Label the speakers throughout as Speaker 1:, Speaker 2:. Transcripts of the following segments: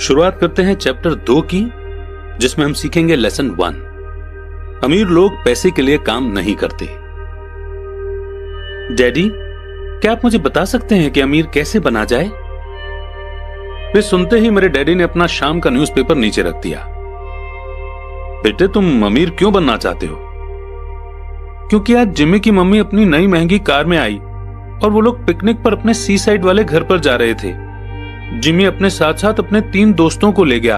Speaker 1: शुरुआत करते हैं चैप्टर 2 की, जिसमें हम सीखेंगे लेसन 1। अमीर लोग पैसे के लिए काम नहीं करते। डैडी, क्या आप मुझे बता सकते हैं कि अमीर कैसे बना जाए? वे सुनते ही मेरे डैडी ने अपना शाम का न्यूज़पेपर नीचे रख दिया। बेटे, तुम अमीर क्यों बनना चाहते हो? क्योंकि आज जिमी की मम्मी अपनी नई महंगी कार में आई और वो लोग पिकनिक पर अपने सी साइड वाले घर पर जा रहे थे। जिमी अपने साथ साथ अपने 3 दोस्तों को ले गया,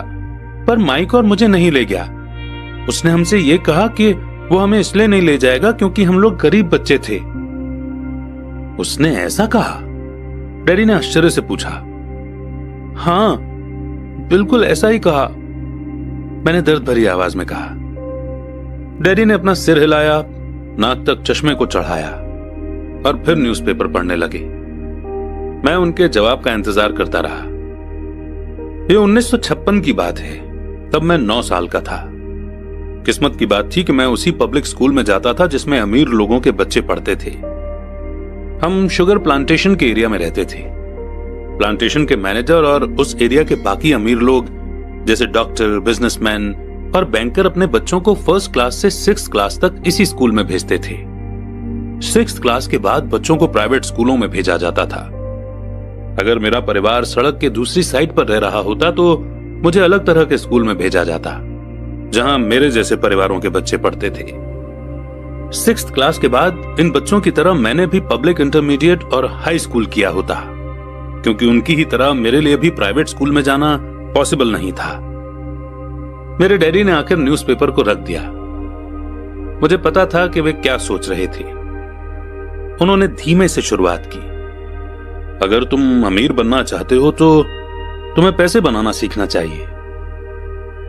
Speaker 1: पर माइक और मुझे नहीं ले गया। उसने हमसे ये कहा कि वो हमें इसलिए नहीं ले जाएगा क्योंकि हम लोग गरीब बच्चे थे। उसने ऐसा कहा? डैडी ने आश्चर्य से पूछा। हाँ, बिल्कुल ऐसा ही कहा, मैंने दर्द भरी आवाज में कहा। डैडी ने अपना सिर हिलाया, नाक तक चश्मे को चढ़ाया और फिर न्यूज़पेपर पढ़ने लगे। मैं उनके जवाब का इंतजार करता रहा। ये 1956 की बात है। तब मैं 9 साल का था। किस्मत की बात थी कि मैं उसी पब्लिक स्कूल में जाता था जिसमें अमीर लोगों के बच्चे पढ़ते थे। हम शुगर प्लांटेशन के एरिया में रहते थे। प्लांटेशन के मैनेजर और उस एरिया के बाकी अमीर लोग जैसे डॉक्टर, बिजनेसमैन और बैंकर अपने बच्चों को 1st क्लास से 6th क्लास तक इसी स्कूल में भेजते थे। 6th क्लास के बाद बच्चों को प्राइवेट स्कूलों में भेजा जाता था। अगर मेरा परिवार सड़क के दूसरी साइड पर रह रहा होता तो मुझे अलग तरह के स्कूल में भेजा जाता, जहां मेरे जैसे परिवारों के बच्चे पढ़ते थे। 6th क्लास के बाद इन बच्चों की तरह मैंने भी पब्लिक इंटरमीडिएट और हाई स्कूल किया होता, क्योंकि उनकी ही तरह मेरे लिए भी प्राइवेट स्कूल में जाना पॉसिबल नहीं था। मेरे डैडी ने आखिर न्यूज़पेपर को रख दिया। मुझे पता था कि वे क्या सोच रहे थे। उन्होंने धीमे से शुरुआत की। अगर तुम अमीर बनना चाहते हो तो तुम्हें पैसे बनाना सीखना चाहिए।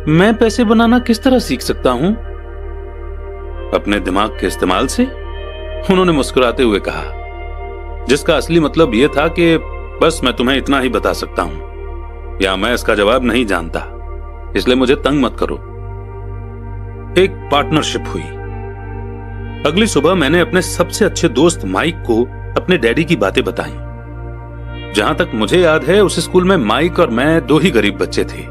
Speaker 1: मैं पैसे बनाना किस तरह सीख सकता हूं? अपने दिमाग के इस्तेमाल से, उन्होंने मुस्कुराते हुए कहा, जिसका असली मतलब यह था कि बस मैं तुम्हें इतना ही बता सकता हूं, या मैं इसका जवाब नहीं जानता, इसलिए मुझे तंग मत करो। एक पार्टनरशिप हुई। अगली सुबह मैंने अपने सबसे अच्छे दोस्त माइक को अपने डैडी की बातें बताई। जहां तक मुझे याद है, उस स्कूल में माइक और मैं 2 ही गरीब बच्चे थे।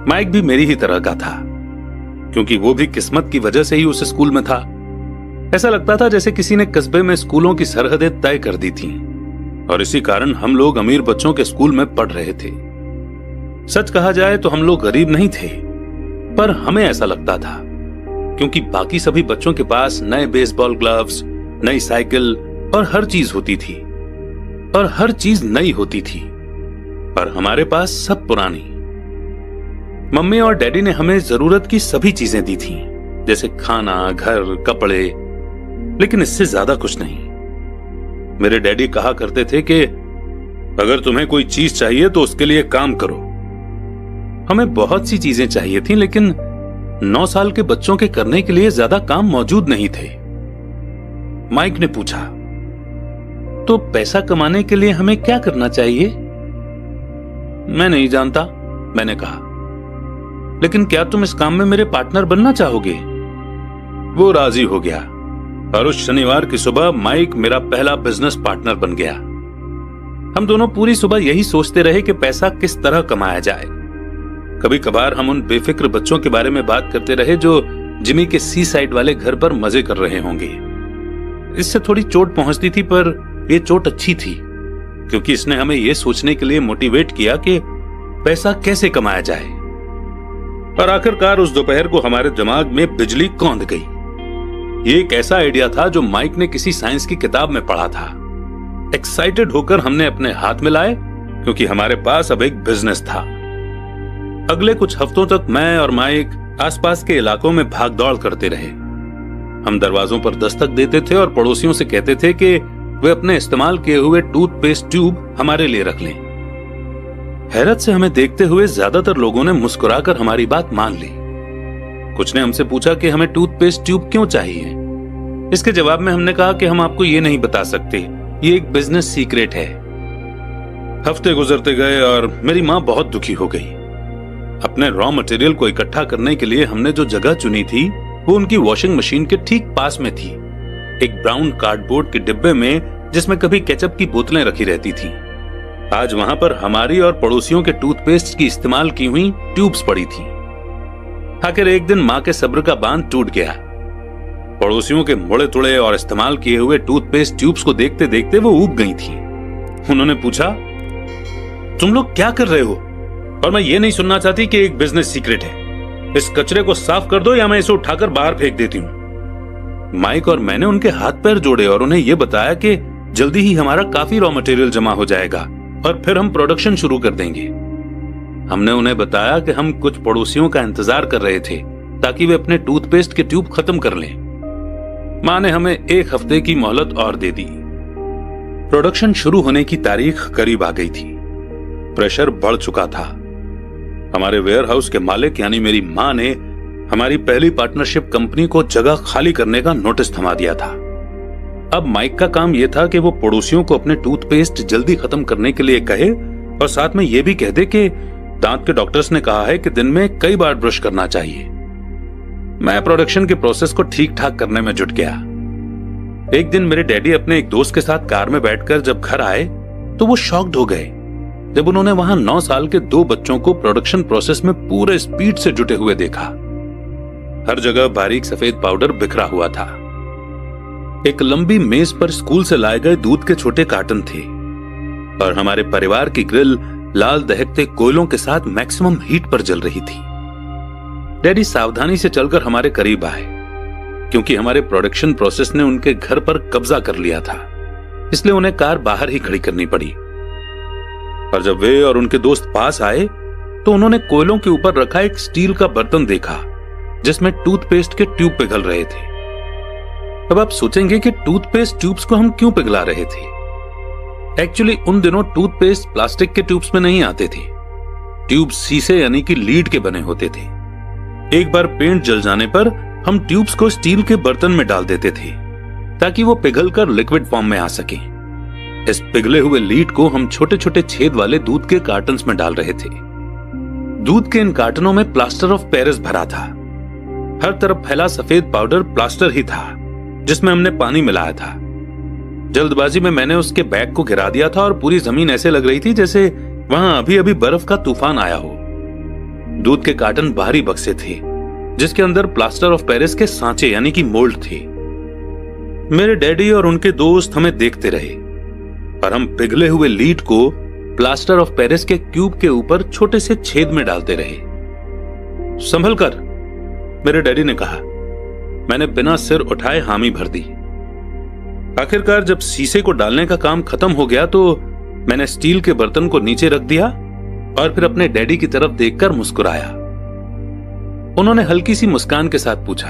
Speaker 1: माइक भी मेरी ही तरह का था, क्योंकि वो भी किस्मत की वजह से ही उस स्कूल में था। ऐसा लगता था जैसे किसी ने कस्बे में स्कूलों की सरहदें तय कर दी थीं, और इसी कारण हम लोग अमीर बच्चों के स्कूल में पढ़ रहे थे। सच कहा जाए तो हम लोग गरीब नहीं थे, पर हमें ऐसा लगता था, क्योंकि बाकी सभी बच्चों के पास नए बेसबॉल ग्लव्स, नई साइकिल और हर चीज होती थी, और हर चीज नई होती थी, और हमारे पास सब पुरानी। मम्मी और डैडी ने हमें जरूरत की सभी चीजें दी थी, जैसे खाना, घर, कपड़े, लेकिन इससे ज्यादा कुछ नहीं। मेरे डैडी कहा करते थे कि अगर तुम्हें कोई चीज चाहिए तो उसके लिए काम करो। हमें बहुत सी चीजें चाहिए थी, लेकिन 9 साल के बच्चों के करने के लिए ज्यादा काम मौजूद नहीं थे। माइक ने पूछा, तो पैसा कमाने के लिए हमें क्या करना चाहिए? मैं नहीं जानता, मैंने कहा, लेकिन क्या तुम इस काम में मेरे पार्टनर बनना चाहोगे? वो राजी हो गया, और उस शनिवार की सुबह माइक मेरा पहला बिजनेस पार्टनर बन गया। हम दोनों पूरी सुबह यही सोचते रहे कि पैसा किस तरह कमाया जाए। कभी कभार हम उन बेफिक्र बच्चों के बारे में बात करते रहे जो जिमी के सी साइड वाले घर पर मजे कर रहे होंगे। इससे थोड़ी चोट पहुंचती थी, पर यह चोट अच्छी थी, क्योंकि इसने हमें यह सोचने के लिए मोटिवेट किया कि पैसा कैसे कमाया जाए। और आखिरकार उस दोपहर को हमारे दिमाग में बिजली कौंध गई। ये एक ऐसा आइडिया था जो माइक ने किसी साइंस की किताब में पढ़ा था। एक्साइटेड होकर हमने अपने हाथ मिलाए, क्योंकि हमारे पास अब एक बिजनेस था। अगले कुछ हफ्तों तक मैं और माइक आसपास के इलाकों में भाग दौड़ करते रहे। हम दरवाजों पर दस्तक देते थे और पड़ोसियों से कहते थे कि वे अपने इस्तेमाल किए हुए टूथपेस्ट ट्यूब हमारे लिए रख लें। हैरत से हमें देखते हुए ज्यादातर लोगों ने मुस्कुराकर हमारी बात मान ली। कुछ ने हमसे पूछा कि हमें टूथपेस्ट ट्यूब क्यों चाहिए। इसके जवाब में हमने कहा कि हम आपको ये नहीं बता सकते, ये एक बिजनेस सीक्रेट है। हफ्ते गुजरते गए और मेरी माँ बहुत दुखी हो गई। अपने रॉ मटेरियल को इकट्ठा करने के लिए हमने जो जगह चुनी थी वो उनकी वॉशिंग मशीन के ठीक पास में थी, एक ब्राउन कार्डबोर्ड के डिब्बे में जिसमें कभी केचप की बोतलें रखी रहती थीं। आज वहां पर हमारी और पड़ोसियों के टूथपेस्ट की इस्तेमाल की हुई ट्यूब्स पड़ी थी। आखिर एक दिन मां के सब्र का बांध टूट गया। पड़ोसियों के मुड़े तुड़े और इस्तेमाल किए हुए टूथपेस्ट ट्यूब्स को देखते देखते वो ऊब गई थी। उन्होंने पूछा, तुम लोग क्या कर रहे हो? और मैं ये नहीं सुनना चाहती कि एक बिजनेस सीक्रेट है। इस कचरे को साफ कर दो या मैं इसे उठाकर बाहर फेंक देती हूं। माइक और मैंने उनके हाथ पैर जोड़े और उन्हें यह बताया कि जल्दी ही हमारा काफी रॉ मटेरियल जमा हो जाएगा और फिर हम प्रोडक्शन शुरू कर देंगे। हमने उन्हें बताया कि हम कुछ पड़ोसियों का इंतजार कर रहे थे ताकि वे अपने टूथपेस्ट के ट्यूब खत्म कर लें। मां ने हमें 1 हफ्ते की मोहलत और दे दी। प्रोडक्शन शुरू होने की तारीख करीब आ गई थी। प्रेशर बढ़ चुका था। हमारे वेयरहाउस के मालिक यानी मेरी मां ने हमारी पहली पार्टनरशिप कंपनी को जगह खाली करने का नोटिस थमा दिया था। अब माइक का काम यह था कि वो पड़ोसियों को अपने टूथपेस्ट जल्दी खत्म करने के लिए कहे और साथ में यह भी कह दे कि दांत के डॉक्टर्स ने कहा है कि दिन में कई बार ब्रश करना चाहिए। मैं प्रोडक्शन के प्रोसेस को ठीक ठाक करने में जुट गया। एक दिन मेरे डैडी अपने एक दोस्त के साथ कार में बैठकर जब घर आए तो वो शॉक्ड हो गए जब उन्होंने वहां 9 साल के 2 बच्चों को प्रोडक्शन प्रोसेस में पूरे स्पीड से जुटे हुए देखा। हर जगह बारीक सफेद पाउडर बिखरा हुआ था। एक लंबी मेज पर स्कूल से लाए गए दूध के छोटे कार्टन थे और हमारे परिवार की ग्रिल लाल दहकते कोयलों के साथ मैक्सिमम हीट पर जल रही थी। डैडी सावधानी से चलकर हमारे करीब आए क्योंकि हमारे प्रोडक्शन प्रोसेस ने उनके घर पर कब्जा कर लिया था, इसलिए उन्हें कार बाहर ही खड़ी करनी पड़ी। और जब वे और उनके दोस्त पास आए तो उन्होंने कोयलों के ऊपर रखा एक स्टील का बर्तन देखा जिसमें टूथपेस्ट के ट्यूब पिघल रहे थे। अब आप सोचेंगे कि टूथपेस्ट ट्यूब्स को हम क्यों पिघला रहे थे। एक्चुअली उन दिनों टूथपेस्ट प्लास्टिक के ट्यूब्स में नहीं आते थे। ट्यूब शीशे यानी कि लीड के बने होते थे। एक बार पेंट जल जाने पर हम ट्यूब्स को स्टील के बर्तन में डाल देते थे ताकि वो पिघलकर लिक्विड फॉर्म में आ सके। इस पिघले हुए लीड को हम छोटे छोटे छेद वाले दूध के कार्टन्स में डाल रहे थे। दूध के इन कार्टनों में प्लास्टर ऑफ पेरिस भरा था। हर तरफ फैला सफेद पाउडर प्लास्टर ही था जिसमें हमने पानी मिलाया था। जल्दबाजी में मैंने उसके बैग को गिरा दिया था और पूरी जमीन ऐसे लग रही थी जैसे वहां अभी अभी बर्फ का तूफान आया हो। दूध के कार्टन बाहरी बक्से थे जिसके अंदर प्लास्टर ऑफ पेरिस के सांचे यानी कि मोल्ड थे। मेरे डैडी और उनके दोस्त हमें देखते रहे और हम पिघले हुए लीड को प्लास्टर ऑफ पेरिस के क्यूब के ऊपर छोटे से छेद में डालते रहे। संभल कर, मेरे डैडी ने कहा। मैंने बिना सिर उठाए हामी भर दी। आखिरकार जब शीशे को डालने का काम खत्म हो गया तो मैंने स्टील के बर्तन को नीचे रख दिया और फिर अपने डैडी की तरफ देखकर मुस्कुराया। उन्होंने हल्की सी मुस्कान के साथ पूछा,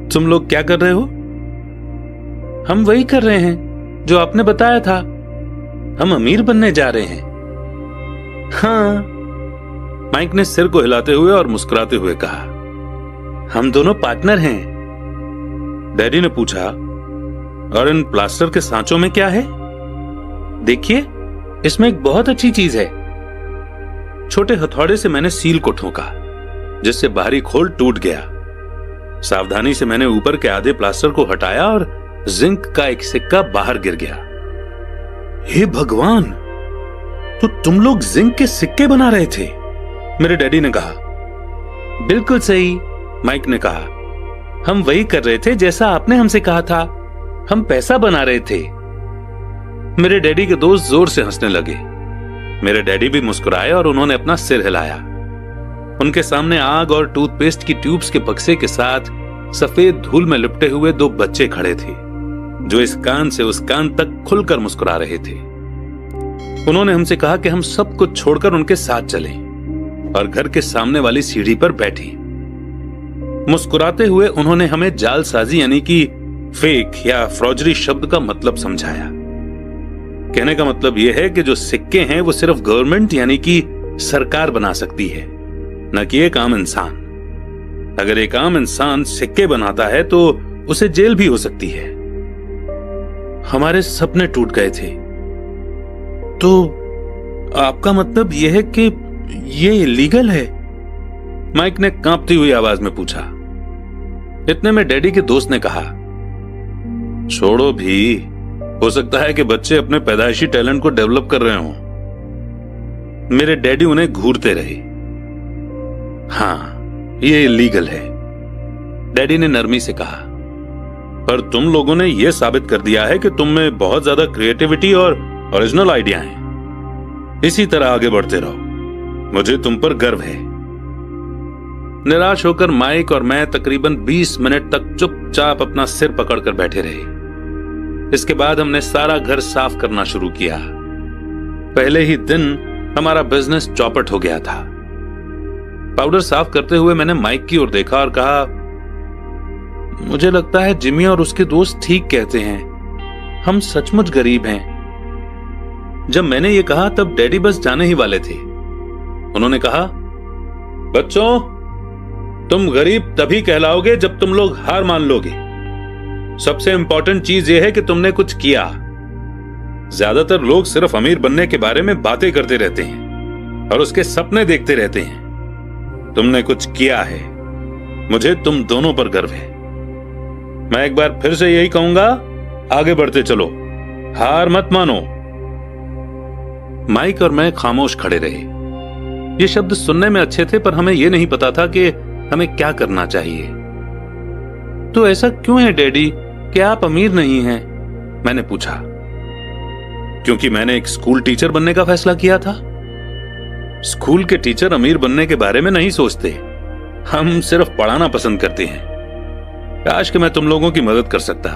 Speaker 1: तुम लोग क्या कर रहे हो? हम वही कर रहे हैं जो आपने बताया था। हम अमीर बनने जा रहे हैं। हाँ, माइक ने सिर को हिलाते हुए और मुस्कुराते हुए कहा। हम दोनों पार्टनर हैं। डैडी ने पूछा, और इन प्लास्टर के सांचों में क्या है? देखिए, इसमें एक बहुत अच्छी चीज है। छोटे हथौड़े से मैंने सील को ठोका जिससे बाहरी खोल टूट गया। सावधानी से मैंने ऊपर के आधे प्लास्टर को हटाया और जिंक का एक सिक्का बाहर गिर गया। हे भगवान, तो तुम लोग जिंक के सिक्के बना रहे थे? मेरे डैडी ने कहा। बिल्कुल सही, माइक ने कहा। हम वही कर रहे थे जैसा आपने हमसे कहा था। हम पैसा बना रहे थे। मेरे डैडी के दोस्त जोर से हंसने लगे। मेरे डैडी भी मुस्कुराए और उन्होंने अपना सिर हिलाया। उनके सामने आग और टूथपेस्ट की ट्यूब्स के बक्से के साथ सफेद धूल में लिपटे हुए 2 बच्चे खड़े थे जो इस कान से उस कान तक खुलकर मुस्कुरा रहे थे। उन्होंने हमसे कहा कि हम सब कुछ छोड़कर उनके साथ चलें और घर के सामने वाली सीढ़ी पर बैठे। मुस्कुराते हुए उन्होंने हमें जालसाजी यानी कि फेक या फ्रॉजरी शब्द का मतलब समझाया। कहने का मतलब यह है कि जो सिक्के हैं वो सिर्फ गवर्नमेंट यानी कि सरकार बना सकती है, न कि एक आम इंसान। अगर एक आम इंसान सिक्के बनाता है तो उसे जेल भी हो सकती है। हमारे सपने टूट गए थे। तो आपका मतलब यह है कि यह इलीगल है? माइक ने कांपती हुई आवाज में पूछा। इतने में डैडी के दोस्त ने कहा, छोड़ो भी, हो सकता है कि बच्चे अपने पैदाइशी टैलेंट को डेवलप कर रहे हों। मेरे डैडी उन्हें घूरते रहे। हाँ, ये इलीगल है, डैडी ने नरमी से कहा, पर तुम लोगों ने यह साबित कर दिया है कि तुम में बहुत ज्यादा क्रिएटिविटी और ओरिजिनल आइडिया हैं। इसी तरह आगे बढ़ते रहो, मुझे तुम पर गर्व है। निराश होकर माइक और मैं तकरीबन 20 मिनट तक चुपचाप अपना सिर पकड़कर बैठे रहे। इसके बाद हमने सारा घर साफ करना शुरू किया। पहले ही दिन हमारा बिजनेस चौपट हो गया था। पाउडर साफ करते हुए मैंने माइक की ओर देखा और कहा, मुझे लगता है जिमी और उसके दोस्त ठीक कहते हैं, हम सचमुच गरीब हैं। जब मैंने ये कहा तब डैडी बस जाने ही वाले थे। उन्होंने कहा, बच्चों, तुम गरीब तभी कहलाओगे जब तुम लोग हार मान लोगे। सबसे इंपॉर्टेंट चीज यह है कि तुमने कुछ किया। ज्यादातर लोग सिर्फ अमीर बनने के बारे में बातें करते रहते हैं और उसके सपने देखते रहते हैं। तुमने कुछ किया है, मुझे तुम दोनों पर गर्व है। मैं एक बार फिर से यही कहूंगा, आगे बढ़ते चलो, हार मत मानो। माइक और मैं खामोश खड़े रहे। ये शब्द सुनने में अच्छे थे, पर हमें यह नहीं पता था कि हमें क्या करना चाहिए। तो ऐसा क्यों है डैडी कि आप अमीर नहीं हैं? मैंने पूछा। क्योंकि मैंने एक स्कूल टीचर बनने का फैसला किया था। स्कूल के टीचर अमीर बनने के बारे में नहीं सोचते, हम सिर्फ पढ़ाना पसंद करते हैं। काश कि मैं तुम लोगों की मदद कर सकता,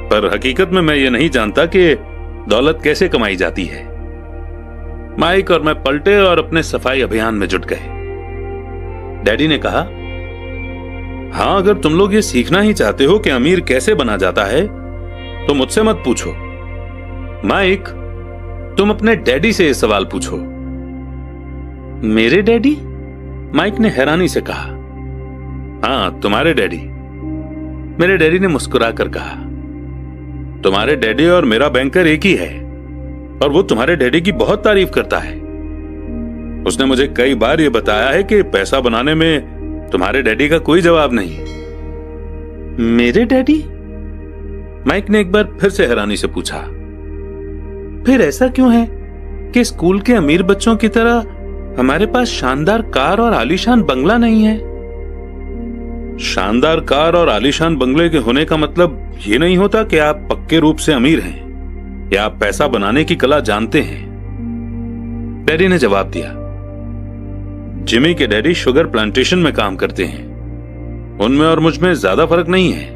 Speaker 1: पर हकीकत में मैं ये नहीं जानता कि दौलत कैसे कमाई जाती है। माइक और मैं पलटे और अपने सफाई अभियान में जुट गए। डैडी ने कहा, हां, अगर तुम लोग ये सीखना ही चाहते हो कि अमीर कैसे बना जाता है तो मुझसे मत पूछो। माइक, तुम अपने डैडी से ये सवाल पूछो। मेरे डैडी? माइक ने हैरानी से कहा। हां, तुम्हारे डैडी। मेरे डैडी ने मुस्कुराकर कहा, तुम्हारे डैडी और मेरा बैंकर एक ही है और वो तुम्हारे डैडी की बहुत तारीफ करता है। उसने मुझे कई बार यह बताया है कि पैसा बनाने में तुम्हारे डैडी का कोई जवाब नहीं। मेरे डैडी? माइक ने एक बार फिर से हैरानी से पूछा। फिर ऐसा क्यों है कि स्कूल के अमीर बच्चों की तरह हमारे पास शानदार कार और आलीशान बंगला नहीं है? शानदार कार और आलीशान बंगले के होने का मतलब यह नहीं होता कि आप पक्के रूप से अमीर हैं या आप पैसा बनाने की कला जानते हैं। डैडी ने जवाब दिया, जिमी के डैडी शुगर प्लांटेशन में काम करते हैं। उनमें और मुझ में ज्यादा फर्क नहीं है।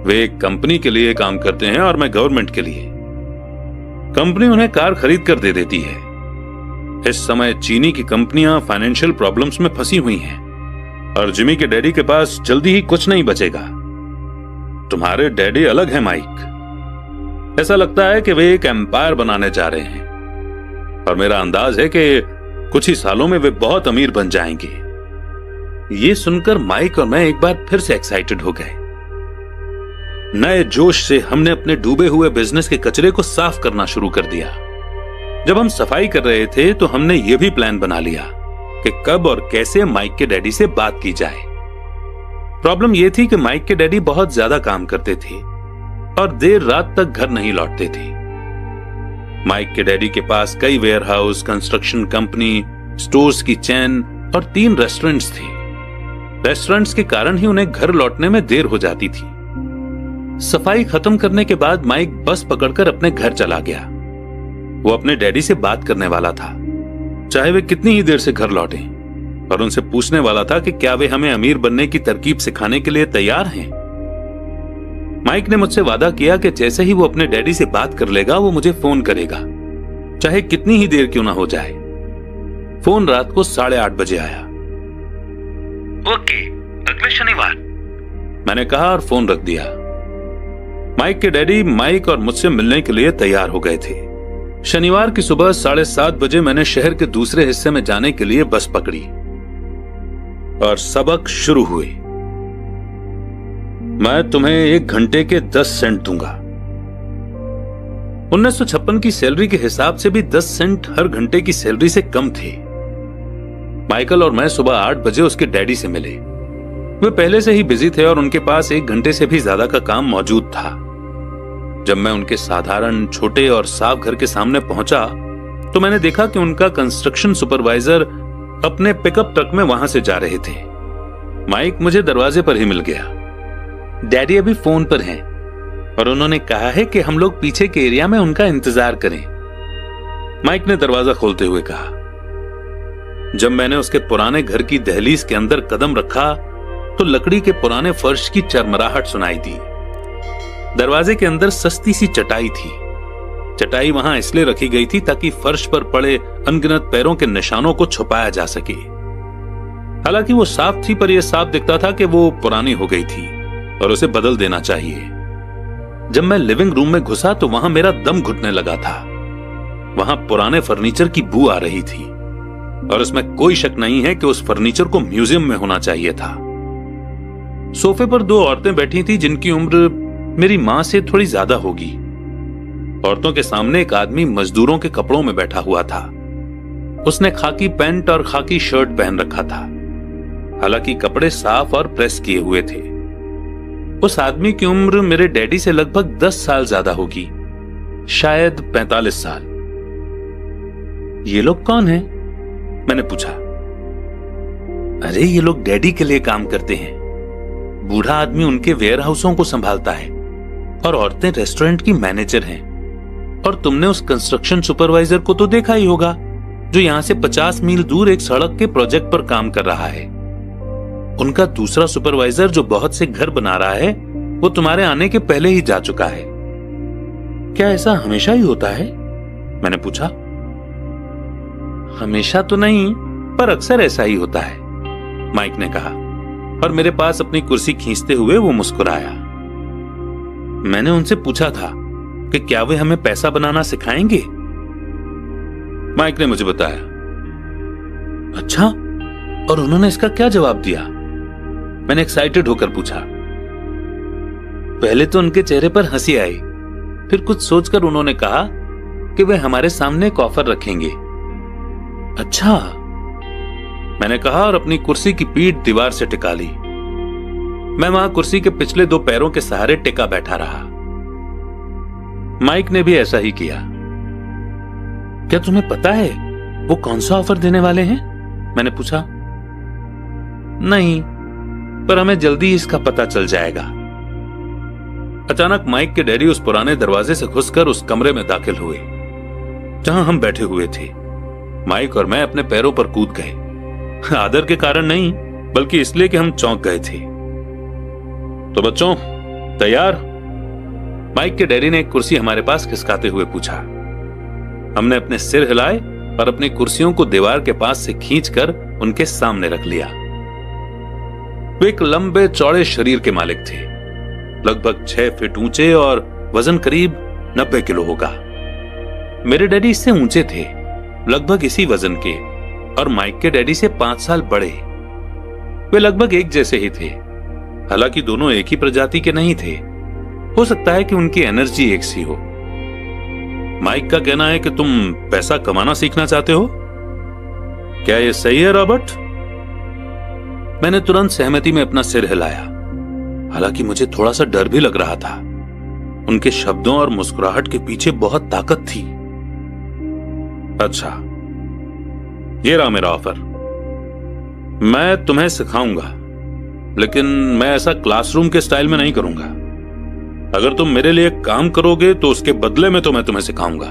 Speaker 1: वे एक कंपनी के लिए काम करते हैं और मैं गवर्नमेंट के लिए। कंपनी उन्हें कार खरीद कर दे देती है। इस समय चीनी की कंपनियां फाइनेंशियल प्रॉब्लम्स में फंसी हुई हैं और जिमी के डैडी के पास जल्दी ही कुछ नहीं बचेगा। तुम्हारे डैडी अलग हैं माइक। ऐसा लगता है कि वे एक एम्पायर बनाने जा रहे हैं और मेरा अंदाज है कि कुछ ही सालों में वे बहुत अमीर बन जाएंगे। ये सुनकर माइक और मैं एक बार फिर से एक्साइटेड हो गए। नए जोश से हमने अपने डूबे हुए बिजनेस के कचरे को साफ करना शुरू कर दिया। जब हम सफाई कर रहे थे तो हमने यह भी प्लान बना लिया कि कब और कैसे माइक के डैडी से बात की जाए। प्रॉब्लम यह थी कि माइक के डैडी बहुत ज्यादा काम करते थे और देर रात तक घर नहीं लौटते थे। माइक के डैडी के पास कई वेयरहाउस, कंस्ट्रक्शन कंपनी, स्टोर्स की चेन और 3 रेस्टोरेंट्स थे। रेस्टोरेंट्स के कारण ही उन्हें घर लौटने में देर हो जाती थी। सफाई खत्म करने के बाद माइक बस पकड़कर अपने घर चला गया। वो अपने डैडी से बात करने वाला था, चाहे वे कितनी ही देर से घर लौटे, और उनसे पूछने वाला था कि क्या वे हमें अमीर बनने की तरकीब सिखाने के लिए तैयार हैं। माइक ने मुझसे वादा किया कि जैसे ही वो अपने डैडी से बात कर लेगा वो मुझे फोन करेगा, चाहे कितनी ही देर क्यों ना हो जाए। फोन रात को 8:30 बजे आया। ओके, अगले शनिवार, मैंने कहा और फोन रख दिया। माइक के डैडी माइक और मुझसे मिलने के लिए तैयार हो गए थे। शनिवार की सुबह 7:30 बजे मैंने शहर के दूसरे हिस्से में जाने के लिए बस पकड़ी और सबक शुरू हुए। मैं तुम्हें 1 घंटे के 10 सेंट दूंगा। 1956 की सैलरी के हिसाब से भी 10 सेंट हर घंटे की सैलरी से कम थे। माइकल और मैं सुबह 8 बजे उसके डैडी से मिले। वे पहले से ही बिजी थे और उनके पास 1 घंटे से भी ज्यादा का काम मौजूद था। जब मैं उनके साधारण छोटे और साफ घर के सामने पहुंचा तो मैंने देखा कि उनका कंस्ट्रक्शन सुपरवाइजर अपने पिकअप ट्रक में वहां से जा रहे थे। माइक मुझे दरवाजे पर ही मिल गया। डैडी अभी फोन पर हैं और उन्होंने कहा है कि हम लोग पीछे के एरिया में उनका इंतजार करें। माइक ने दरवाजा खोलते हुए कहा। जब मैंने उसके पुराने घर की दहलीज के अंदर कदम रखा तो लकड़ी के पुराने फर्श की चरमराहट सुनाई दी। दरवाजे के अंदर सस्ती सी चटाई थी। चटाई वहां इसलिए रखी गई थी ताकि फर्श पर पड़े अनगिनत पैरों के निशानों को छुपाया जा सके। हालांकि वो साफ थी, पर यह साफ दिखता था कि वो पुरानी हो गई थी और उसे बदल देना चाहिए। जब मैं लिविंग रूम में घुसा तो वहां मेरा दम घुटने लगा था। वहां पुराने फर्नीचर की बू आ रही थी और इसमें कोई शक नहीं है कि उस फर्नीचर को म्यूजियम में होना चाहिए था। सोफे पर दो औरतें बैठी थी जिनकी उम्र मेरी मां से थोड़ी ज्यादा होगी। औरतों के सामने एक आदमी मजदूरों के कपड़ों में बैठा हुआ था। उसने खाकी पैंट और खाकी शर्ट पहन रखा था। हालांकि कपड़े साफ और प्रेस किए हुए थे। उस आदमी की उम्र मेरे डैडी से लगभग 10 साल ज्यादा होगी, शायद 45 साल। ये लोग कौन हैं? मैंने पूछा। अरे ये लोग डैडी के लिए काम करते हैं। बूढ़ा आदमी उनके वेयर हाउसों को संभालता है और औरतें रेस्टोरेंट की मैनेजर हैं। और तुमने उस कंस्ट्रक्शन सुपरवाइजर को तो देखा ही होगा जो यहां से 50 मील दूर एक सड़क के प्रोजेक्ट पर काम कर रहा है। उनका दूसरा सुपरवाइजर जो बहुत से घर बना रहा है वो तुम्हारे आने के पहले ही जा चुका है। क्या ऐसा हमेशा ही होता है? मैंने पूछा। हमेशा तो नहीं, पर अक्सर ऐसा ही होता है, माइक ने कहा और मेरे पास अपनी कुर्सी खींचते हुए वो मुस्कुराया। मैंने उनसे पूछा था कि क्या वे हमें पैसा बनाना सिखाएंगे। माइक ने मुझे बताया। अच्छा, और उन्होंने इसका क्या जवाब दिया? मैंने एक्साइटेड होकर पूछा। पहले तो उनके चेहरे पर हंसी आई, फिर कुछ सोचकर उन्होंने कहा कि वे हमारे सामने एक ऑफर रखेंगे। अच्छा, मैंने कहा और अपनी कुर्सी की पीठ दीवार से टिका ली। मैं वहां कुर्सी के पिछले 2 पैरों के सहारे टिका बैठा रहा। माइक ने भी ऐसा ही किया। क्या तुम्हें पता है वो कौन सा ऑफर देने वाले हैं? मैंने पूछा। नहीं, पर हमें जल्दी इसका पता चल जाएगा। अचानक माइक के डैडी उस पुराने दरवाजे से घुसकर उस कमरे में दाखिल हुए जहां हम बैठे हुए थे। माइक और मैं अपने पैरों पर कूद गए। आदर के कारण नहीं, बल्कि इसलिए कि हम चौंक गए थे। तो बच्चों, तैयार? माइक के डैडी ने एक कुर्सी हमारे पास खिसकाते हुए पूछा। हमने अपने सिर हिलाए और अपनी कुर्सियों को दीवार के पास से खींचकर उनके सामने रख लिया। वे एक लंबे चौड़े शरीर के मालिक थे, लगभग 6 फीट ऊंचे और वजन करीब 90 किलो होगा। मेरे डैडी इससे ऊंचे थे, लगभग इसी वजन के, और माइक के डैडी से 5 साल बड़े। वे लगभग एक जैसे ही थे, हालांकि दोनों एक ही प्रजाति के नहीं थे। हो सकता है कि उनकी एनर्जी एक सी हो। माइक का कहना है कि तुम पैसा कमाना सीखना चाहते हो। क्या यह सही है रॉबर्ट? मैंने तुरंत सहमति में अपना सिर हिलाया। हालांकि मुझे थोड़ा सा डर भी लग रहा था। उनके शब्दों और मुस्कुराहट के पीछे बहुत ताकत थी। अच्छा, ये रहा मेरा ऑफर। मैं तुम्हें सिखाऊंगा, लेकिन मैं ऐसा क्लासरूम के स्टाइल में नहीं करूंगा। अगर तुम मेरे लिए काम करोगे तो उसके बदले में तो मैं तुम्हें सिखाऊंगा,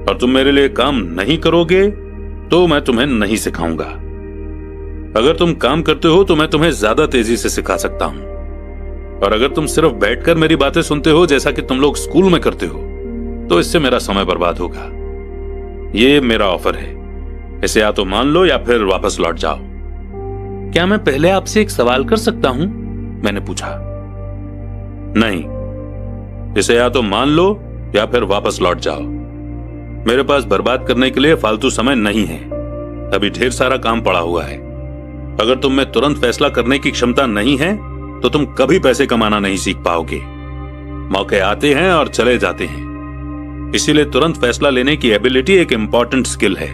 Speaker 1: और तुम मेरे लिए काम नहीं करोगे तो मैं तुम्हें नहीं सिखाऊंगा। अगर तुम काम करते हो तो मैं तुम्हें ज्यादा तेजी से सिखा सकता हूं, और अगर तुम सिर्फ बैठकर मेरी बातें सुनते हो जैसा कि तुम लोग स्कूल में करते हो तो इससे मेरा समय बर्बाद होगा। ये मेरा ऑफर है, इसे या तो मान लो या फिर वापस लौट जाओ। क्या मैं पहले आपसे एक सवाल कर सकता हूं? मैंने पूछा। नहीं, इसे या तो मान लो या फिर वापस लौट जाओ। मेरे पास बर्बाद करने के लिए फालतू समय नहीं है। अभी ढेर सारा काम पड़ा हुआ है। अगर तुम में तुरंत फैसला करने की क्षमता नहीं है तो तुम कभी पैसे कमाना नहीं सीख पाओगे। मौके आते हैं और चले जाते हैं, इसीलिए तुरंत फैसला लेने की एबिलिटी एक इंपॉर्टेंट स्किल है।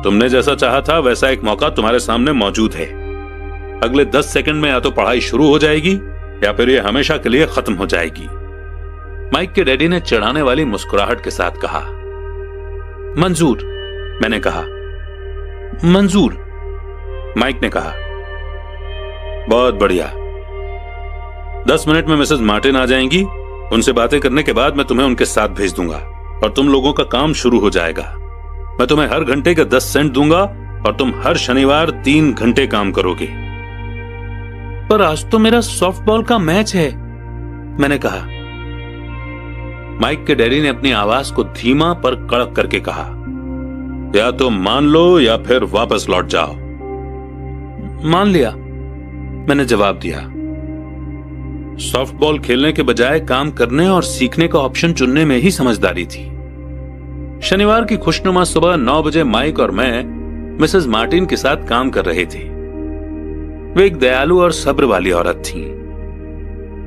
Speaker 1: तुमने जैसा चाहा था वैसा एक मौका तुम्हारे सामने मौजूद है। अगले 10 सेकंड में या तो पढ़ाई शुरू हो जाएगी या फिर यह हमेशा के लिए खत्म हो जाएगी। माइक के डैडी ने चिढ़ाने वाली मुस्कुराहट के साथ कहा। मंजूर, मैंने कहा। मंजूर, माइक ने कहा। बहुत बढ़िया। 10 मिनट में मिसेस मार्टिन आ जाएंगी। उनसे बातें करने के बाद मैं तुम्हें उनके साथ भेज दूंगा और तुम लोगों का काम शुरू हो जाएगा। मैं तुम्हें हर घंटे के 10 सेंट दूंगा और तुम हर शनिवार 3 घंटे काम करोगे। पर आज तो मेरा सॉफ्टबॉल का मैच है, मैंने कहा। माइक के डैडी ने अपनी आवाज को धीमा पर कड़क करके कहा, या तो मान लो या फिर वापस लौट जाओ। मान लिया, मैंने जवाब दिया। सॉफ्टबॉल खेलने के बजाय काम करने और सीखने का ऑप्शन चुनने में ही समझदारी थी। शनिवार की खुशनुमा सुबह 9 बजे माइक और मैं मिसेस मार्टिन के साथ काम कर रहे थे। वे एक दयालु और सब्र वाली औरत थीं।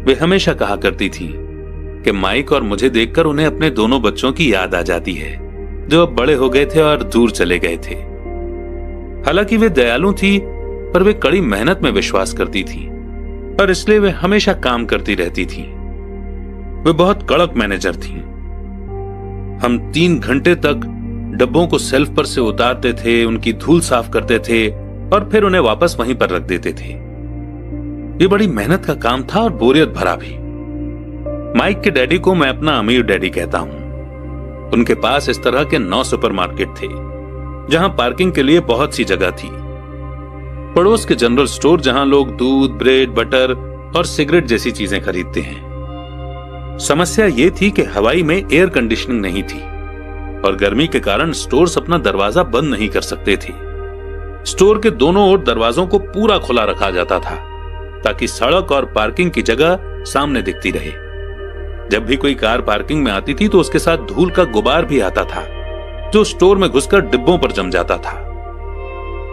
Speaker 1: वे हमेशा कहा करती थीं कि माइक और मुझे देखकर उन्हें अपने दोनों बच्चों की याद आ जाती है जो अब बड़े हो गए थे और दूर चले गए थे। हालांकि वे दयालु थी, पर वे कड़ी मेहनत में विश्वास करती थी और इसलिए वे हमेशा काम करती रहती थी। वे बहुत कड़क मैनेजर थी। हम 3 घंटे तक डब्बों को सेल्फ पर से उतारते थे, उनकी धूल साफ करते थे और फिर उन्हें वापस वहीं पर रख देते थे। ये बड़ी मेहनत का काम था और बोरियत भरा भी। माइक के डैडी को मैं अपना अमीर डैडी कहता हूं। उनके पास इस तरह के 9 सुपरमार्केट थे जहां पार्किंग के लिए बहुत सी जगह थी। पड़ोस के जनरल स्टोर जहां लोग दूध, ब्रेड, बटर और सिगरेट जैसी चीजें खरीदते हैं। समस्या यह थी कि हवाई में एयर कंडीशनिंग नहीं थी और गर्मी के कारण स्टोर्स अपना दरवाजा बंद नहीं कर सकते थे। स्टोर के दोनों ओर दरवाजों को पूरा खुला रखा जाता था ताकि सड़क और पार्किंग की जगह सामने दिखती रहे। जब भी कोई कार पार्किंग में आती थी तो उसके साथ धूल का गुबार भी आता था जो स्टोर में घुसकर डिब्बों पर जम जाता था।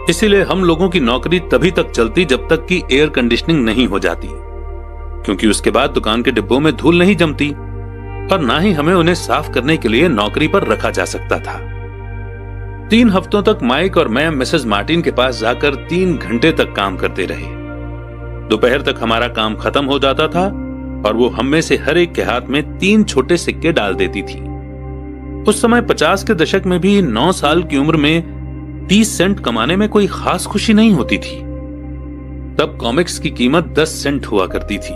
Speaker 1: इसीलिए हम लोगों की नौकरी तभी तक चलती जब तक कि एयर कंडीशनिंग नहीं हो जाती, क्योंकि उसके बाद दुकान के डिब्बों में धूल नहीं जमती और ना ही हमें उन्हें साफ करने के लिए नौकरी पर रखा जा सकता था। 3 हफ्तों तक माइक और मैं मिसेस मार्टिन के पास जाकर 3 घंटे तक काम करते रहे। दोपहर तक हमारा काम खत्म हो जाता था और वो हम में से हर एक के हाथ में 3 छोटे सिक्के डाल देती थी। उस समय 50 के दशक में भी 9 साल की उम्र में 30 सेंट कमाने में कोई खास खुशी नहीं होती थी। तब कॉमिक्स की कीमत 10 सेंट हुआ करती थी।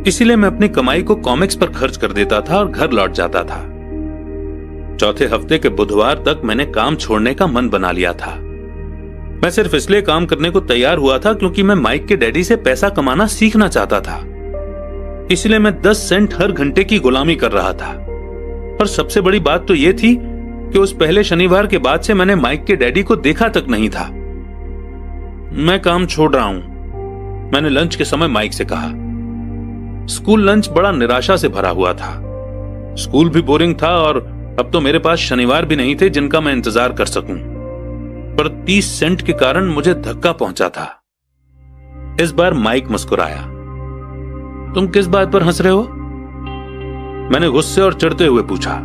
Speaker 1: इसीलिए मैं अपनी कमाई को कॉमिक्स पर खर्च कर देता था और घर लौट जाता था। चौथे हफ्ते के बुधवार तक मैंने काम छोड़ने का मन बना लिया था। मैं सिर्फ इसलिए काम करने को तैयार हुआ था क्योंकि मैं माइक के डैडी से पैसा कमाना सीखना चाहता था। इसलिए मैं 10 सेंट हर घंटे की गुलामी कर रहा था। और सबसे बड़ी बात तो यह थी कि उस पहले शनिवार के बाद से मैंने माइक के डैडी को देखा तक नहीं था। मैं काम छोड़ रहा हूं, मैंने लंच के समय माइक से कहा। स्कूल लंच बड़ा निराशा से भरा हुआ था। स्कूल भी बोरिंग था और अब तो मेरे पास शनिवार भी नहीं थे जिनका मैं इंतजार कर सकूं। पर 30 सेंट के कारण मुझे धक्का पहुंचा था। इस बार माइक मुस्कुराया। तुम किस बात पर हंस रहे हो? मैंने गुस्से और चिढ़ते हुए पूछा।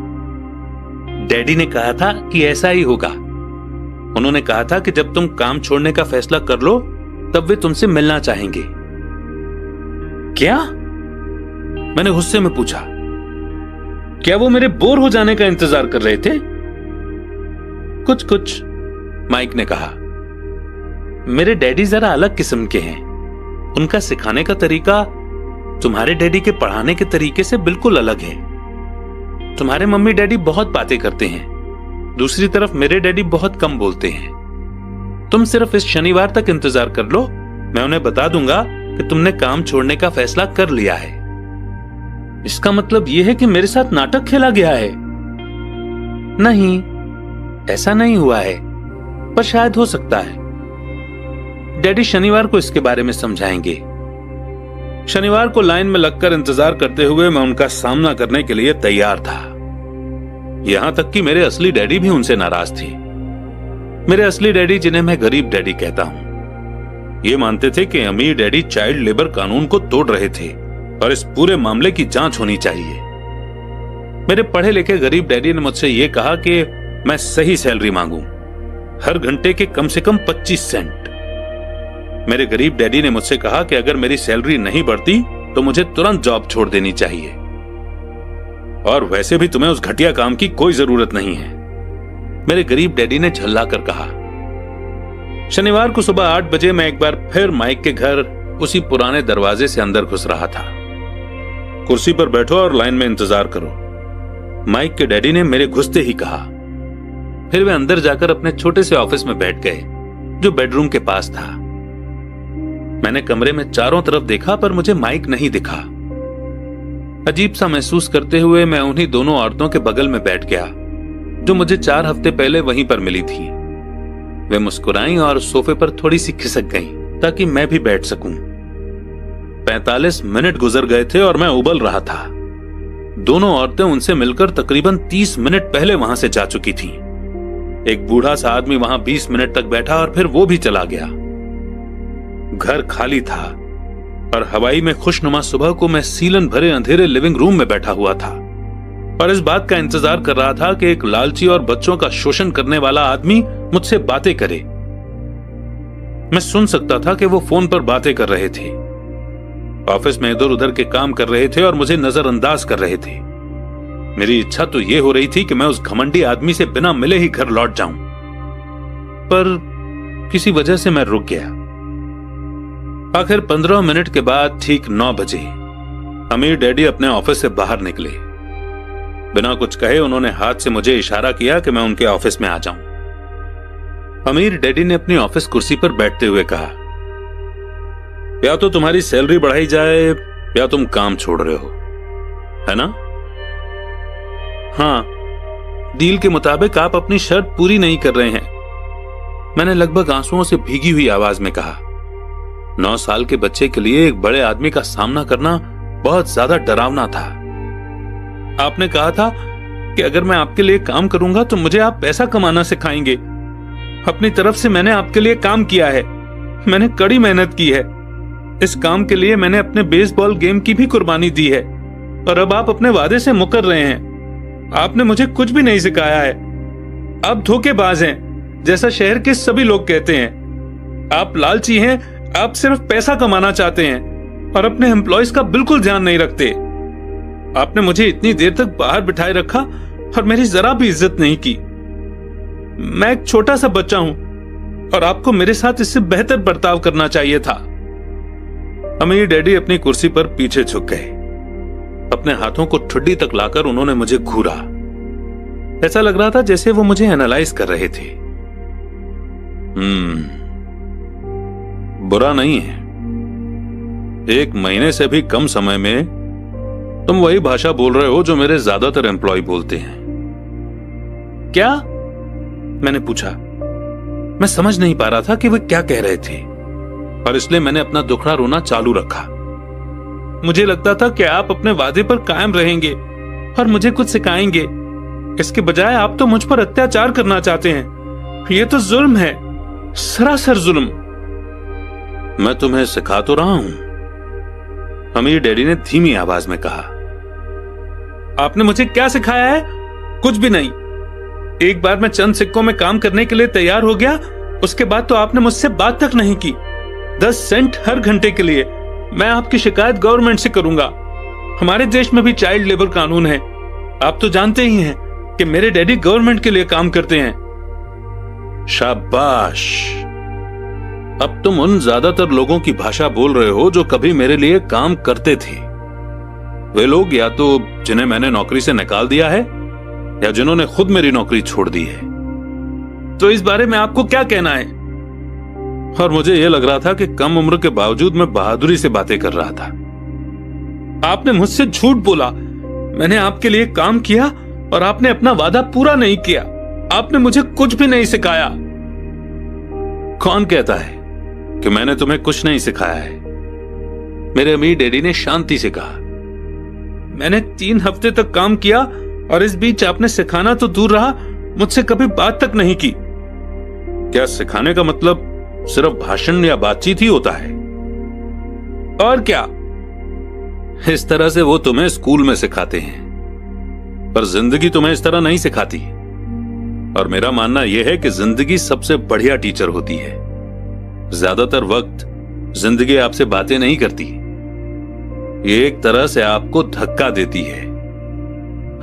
Speaker 1: डैडी ने कहा था कि ऐसा ही होगा। उन्होंने कहा था कि जब तुम काम छोड़ने का फैसला कर लो तब वे तुमसे मिलना चाहेंगे। क्या? मैंने गुस्से में पूछा। क्या वो मेरे बोर हो जाने का इंतजार कर रहे थे? कुछ कुछ, माइक ने कहा। मेरे डैडी जरा अलग किस्म के हैं। उनका सिखाने का तरीका तुम्हारे डैडी के पढ़ाने के तरीके से बिल्कुल अलग है। तुम्हारे मम्मी डैडी बहुत बातें करते हैं, दूसरी तरफ मेरे डैडी बहुत कम बोलते हैं। तुम सिर्फ इस शनिवार तक इंतजार कर लो, मैं उन्हें बता दूंगा कि तुमने काम छोड़ने का फैसला कर लिया है। इसका मतलब यह है कि मेरे साथ नाटक खेला गया है? नहीं, ऐसा नहीं हुआ है, पर शायद हो सकता है। डैडी शनिवार को इसके बारे में समझाएंगे। शनिवार को लाइन में लगकर इंतजार करते हुए मैं उनका सामना करने के लिए तैयार था। यहां तक कि मेरे असली डैडी भी उनसे नाराज थे। मेरे असली डैडी, जिन्हें मैं गरीब डैडी कहता हूं, ये मानते थे कि अमीर डैडी चाइल्ड लेबर कानून को तोड़ रहे थे और इस पूरे मामले की जांच होनी चाहिए। मेरे पढ़े लिखे गरीब डैडी ने मुझसे यह कहा कि मैं सही सैलरी मांगूं, हर घंटे के कम से कम 25 सेंट। मेरे गरीब डैडी ने मुझसे कहा कि अगर मेरी सैलरी नहीं बढ़ती तो मुझे तुरंत जॉब छोड़ देनी चाहिए। और वैसे भी तुम्हें उस घटिया काम की कोई जरूरत नहीं है, मेरे गरीब डैडी ने झल्ला कर कहा। शनिवार को सुबह 8 बजे मैं एक बार फिर माइक के घर उसी पुराने दरवाजे से अंदर घुस रहा था। कुर्सी पर बैठो और लाइन में इंतजार करो, माइक के डैडी ने मेरे घुसते ही कहा। फिर वे अंदर जाकर अपने छोटे से ऑफिस में बैठ गए जो बेडरूम के पास था। मैंने कमरे में चारों तरफ देखा पर मुझे माइक नहीं दिखा। अजीब सा महसूस करते हुए मैं उन्हीं दोनों औरतों के बगल में बैठ गया जो मुझे 4 हफ्ते पहले वहीं पर मिली थी। वे मुस्कुराईं और सोफे पर थोड़ी सी खिसक गईं ताकि मैं भी बैठ सकूं। 45 मिनट गुजर गए थे और मैं उबल रहा था। दोनों औरतें उनसे मिलकर तकरीबन 30 मिनट पहले वहां से जा चुकी थीं। एक बूढ़ा सा आदमी वहां 20 मिनट तक बैठा और फिर वो भी चला गया। घर खाली था और हवाई में खुशनुमा सुबह को मैं सीलन भरे अंधेरे लिविंग रूम में बैठा हुआ था और इस बात का इंतजार कर रहा था कि एक लालची और बच्चों का शोषण करने वाला आदमी मुझसे बातें करे। मैं सुन सकता था कि वो फोन पर बातें कर रहे थे, ऑफिस में इधर उधर के काम कर रहे थे और मुझे नजरअंदाज कर रहे थे। मेरी इच्छा तो यह हो रही थी कि मैं उस घमंडी आदमी से बिना मिले ही घर लौट जाऊं, पर किसी वजह से मैं रुक गया। आखिर 15 मिनट के बाद ठीक 9 बजे अमीर डैडी अपने ऑफिस से बाहर निकले। बिना कुछ कहे उन्होंने हाथ से मुझे इशारा किया कि मैं उनके ऑफिस में आ जाऊं। अमीर डैडी ने अपनी ऑफिस कुर्सी पर बैठते हुए कहा, या तो तुम्हारी सैलरी बढ़ाई जाए या तुम काम छोड़ रहे हो, है ना? हाँ, डील के मुताबिक आप अपनी शर्त पूरी नहीं कर रहे हैं, मैंने लगभग आंसुओं से भीगी हुई आवाज में कहा। 9 साल के बच्चे के लिए एक बड़े आदमी का सामना करना बहुत ज्यादा डरावना था। आपने कहा था कि अगर मैं आपके लिए काम करूंगा तो मुझे आप पैसा कमाना सिखाएंगे। अपनी तरफ से मैंने आपके लिए काम किया है, मैंने कड़ी मेहनत की है। इस काम के लिए मैंने अपने बेसबॉल गेम की भी कुर्बानी दी है और अब आप अपने वादे से मुकर रहे हैं। आपने मुझे कुछ भी नहीं सिखाया है। आप धोखेबाज हैं, जैसा शहर के सभी लोग कहते हैं। आप लालची हैं, आप सिर्फ पैसा कमाना चाहते हैं और अपने एम्प्लॉयज का बिल्कुल ध्यान नहीं रखते। आपने मुझे इतनी देर तक बाहर बिठाए रखा और मेरी जरा भी इज्जत नहीं की। मैं एक छोटा सा बच्चा हूं और आपको मेरे साथ इससे बेहतर बर्ताव करना चाहिए था। अमीर डैडी अपनी कुर्सी पर पीछे झुक गए। अपने हाथों को ठुड्डी तक लाकर उन्होंने मुझे घूरा। ऐसा लग रहा था जैसे वो मुझे एनालाइज कर रहे थे। बुरा नहीं है, 1 महीने से भी कम समय में तुम वही भाषा बोल रहे हो जो मेरे ज्यादातर एम्प्लॉय बोलते हैं। क्या? मैंने पूछा। मैं समझ नहीं पा रहा था कि वे क्या कह रहे थे और इसलिए मैंने अपना दुखड़ा रोना चालू रखा। मुझे लगता था कि आप अपने वादे पर कायम रहेंगे और मुझे कुछ सिखाएंगे। इसके बजाय आप तो मुझ पर अत्याचार करना चाहते हैं। यह तो जुल्म है, सरासर जुल्म। मैं तुम्हें सिखा तो रहा हूं, अमीर डैडी ने धीमी आवाज में कहा। आपने मुझे क्या सिखाया है? कुछ भी नहीं। एक बार मैं चंद सिक्कों में काम करने के लिए तैयार हो गया, उसके बाद तो आपने मुझसे बात तक नहीं की। 10 सेंट हर घंटे के लिए। मैं आपकी शिकायत गवर्नमेंट से करूंगा। हमारे देश में भी चाइल्ड लेबर कानून है। आप तो जानते ही हैं कि मेरे डैडी गवर्नमेंट के लिए काम करते हैं। शाबाश, अब तुम उन ज्यादातर लोगों की भाषा बोल रहे हो जो कभी मेरे लिए काम करते थे। वे लोग या तो जिन्हें मैंने नौकरी से निकाल दिया है या जिन्होंने खुद मेरी नौकरी छोड़ दी है। तो इस बारे में आपको क्या कहना है? और मुझे यह लग रहा था कि कम उम्र के बावजूद मैं बहादुरी से बातें कर रहा था। आपने मुझसे झूठ बोला। मैंने आपके लिए काम किया और आपने अपना वादा पूरा नहीं किया। आपने मुझे कुछ भी नहीं सिखाया। कौन कहता है कि मैंने तुम्हें कुछ नहीं सिखाया है? मेरे अमीर डैडी ने शांति से कहा। मैंने 3 हफ्ते तक काम किया और इस बीच आपने सिखाना तो दूर रहा, मुझसे कभी बात तक नहीं की। क्या सिखाने का मतलब सिर्फ भाषण या बातचीत ही होता है? और क्या? इस तरह से वो तुम्हें स्कूल में सिखाते हैं, पर जिंदगी तुम्हें इस तरह नहीं सिखाती। और मेरा मानना यह है कि जिंदगी सबसे बढ़िया टीचर होती है। ज्यादातर वक्त जिंदगी आपसे बातें नहीं करती, ये एक तरह से आपको धक्का देती है।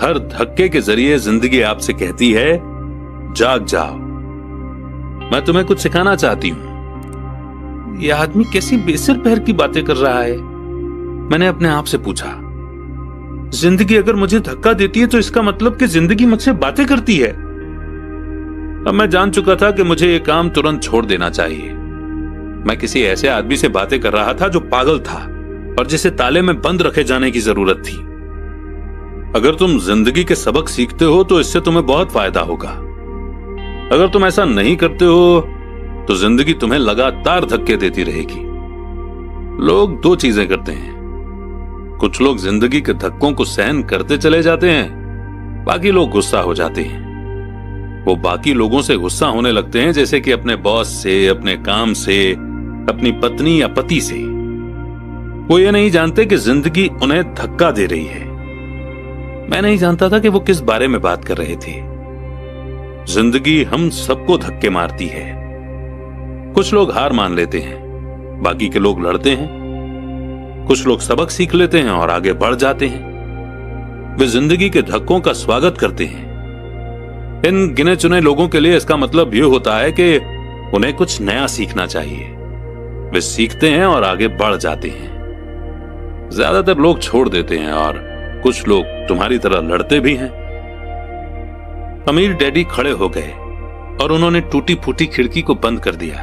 Speaker 1: हर धक्के के जरिए जिंदगी आपसे कहती है, जाग जाओ। मैं तुम्हें कुछ सिखाना चाहती हूं। यह आदमी कैसी बेसिर पैर की बातें कर रहा है, मैंने अपने आप से पूछा। जिंदगी अगर मुझे धक्का देती है तो इसका मतलब कि जिंदगी मुझसे बातें करती है। अब मैं जान चुका था कि मुझे यह काम तुरंत छोड़ देना चाहिए। मैं किसी ऐसे आदमी से बातें कर रहा था जो पागल था और जिसे ताले में बंद रखे जाने की जरूरत थी। अगर तुम जिंदगी के सबक सीखते हो तो इससे तुम्हें बहुत फायदा होगा। अगर तुम ऐसा नहीं करते हो तो जिंदगी तुम्हें लगातार धक्के देती रहेगी। लोग दो चीजें करते हैं। कुछ लोग जिंदगी के धक्कों को सहन करते चले जाते हैं, बाकी लोग गुस्सा हो जाते हैं। वो बाकी लोगों से गुस्सा होने लगते हैं, जैसे कि अपने बॉस से, अपने काम से, अपनी पत्नी या पति से। वो ये नहीं जानते कि जिंदगी उन्हें धक्का दे रही है। मैं नहीं जानता था कि वो किस बारे में बात कर रहे थे। जिंदगी हम सबको धक्के मारती है। कुछ लोग हार मान लेते हैं, बाकी के लोग लड़ते हैं। कुछ लोग सबक सीख लेते हैं और आगे बढ़ जाते हैं। वे जिंदगी के धक्कों का स्वागत करते हैं। इन गिने चुने लोगों के लिए इसका मतलब यह होता है कि उन्हें कुछ नया सीखना चाहिए। वे सीखते हैं और आगे बढ़ जाते हैं। ज्यादातर लोग छोड़ देते हैं और कुछ लोग तुम्हारी तरह लड़ते भी हैं। अमीर डैडी खड़े हो गए और उन्होंने टूटी फूटी खिड़की को बंद कर दिया।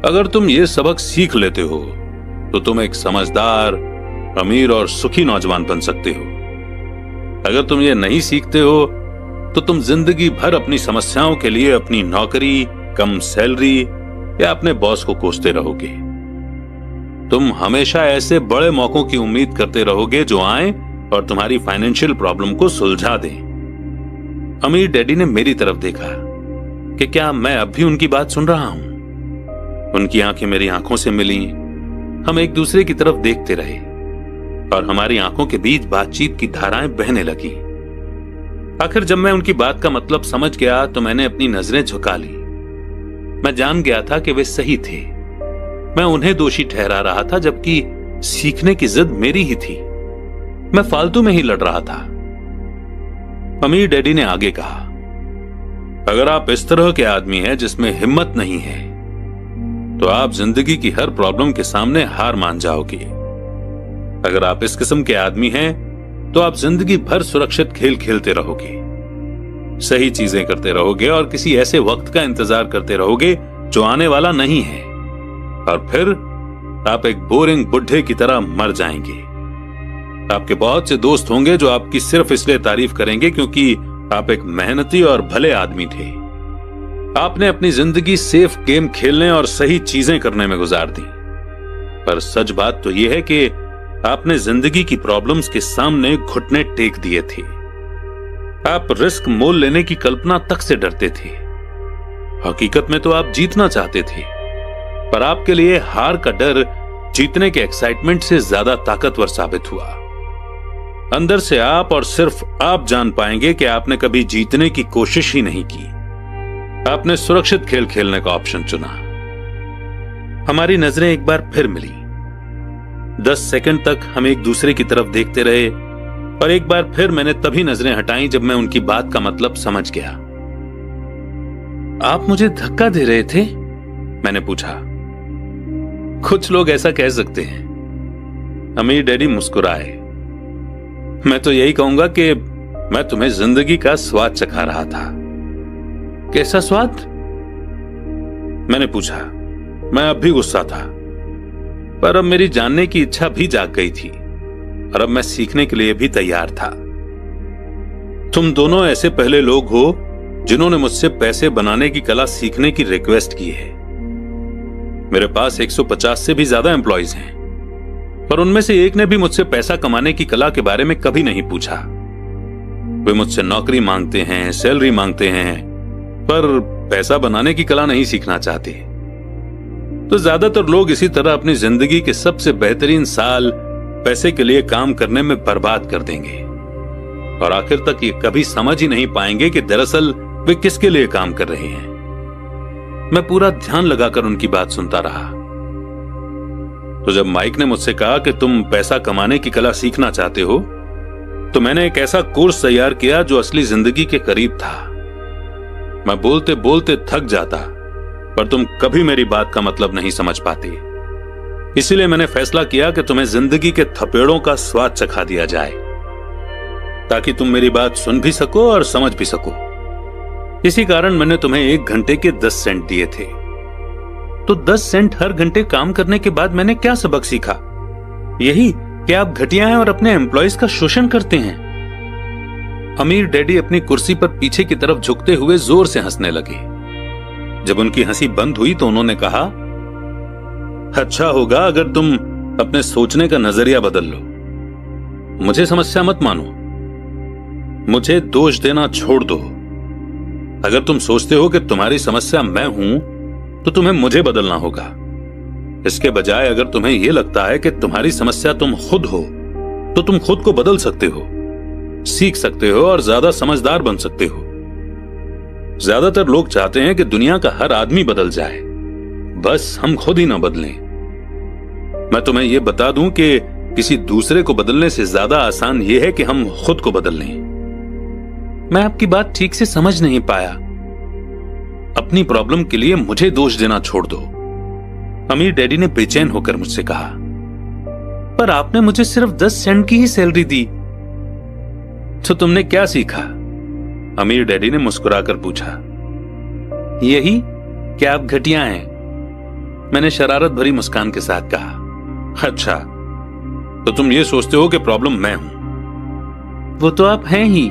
Speaker 1: अगर तुम ये सबक सीख लेते हो तो तुम एक समझदार, अमीर और सुखी नौजवान बन सकते हो। अगर तुम ये नहीं सीखते हो तो तुम जिंदगी भर अपनी समस्याओं के लिए अपनी नौकरी, कम सैलरी या अपने बॉस को कोसते रहोगे। तुम हमेशा ऐसे बड़े मौकों की उम्मीद करते रहोगे जो आए और तुम्हारी फाइनेंशियल प्रॉब्लम को सुलझा दें। अमीर डैडी ने मेरी तरफ देखा कि क्या मैं अब भी उनकी बात सुन रहा हूं। उनकी आंखें मेरी आंखों से मिली। हम एक दूसरे की तरफ देखते रहे और हमारी आंखों के बीच बातचीत की धाराएं बहने लगी। आखिर जब मैं उनकी बात का मतलब समझ गया तो मैंने अपनी नजरें झुका ली। मैं जान गया था कि वे सही थे। मैं उन्हें दोषी ठहरा रहा था, जबकि सीखने की जिद मेरी ही थी। मैं फालतू में ही लड़ रहा था। अमीर डैडी ने आगे कहा, अगर आप इस तरह के आदमी हैं जिसमें हिम्मत नहीं है तो आप जिंदगी की हर प्रॉब्लम के सामने हार मान जाओगे। अगर आप इस किस्म के आदमी हैं तो आप जिंदगी भर सुरक्षित खेल खेलते रहोगे, सही चीजें करते रहोगे और किसी ऐसे वक्त का इंतजार करते रहोगे जो आने वाला नहीं है, और फिर आप एक बोरिंग बुढ़े की तरह मर जाएंगे। आपके बहुत से दोस्त होंगे जो आपकी सिर्फ इसलिए तारीफ करेंगे क्योंकि आप एक मेहनती और भले आदमी थे। आपने अपनी जिंदगी सेफ गेम खेलने और सही चीजें करने में गुजार दी। पर सच बात तो यह है कि आपने जिंदगी की प्रॉब्लम्स के सामने घुटने टेक दिए थे। आप रिस्क मोल लेने की कल्पना तक से डरते थे। हकीकत में तो आप जीतना चाहते थे, पर आपके लिए हार का डर जीतने के एक्साइटमेंट से ज्यादा ताकतवर साबित हुआ। अंदर से आप और सिर्फ आप जान पाएंगे कि आपने कभी जीतने की कोशिश ही नहीं की। आपने सुरक्षित खेल खेलने का ऑप्शन चुना। हमारी नजरें एक बार फिर मिली। 10 सेकंड तक हम एक दूसरे की तरफ देखते रहे और एक बार फिर मैंने तभी नजरें हटाई जब मैं उनकी बात का मतलब समझ गया। आप मुझे धक्का दे रहे थे? मैंने पूछा। कुछ लोग ऐसा कह सकते हैं। अमीर डैडी मुस्कुराए। मैं तो यही कहूंगा कि मैं तुम्हें जिंदगी का स्वाद चखा रहा था। कैसा स्वाद? मैंने पूछा। मैं अब भी गुस्सा था, पर अब मेरी जानने की इच्छा भी जाग गई थी और अब मैं सीखने के लिए भी तैयार था। तुम दोनों ऐसे पहले लोग हो जिन्होंने मुझसे पैसे बनाने की कला सीखने की रिक्वेस्ट की है। मेरे पास 150 से भी ज्यादा एम्प्लॉइज हैं, पर उनमें से एक ने भी मुझसे पैसा कमाने की कला के बारे में कभी नहीं पूछा। वे मुझसे नौकरी मांगते हैं, सैलरी मांगते हैं, पर पैसा बनाने की कला नहीं सीखना चाहते। तो ज्यादातर लोग इसी तरह अपनी जिंदगी के सबसे बेहतरीन साल पैसे के लिए काम करने में बर्बाद कर देंगे और आखिर तक ये कभी समझ ही नहीं पाएंगे कि दरअसल वे किसके लिए काम कर रहे हैं। मैं पूरा ध्यान लगाकर उनकी बात सुनता रहा। तो जब माइक ने मुझसे कहा कि तुम पैसा कमाने की कला सीखना चाहते हो, तो मैंने एक ऐसा कोर्स तैयार किया जो असली जिंदगी के करीब था। मैं बोलते बोलते थक जाता, पर तुम कभी मेरी बात का मतलब नहीं समझ पाती। इसीलिए मैंने फैसला किया कि तुम्हें जिंदगी के थपेड़ों का स्वाद चखा दिया जाए, ताकि तुम मेरी बात सुन भी सको और समझ भी सको। इसी कारण मैंने तुम्हें 1 घंटे के 10 सेंट दिए थे। तो 10 सेंट हर घंटे काम करने के बाद मैंने क्या सबक सीखा? यही कि आप घटिया हैं और अपने एम्प्लॉयज का शोषण करते हैं। अमीर डैडी अपनी कुर्सी पर पीछे की तरफ झुकते हुए जोर से हंसने लगे। जब उनकी हंसी बंद हुई तो उन्होंने कहा, अच्छा होगा अगर तुम अपने सोचने का नजरिया बदल लो। मुझे समस्या मत मानो, मुझे दोष देना छोड़ दो। अगर तुम सोचते हो कि तुम्हारी समस्या मैं हूं, तो तुम्हें मुझे बदलना होगा। इसके बजाय अगर तुम्हें यह लगता है कि तुम्हारी समस्या तुम खुद हो, तो तुम खुद को बदल सकते हो, सीख सकते हो और ज्यादा समझदार बन सकते हो। ज्यादातर लोग चाहते हैं कि दुनिया का हर आदमी बदल जाए, बस हम खुद ही ना बदलें। मैं तुम्हें यह बता दूं कि किसी दूसरे को बदलने से ज्यादा आसान यह है कि हम खुद को बदल लें। मैं आपकी बात ठीक से समझ नहीं पाया। अपनी प्रॉब्लम के लिए मुझे दोष देना छोड़ दो, अमीर डैडी ने बेचैन होकर मुझसे कहा। पर आपने मुझे सिर्फ 10 सेंट की ही सैलरी दी, तो तुमने क्या सीखा? अमीर डैडी ने मुस्कुराकर पूछा। यही कि आप घटिया हैं, मैंने शरारत भरी मुस्कान के साथ कहा। अच्छा, तो तुम ये सोचते हो कि प्रॉब्लम मैं हूं? वो तो आप हैं ही।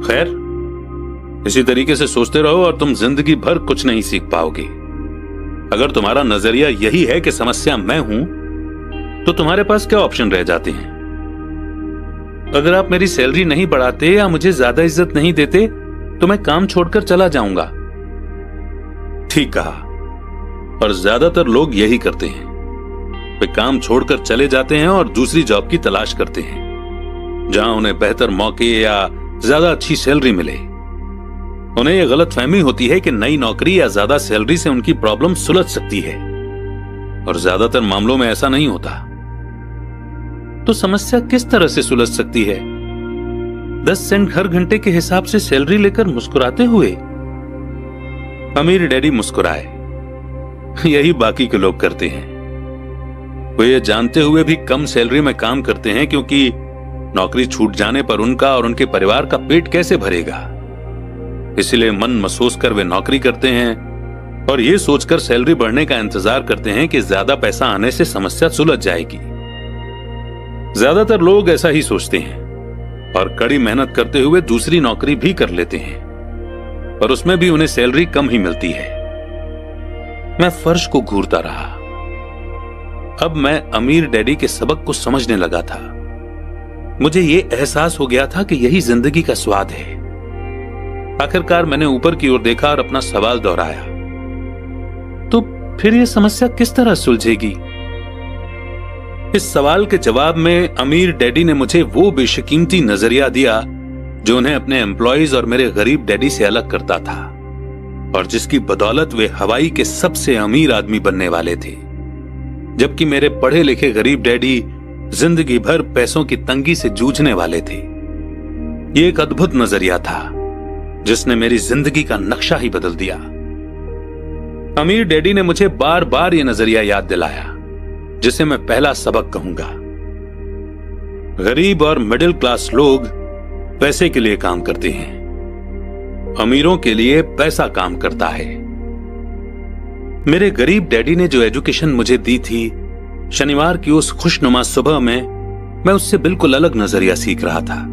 Speaker 1: खैर, इसी तरीके से सोचते रहो और तुम जिंदगी भर कुछ नहीं सीख पाओगे। अगर तुम्हारा नजरिया यही है कि समस्या मैं हूं, तो तुम्हारे पास क्या ऑप्शन रह जाते हैं? अगर आप मेरी सैलरी नहीं बढ़ाते या मुझे ज्यादा इज्जत नहीं देते, तो मैं काम छोड़कर चला जाऊंगा। ठीक कहा, और ज्यादातर लोग यही करते हैं। वे काम छोड़कर चले जाते हैं और दूसरी जॉब की तलाश करते हैं, जहां उन्हें बेहतर मौके या ज्यादा अच्छी सैलरी मिले। उन्हें यह गलतफहमी होती है कि नई नौकरी या ज्यादा सैलरी से उनकी प्रॉब्लम सुलझ सकती है, और ज्यादातर मामलों में ऐसा नहीं होता। तो समस्या किस तरह से सुलझ सकती है? 10 सेंट हर घंटे के हिसाब से सैलरी लेकर मुस्कुराते हुए? अमीर डैडी मुस्कुराए। यही बाकी के लोग करते हैं। वे ये जानते हुए भी कम सैलरी में काम करते हैं, क्योंकि नौकरी छूट जाने पर उनका और उनके परिवार का पेट कैसे भरेगा। इसलिए मन मसोस कर वे नौकरी करते हैं और ये सोचकर सैलरी बढ़ने का इंतजार करते हैं कि ज्यादा पैसा आने से समस्या सुलझ जाएगी। ज्यादातर लोग ऐसा ही सोचते हैं और कड़ी मेहनत करते हुए दूसरी नौकरी भी कर लेते हैं, पर उसमें भी उन्हें सैलरी कम ही मिलती है। मैं फर्श को घूरता रहा। अब मैं अमीर डैडी के सबक को समझने लगा था। मुझे यह एहसास हो गया था कि यही जिंदगी का स्वाद है। आखिरकार मैंने ऊपर की ओर देखा और अपना सवाल दोहराया, तो फिर यह समस्या किस तरह सुलझेगी? इस सवाल के जवाब में अमीर डैडी ने मुझे वो बेशकीमती नजरिया दिया जो उन्हें अपने एम्प्लॉयज और मेरे गरीब डैडी से अलग करता था, और जिसकी बदौलत वे हवाई के सबसे अमीर आदमी बनने वाले थे, जबकि मेरे पढ़े लिखे गरीब डैडी जिंदगी भर पैसों की तंगी से जूझने वाले थे। यह एक अद्भुत नजरिया था जिसने मेरी जिंदगी का नक्शा ही बदल दिया। अमीर डैडी ने मुझे बार बार यह नजरिया याद दिलाया, जिसे मैं पहला सबक कहूंगा। गरीब और मिडिल क्लास लोग पैसे के लिए काम करते हैं, अमीरों के लिए पैसा काम करता है। मेरे गरीब डैडी ने जो एजुकेशन मुझे दी थी, शनिवार की उस खुशनुमा सुबह में मैं उससे बिल्कुल अलग नजरिया सीख रहा था।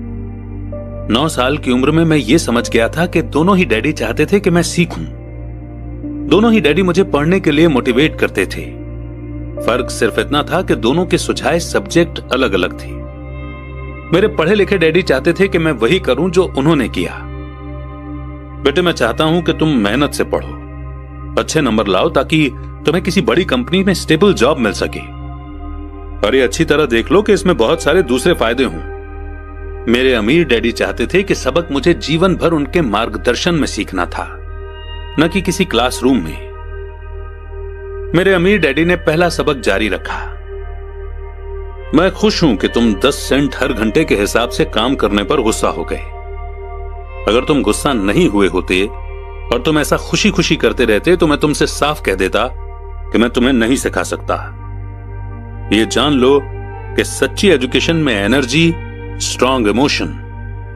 Speaker 1: 9 साल की उम्र में मैं ये समझ गया था कि दोनों ही डैडी चाहते थे कि मैं सीखूं। दोनों ही डैडी मुझे पढ़ने के लिए मोटिवेट करते थे। फर्क सिर्फ इतना था कि दोनों के सुझाए सब्जेक्ट अलग अलग थे। मेरे पढ़े लिखे डैडी चाहते थे कि मैं वही करूं जो उन्होंने किया। बेटे, मैं चाहता हूं कि तुम मेहनत से पढ़ो, अच्छे नंबर लाओ, ताकि तुम्हें किसी बड़ी कंपनी में स्टेबल जॉब मिल सके। और ये अच्छी तरह देख लो कि इसमें बहुत सारे दूसरे फायदे हों। मेरे अमीर डैडी चाहते थे कि सबक मुझे जीवन भर उनके मार्गदर्शन में सीखना था, न कि किसी क्लासरूम में। मेरे अमीर डैडी ने पहला सबक जारी रखा। मैं खुश हूं कि तुम 10 सेंट हर घंटे के हिसाब से काम करने पर गुस्सा हो गए। अगर तुम गुस्सा नहीं हुए होते और तुम ऐसा खुशी खुशी करते रहते तो मैं तुमसे साफ कह देता कि मैं तुम्हें नहीं सिखा सकता। ये जान लो कि सच्ची एजुकेशन में एनर्जी, स्ट्रॉन्ग इमोशन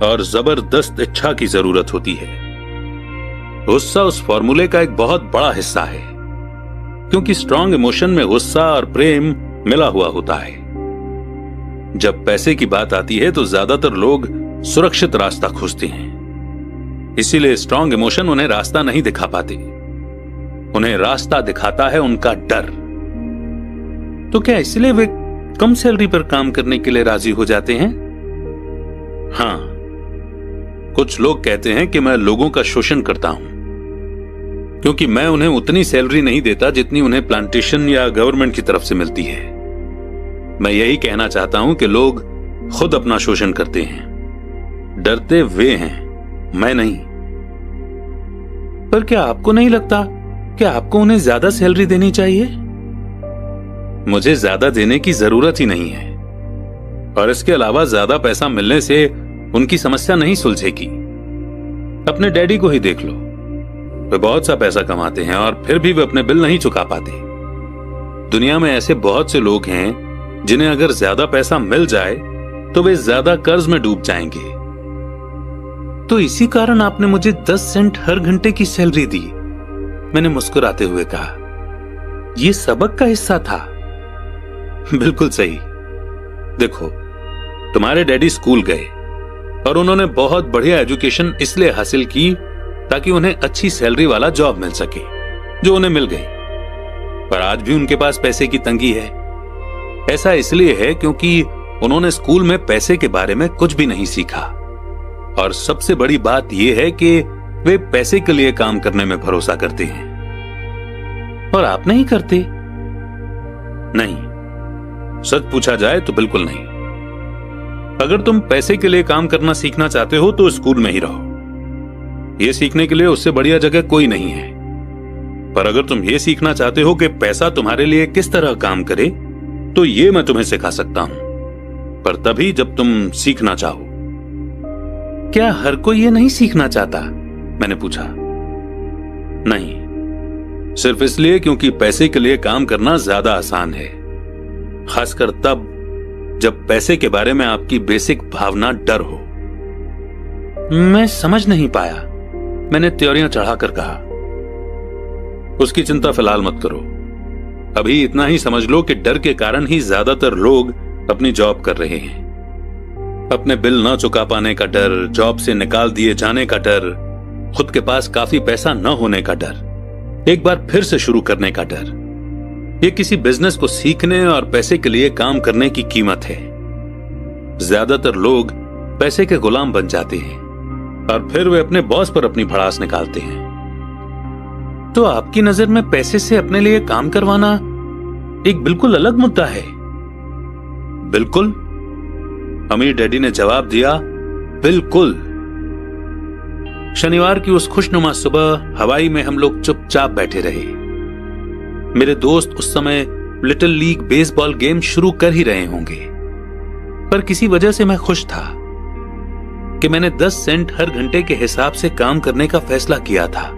Speaker 1: और जबरदस्त इच्छा की जरूरत होती है। गुस्सा उस फॉर्मूले का एक बहुत बड़ा हिस्सा है, क्योंकि स्ट्रॉन्ग इमोशन में गुस्सा और प्रेम मिला हुआ होता है। जब पैसे की बात आती है तो ज्यादातर लोग सुरक्षित रास्ता खोजते हैं, इसीलिए स्ट्रॉन्ग इमोशन उन्हें रास्ता नहीं दिखा पाते। उन्हें रास्ता दिखाता है उनका डर। तो क्या इसलिए वे कम सैलरी पर काम करने के लिए राजी हो जाते हैं? हां, कुछ लोग कहते हैं कि मैं लोगों का शोषण करता हूं, क्योंकि मैं उन्हें उतनी सैलरी नहीं देता जितनी उन्हें प्लांटेशन या गवर्नमेंट की तरफ से मिलती है। मैं यही कहना चाहता हूं कि लोग खुद अपना शोषण करते हैं। डरते वे हैं, मैं नहीं। पर क्या आपको नहीं लगता कि आपको उन्हें ज्यादा सैलरी देनी चाहिए? मुझे ज्यादा देने की जरूरत ही नहीं है, और इसके अलावा ज्यादा पैसा मिलने से उनकी समस्या नहीं सुलझेगी। अपने डैडी को ही देख लो, वे बहुत सा पैसा कमाते हैं और फिर भी वे अपने बिल नहीं चुका पाते। दुनिया में ऐसे बहुत से लोग हैं जिन्हें अगर ज्यादा पैसा मिल जाए तो वे ज्यादा कर्ज में डूब जाएंगे। तो इसी कारण आपने मुझे 10 सेंट हर घंटे की सैलरी दी, मैंने मुस्कुराते हुए कहा। यह सबक का हिस्सा था। बिल्कुल सही। देखो, तुम्हारे डैडी स्कूल गए और उन्होंने बहुत बढ़िया एजुकेशन इसलिए हासिल की ताकि उन्हें अच्छी सैलरी वाला जॉब मिल सके, जो उन्हें मिल गई। पर आज भी उनके पास पैसे की तंगी है। ऐसा इसलिए है क्योंकि उन्होंने स्कूल में पैसे के बारे में कुछ भी नहीं सीखा। और सबसे बड़ी बात यह है कि वे पैसे के लिए काम करने में भरोसा करते हैं। और आप नहीं करते? नहीं, सच पूछा जाए तो बिल्कुल नहीं। अगर तुम पैसे के लिए काम करना सीखना चाहते हो तो स्कूल में ही रहो। यह सीखने के लिए उससे बढ़िया जगह कोई नहीं है। पर अगर तुम यह सीखना चाहते हो कि पैसा तुम्हारे लिए किस तरह काम करे, तो यह मैं तुम्हें सिखा सकता हूं, पर तभी जब तुम सीखना चाहो। क्या हर कोई ये नहीं सीखना चाहता? मैंने पूछा। नहीं, सिर्फ इसलिए क्योंकि पैसे के लिए काम करना ज्यादा आसान है, खासकर तब जब पैसे के बारे में आपकी बेसिक भावना डर हो। मैं समझ नहीं पाया, मैंने त्योरियां चढ़ाकर कहा। उसकी चिंता फिलहाल मत करो। अभी इतना ही समझ लो कि डर के कारण ही ज्यादातर लोग अपनी जॉब कर रहे हैं। अपने बिल ना चुका पाने का डर, जॉब से निकाल दिए जाने का डर, खुद के पास काफी पैसा न होने का डर, एक बार फिर से शुरू करने का डर। यह किसी बिजनेस को सीखने और पैसे के लिए काम करने की कीमत है। ज्यादातर लोग पैसे के गुलाम बन जाते हैं और फिर वे अपने बॉस पर अपनी भड़ास निकालते हैं। तो आपकी नजर में पैसे से अपने लिए काम करवाना एक बिल्कुल अलग मुद्दा है। बिल्कुल, अमीर डैडी ने जवाब दिया, बिल्कुल। शनिवार की उस खुशनुमा सुबह हवाई में हम लोग चुपचाप बैठे रहे। मेरे दोस्त उस समय लिटिल लीग बेसबॉल गेम शुरू कर ही रहे होंगे, पर किसी वजह से मैं खुश था कि मैंने 10 सेंट हर घंटे के हिसाब से काम करने का फैसला किया था।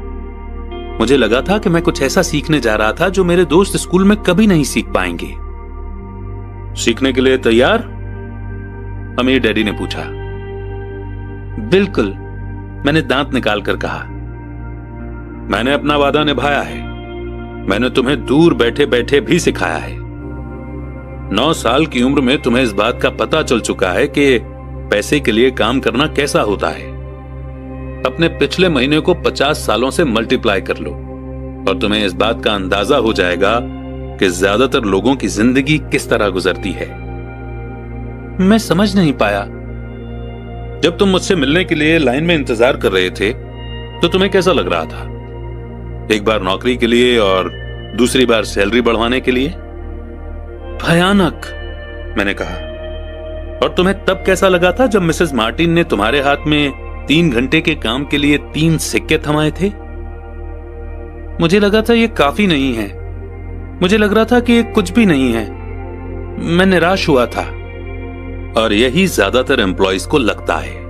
Speaker 1: मुझे लगा था कि मैं कुछ ऐसा सीखने जा रहा था जो मेरे दोस्त स्कूल में कभी नहीं सीख पाएंगे। सीखने के लिए तैयार? अमीर डैडी ने पूछा। बिल्कुल, मैंने दांत निकाल कर कहा। मैंने अपना वादा निभाया है। मैंने तुम्हें दूर बैठे बैठे भी सिखाया है। 9 साल की उम्र में तुम्हें इस बात का पता चल चुका है कि पैसे के लिए काम करना कैसा होता है। अपने पिछले महीने को 50 सालों से मल्टीप्लाई कर लो और तुम्हें इस बात का अंदाजा हो जाएगा कि ज्यादातर लोगों की जिंदगी किस तरह गुजरती है। मैं समझ नहीं पाया। जब तुम मुझसे मिलने के लिए लाइन में इंतजार कर रहे थे तो तुम्हें कैसा लग रहा था? एक बार नौकरी के लिए और दूसरी बार सैलरी बढ़वाने के लिए? भयानक, मैंने कहा। और तुम्हें तब कैसा लगा था जब मिसेस मार्टिन ने तुम्हारे हाथ में 3 घंटे के काम के लिए 3 सिक्के थमाए थे? मुझे लगा था ये काफी नहीं है। मुझे लग रहा था कि ये कुछ भी नहीं है। मैं निराश हुआ था। और यही ज्यादातर एम्प्लॉयज को लगता है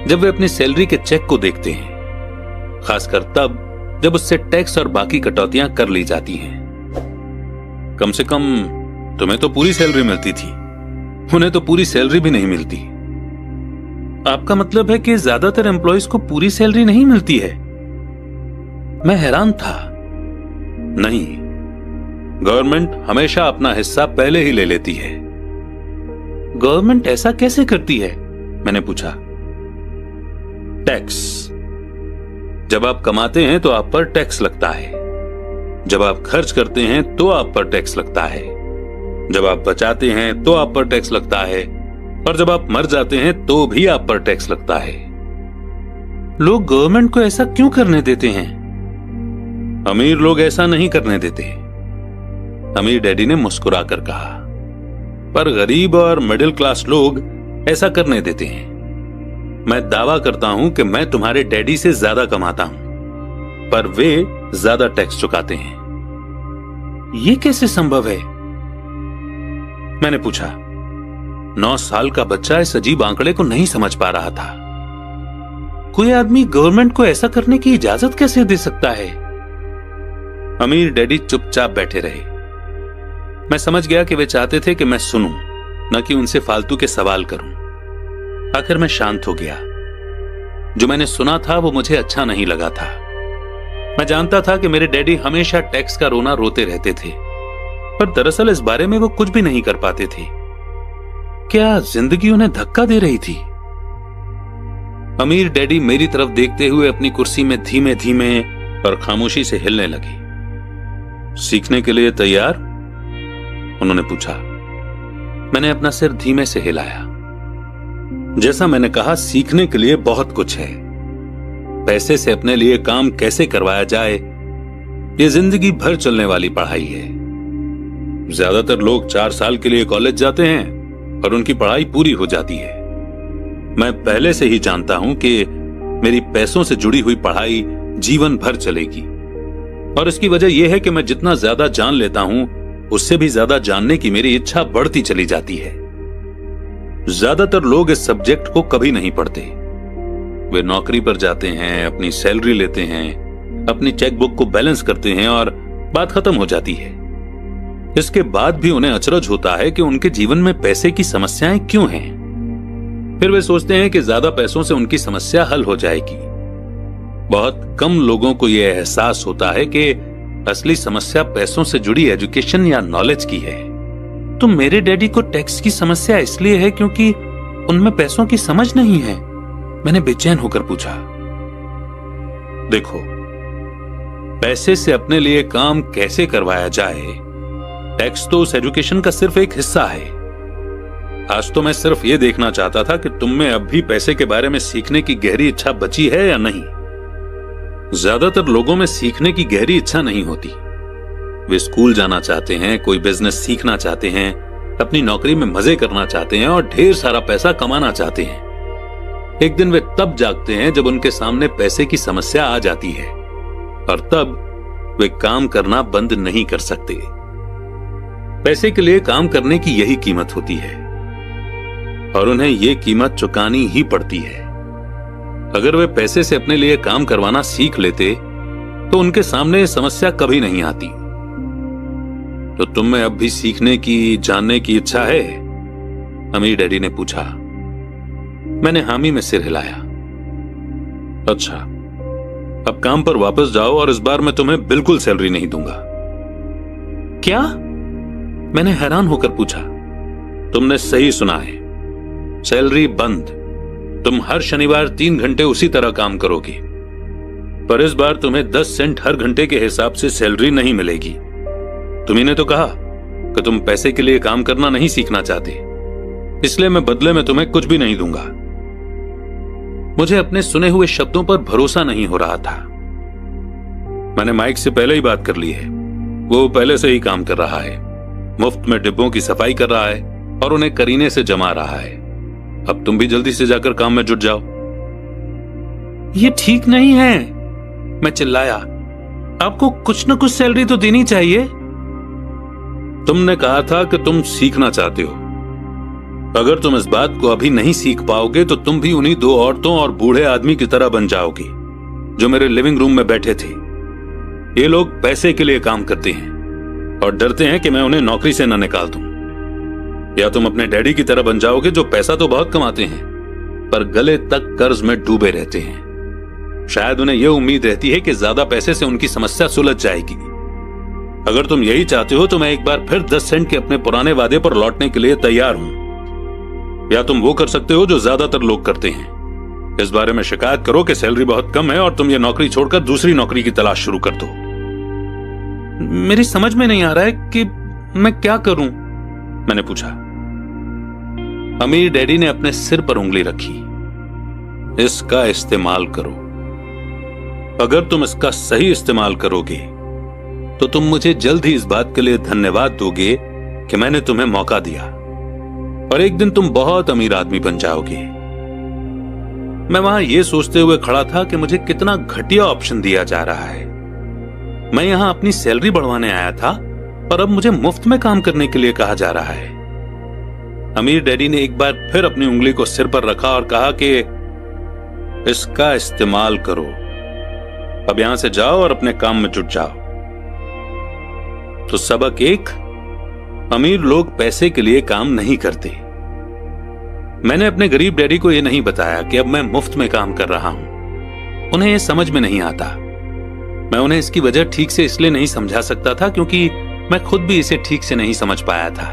Speaker 1: जब वे अपनी सैलरी के चेक को देखते हैं, खासकर तब जब उससे टैक्स और बाकी कटौतियां कर ली जाती हैं। कम से कम तुम्हें तो पूरी सैलरी मिलती थी, उन्हें तो पूरी सैलरी भी नहीं मिलती। आपका मतलब है कि ज्यादातर एम्प्लॉयज को पूरी सैलरी नहीं मिलती है? मैं हैरान था। नहीं, गवर्नमेंट हमेशा अपना हिस्सा पहले ही ले लेती है। गवर्नमेंट ऐसा कैसे करती है? मैंने पूछा। टैक्स। जब आप कमाते हैं तो आप पर टैक्स लगता है, जब आप खर्च करते हैं तो आप पर टैक्स लगता है, जब आप बचाते हैं तो आप पर टैक्स लगता है, और जब आप मर जाते हैं तो भी आप पर टैक्स लगता है। लोग गवर्नमेंट को ऐसा क्यों करने देते हैं? अमीर लोग ऐसा नहीं करने देते, अमीर डैडी ने मुस्कुराकर कहा, पर गरीब और मिडिल क्लास लोग ऐसा करने देते हैं। मैं दावा करता हूं कि मैं तुम्हारे डैडी से ज्यादा कमाता हूं, पर वे ज्यादा टैक्स चुकाते हैं। यह कैसे संभव है? मैंने पूछा। 9 साल का बच्चा इस अजीब आंकड़े को नहीं समझ पा रहा था। कोई आदमी गवर्नमेंट को ऐसा करने की इजाजत कैसे दे सकता है? अमीर डैडी चुपचाप बैठे रहे। मैं समझ गया कि वे चाहते थे कि मैं सुनूं, न कि उनसे फालतू के सवाल करूं। आखिर मैं शांत हो गया। जो मैंने सुना था वो मुझे अच्छा नहीं लगा था। मैं जानता था कि मेरे डैडी हमेशा टैक्स का रोना रोते रहते थे, पर दरअसल इस बारे में वो कुछ भी नहीं कर पाते थे। क्या जिंदगी उन्हें धक्का दे रही थी? अमीर डैडी मेरी तरफ देखते हुए अपनी कुर्सी में धीमे धीमे और खामोशी से हिलने लगे। सीखने के लिए तैयार? उन्होंने पूछा। मैंने अपना सिर धीमे से हिलाया। जैसा मैंने कहा, सीखने के लिए बहुत कुछ है। पैसे से अपने लिए काम कैसे करवाया जाए, यह जिंदगी भर चलने वाली पढ़ाई है। ज्यादातर लोग 4 साल के लिए कॉलेज जाते हैं और उनकी पढ़ाई पूरी हो जाती है। मैं पहले से ही जानता हूं कि मेरी पैसों से जुड़ी हुई पढ़ाई जीवन भर चलेगी, और इसकी वजह यह है कि मैं जितना ज्यादा जान लेता हूं, उससे भी ज्यादा जानने की मेरी इच्छा बढ़ती चली जाती है। ज्यादातर लोग इस सब्जेक्ट को कभी नहीं पढ़ते। वे नौकरी पर जाते हैं, अपनी सैलरी लेते हैं, अपनी चेकबुक को बैलेंस करते हैं और बात खत्म हो जाती है। इसके बाद भी उन्हें अचरज होता है कि उनके जीवन में पैसे की समस्याएं क्यों हैं। फिर वे सोचते हैं कि ज्यादा पैसों से उनकी समस्या हल हो जाएगी। बहुत कम लोगों को यह एहसास होता है कि असली समस्या पैसों से जुड़ी एजुकेशन या नॉलेज की है। तो मेरे डैडी को टैक्स की समस्या इसलिए है क्योंकि उनमें पैसों की समझ नहीं है? मैंने बेचैन होकर पूछा। देखो, पैसे से अपने लिए काम कैसे करवाया जाए, टैक्स तो उस एजुकेशन का सिर्फ एक हिस्सा है। आज तो मैं सिर्फ यह देखना चाहता था कि तुम में अब भी पैसे के बारे में सीखने की गहरी इच्छा बची है या नहीं। ज्यादातर लोगों में सीखने की गहरी इच्छा नहीं होती। वे स्कूल जाना चाहते हैं, कोई बिजनेस सीखना चाहते हैं, अपनी नौकरी में मजे करना चाहते हैं और ढेर सारा पैसा कमाना चाहते हैं। एक दिन वे तब जागते हैं जब उनके सामने पैसे की समस्या आ जाती है, और तब वे काम करना बंद नहीं कर सकते। पैसे के लिए काम करने की यही कीमत होती है, और उन्हें यह कीमत चुकानी ही पड़ती है। अगर वे पैसे से अपने लिए काम करवाना सीख लेते तो उनके सामने यह समस्या कभी नहीं आती। तो तुम में अब भी सीखने की, जानने की इच्छा है? अमीर डैडी ने पूछा। मैंने हामी में सिर हिलाया। अच्छा, अब काम पर वापस जाओ और इस बार मैं तुम्हें बिल्कुल सैलरी नहीं दूंगा। क्या? मैंने हैरान होकर पूछा। तुमने सही सुना है, सैलरी बंद। तुम हर शनिवार 3 घंटे उसी तरह काम करोगे, पर इस बार तुम्हें 10 सेंट हर घंटे के हिसाब से सैलरी नहीं मिलेगी। तुम्ही ने तो कहा कि तुम पैसे के लिए काम करना नहीं सीखना चाहते, इसलिए मैं बदले में तुम्हें कुछ भी नहीं दूंगा। मुझे अपने सुने हुए शब्दों पर भरोसा नहीं हो रहा था। मैंने माइक से पहले ही बात कर ली है। वो पहले से ही काम कर रहा है, मुफ्त में डिब्बों की सफाई कर रहा है और उन्हें करीने से जमा रहा है। अब तुम भी जल्दी से जाकर काम में जुट जाओ। ये ठीक नहीं है, मैं चिल्लाया। आपको कुछ न कुछ सैलरी तो देनी चाहिए। तुमने कहा था कि तुम सीखना चाहते हो। अगर तुम इस बात को अभी नहीं सीख पाओगे तो तुम भी उन्हीं दो औरतों और बूढ़े आदमी की तरह बन जाओगे जो मेरे लिविंग रूम में बैठे थे। ये लोग पैसे के लिए काम करते हैं और डरते हैं कि मैं उन्हें नौकरी से न निकाल दूं। या तुम अपने डैडी की तरह बन जाओगे जो पैसा तो बहुत कमाते हैं पर गले तक कर्ज में डूबे रहते हैं। शायद उन्हें यह उम्मीद रहती है कि ज्यादा पैसे से उनकी समस्या सुलझ जाएगी। अगर तुम यही चाहते हो तो मैं एक बार फिर 10 सेंट के अपने पुराने वादे पर लौटने के लिए तैयार हूं। या तुम वो कर सकते हो जो ज्यादातर लोग करते हैं, इस बारे में शिकायत करो कि सैलरी बहुत कम है और तुम ये नौकरी छोड़कर दूसरी नौकरी की तलाश शुरू कर दो।
Speaker 2: मेरी समझ में नहीं आ रहा है कि मैं क्या करूं,
Speaker 1: मैंने पूछा। अमीर डैडी ने अपने सिर पर उंगली रखी। इसका इस्तेमाल करो। अगर तुम इसका सही इस्तेमाल करोगे तो तुम मुझे जल्द ही इस बात के लिए धन्यवाद दोगे कि मैंने तुम्हें मौका दिया और एक दिन तुम बहुत अमीर आदमी बन जाओगे। मैं वहां यह सोचते हुए खड़ा था कि मुझे कितना घटिया ऑप्शन दिया जा रहा है। मैं यहां अपनी सैलरी बढ़वाने आया था और अब मुझे मुफ्त में काम करने के लिए कहा जा रहा है। अमीर डैडी ने एक बार फिर अपनी उंगली को सिर पर रखा और कहा कि इसका इस्तेमाल करो। अब यहां से जाओ और अपने काम में जुट जाओ। तो सबक 1, अमीर लोग पैसे के लिए काम नहीं करते। मैंने अपने गरीब डैडी को यह नहीं बताया कि अब मैं मुफ्त में काम कर रहा हूं। उन्हें यह समझ में नहीं आता। मैं उन्हें इसकी वजह ठीक से इसलिए नहीं समझा सकता था क्योंकि मैं खुद भी इसे ठीक से नहीं समझ पाया था।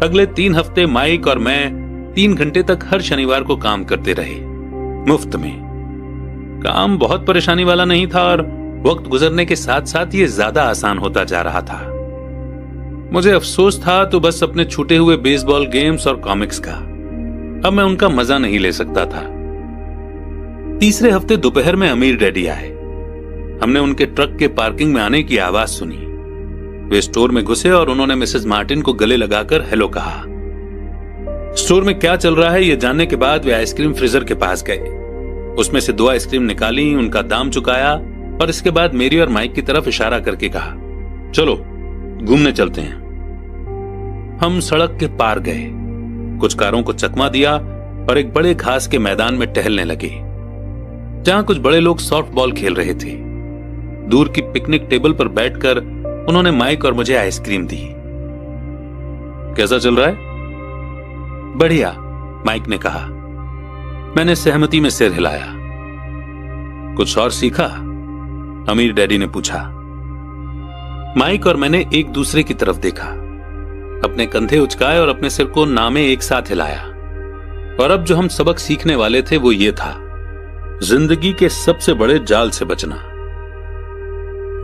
Speaker 1: अगले 3 हफ्ते माइक और मैं 3 घंटे तक हर शनिवार को काम करते रहे, मुफ्त में। काम बहुत परेशानी वाला नहीं था और वक्त गुजरने के साथ साथ ये ज्यादा आसान होता जा रहा था। मुझे अफसोस था तो बस अपने छूटे हुए बेसबॉल गेम्स और कॉमिक्स का। अब मैं उनका मजा नहीं ले सकता था। तीसरे हफ्ते दोपहर में अमीर डैडी आए। हमने उनके ट्रक के पार्किंग में आने की आवाज सुनी। वे स्टोर में घुसे और उन्होंने मिसेस मार्टिन को गले लगाकर हेलो कहा। स्टोर में क्या चल रहा है यह जानने के बाद वे आइसक्रीम फ्रीजर के पास गए। उसमें से 2 आइसक्रीम निकाली, उनका दाम चुकाया और इसके बाद मेरी और माइक की तरफ इशारा करके कहा, चलो घूमने चलते हैं। हम सड़क के पार गए, कुछ कारों को चकमा दिया और एक बड़े घास के मैदान में टहलने लगे जहां कुछ बड़े लोग सॉफ्ट बॉल खेल रहे थे। दूर की पिकनिक टेबल पर बैठकर उन्होंने माइक और मुझे आइसक्रीम दी। कैसा चल रहा है?
Speaker 2: बढ़िया,
Speaker 1: माइक ने कहा। मैंने सहमति में सिर हिलाया। कुछ और सीखा? अमीर डैडी ने पूछा। माइक और मैंने एक दूसरे की तरफ देखा, अपने कंधे उचकाए और अपने सिर को नामे एक साथ हिलाया। और अब जो हम सबक सीखने वाले थे वो ये था, जिंदगी के सबसे बड़े जाल से बचना।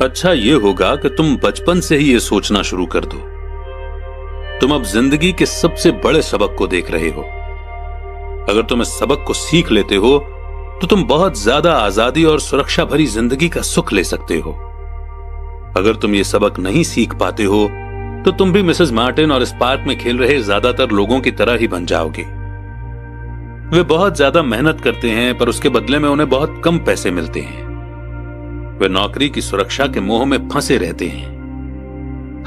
Speaker 1: अच्छा ये होगा कि तुम बचपन से ही ये सोचना शुरू कर दो। तुम अब जिंदगी के सबसे बड़े सबक को देख रहे हो। अगर तुम इस सबक को सीख लेते हो तो तुम बहुत ज्यादा आजादी और सुरक्षा भरी जिंदगी का सुख ले सकते हो। अगर तुम ये सबक नहीं सीख पाते हो तो तुम भी मिसेस मार्टिन और इस पार्क में खेल रहे ज्यादातर लोगों की तरह ही बन जाओगे। वे बहुत ज्यादा मेहनत करते हैं पर उसके बदले में उन्हें बहुत कम पैसे मिलते हैं। वे नौकरी की सुरक्षा के मोह में फंसे रहते हैं।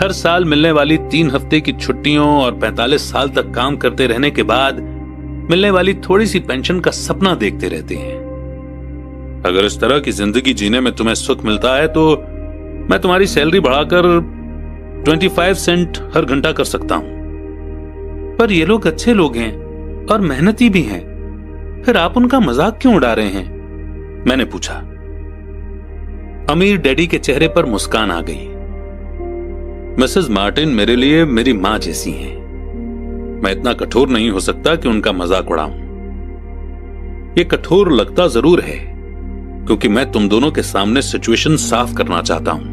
Speaker 1: हर साल मिलने वाली 3 हफ्ते की छुट्टियों और 45 साल तक काम करते रहने के बाद मिलने वाली थोड़ी सी पेंशन का सपना देखते रहते हैं। अगर इस तरह की जिंदगी जीने में तुम्हें सुख मिलता है तो मैं तुम्हारी सैलरी बढ़ाकर 25 सेंट हर घंटा कर सकता हूं।
Speaker 2: पर ये लोग अच्छे लोग हैं और मेहनती भी हैं, फिर आप उनका मजाक क्यों उड़ा रहे हैं?
Speaker 1: मैंने पूछा। अमीर डैडी के चेहरे पर मुस्कान आ गई। मिसेस मार्टिन मेरे लिए मेरी मां जैसी हैं। मैं इतना कठोर नहीं हो सकता कि उनका मजाक उड़ाऊं। ये कठोर लगता जरूर है क्योंकि मैं तुम दोनों के सामने सिचुएशन साफ करना चाहता हूं,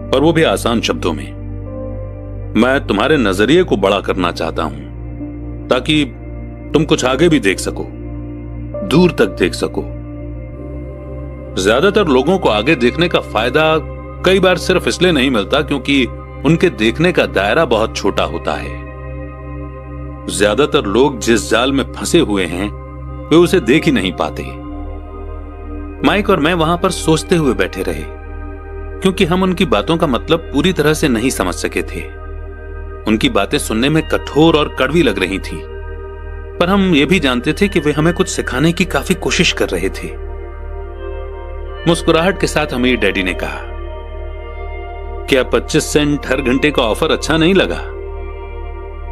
Speaker 1: और वो भी आसान शब्दों में। मैं तुम्हारे नजरिए को बड़ा करना चाहता हूं ताकि तुम कुछ आगे भी देख सको, दूर तक देख सको। ज्यादातर लोगों को आगे देखने का फायदा कई बार सिर्फ इसलिए नहीं मिलता क्योंकि उनके देखने का दायरा बहुत छोटा होता है। ज्यादातर लोग जिस जाल में फंसे हुए हैं वे उसे देख ही नहीं पाते। माइक और मैं वहां पर सोचते हुए बैठे रहे क्योंकि हम उनकी बातों का मतलब पूरी तरह से नहीं समझ सके थे। उनकी बातें सुनने में कठोर और कड़वी लग रही थी, पर हम ये भी जानते थे कि वे हमें कुछ सिखाने की काफी कोशिश कर रहे थे। मुस्कुराहट के साथ अमीर डैडी ने कहा, क्या 25 सेंट हर घंटे का ऑफर अच्छा नहीं लगा?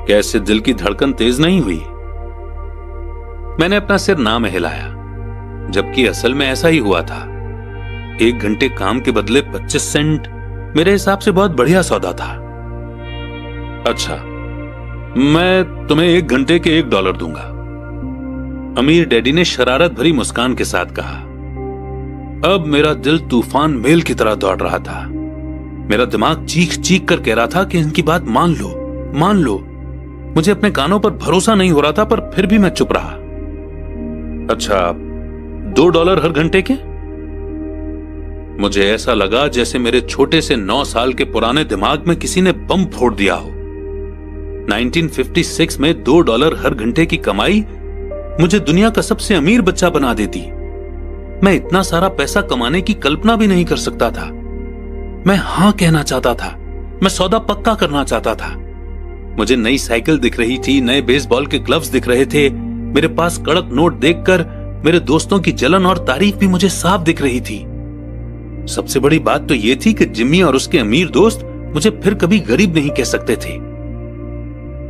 Speaker 1: क्या इससे दिल की धड़कन तेज नहीं हुई? मैंने अपना सिर ना में हिलाया, जबकि असल में ऐसा ही हुआ था। 1 घंटे काम के बदले 25 सेंट मेरे हिसाब से बहुत बढ़िया सौदा था। अच्छा, मैं तुम्हें 1 घंटे के $1 दूंगा, अमीर डैडी ने शरारत भरी मुस्कान के साथ कहा। अब मेरा दिल तूफान मेल की तरह दौड़ रहा था। मेरा दिमाग चीख चीख कर कह रहा था कि इनकी बात मान लो, मान लो। मुझे अपने कानों पर भरोसा नहीं हो रहा था, पर फिर भी मैं चुप रहा। अच्छा, $2 हर घंटे के? मुझे ऐसा लगा जैसे मेरे छोटे से 9 साल के पुराने दिमाग में किसी ने बम फोड़ दिया हो। 1956 में $2 हर घंटे की कमाई मुझे दुनिया का सबसे अमीर बच्चा बना देती। मैं इतना सारा पैसा कमाने की कल्पना भी नहीं कर सकता था। मैं हां कहना चाहता था, मैं सौदा पक्का करना चाहता था। मुझे नई साइकिल दिख रही थी, नए बेसबॉल के ग्लव्स दिख रहे थे। मेरे पास कड़क नोट देखकर मेरे दोस्तों की जलन और तारीफ भी मुझे साफ दिख रही थी। सबसे बड़ी बात तो यह थी कि जिम्मी और उसके अमीर दोस्त मुझे फिर कभी गरीब नहीं कह सकते थे।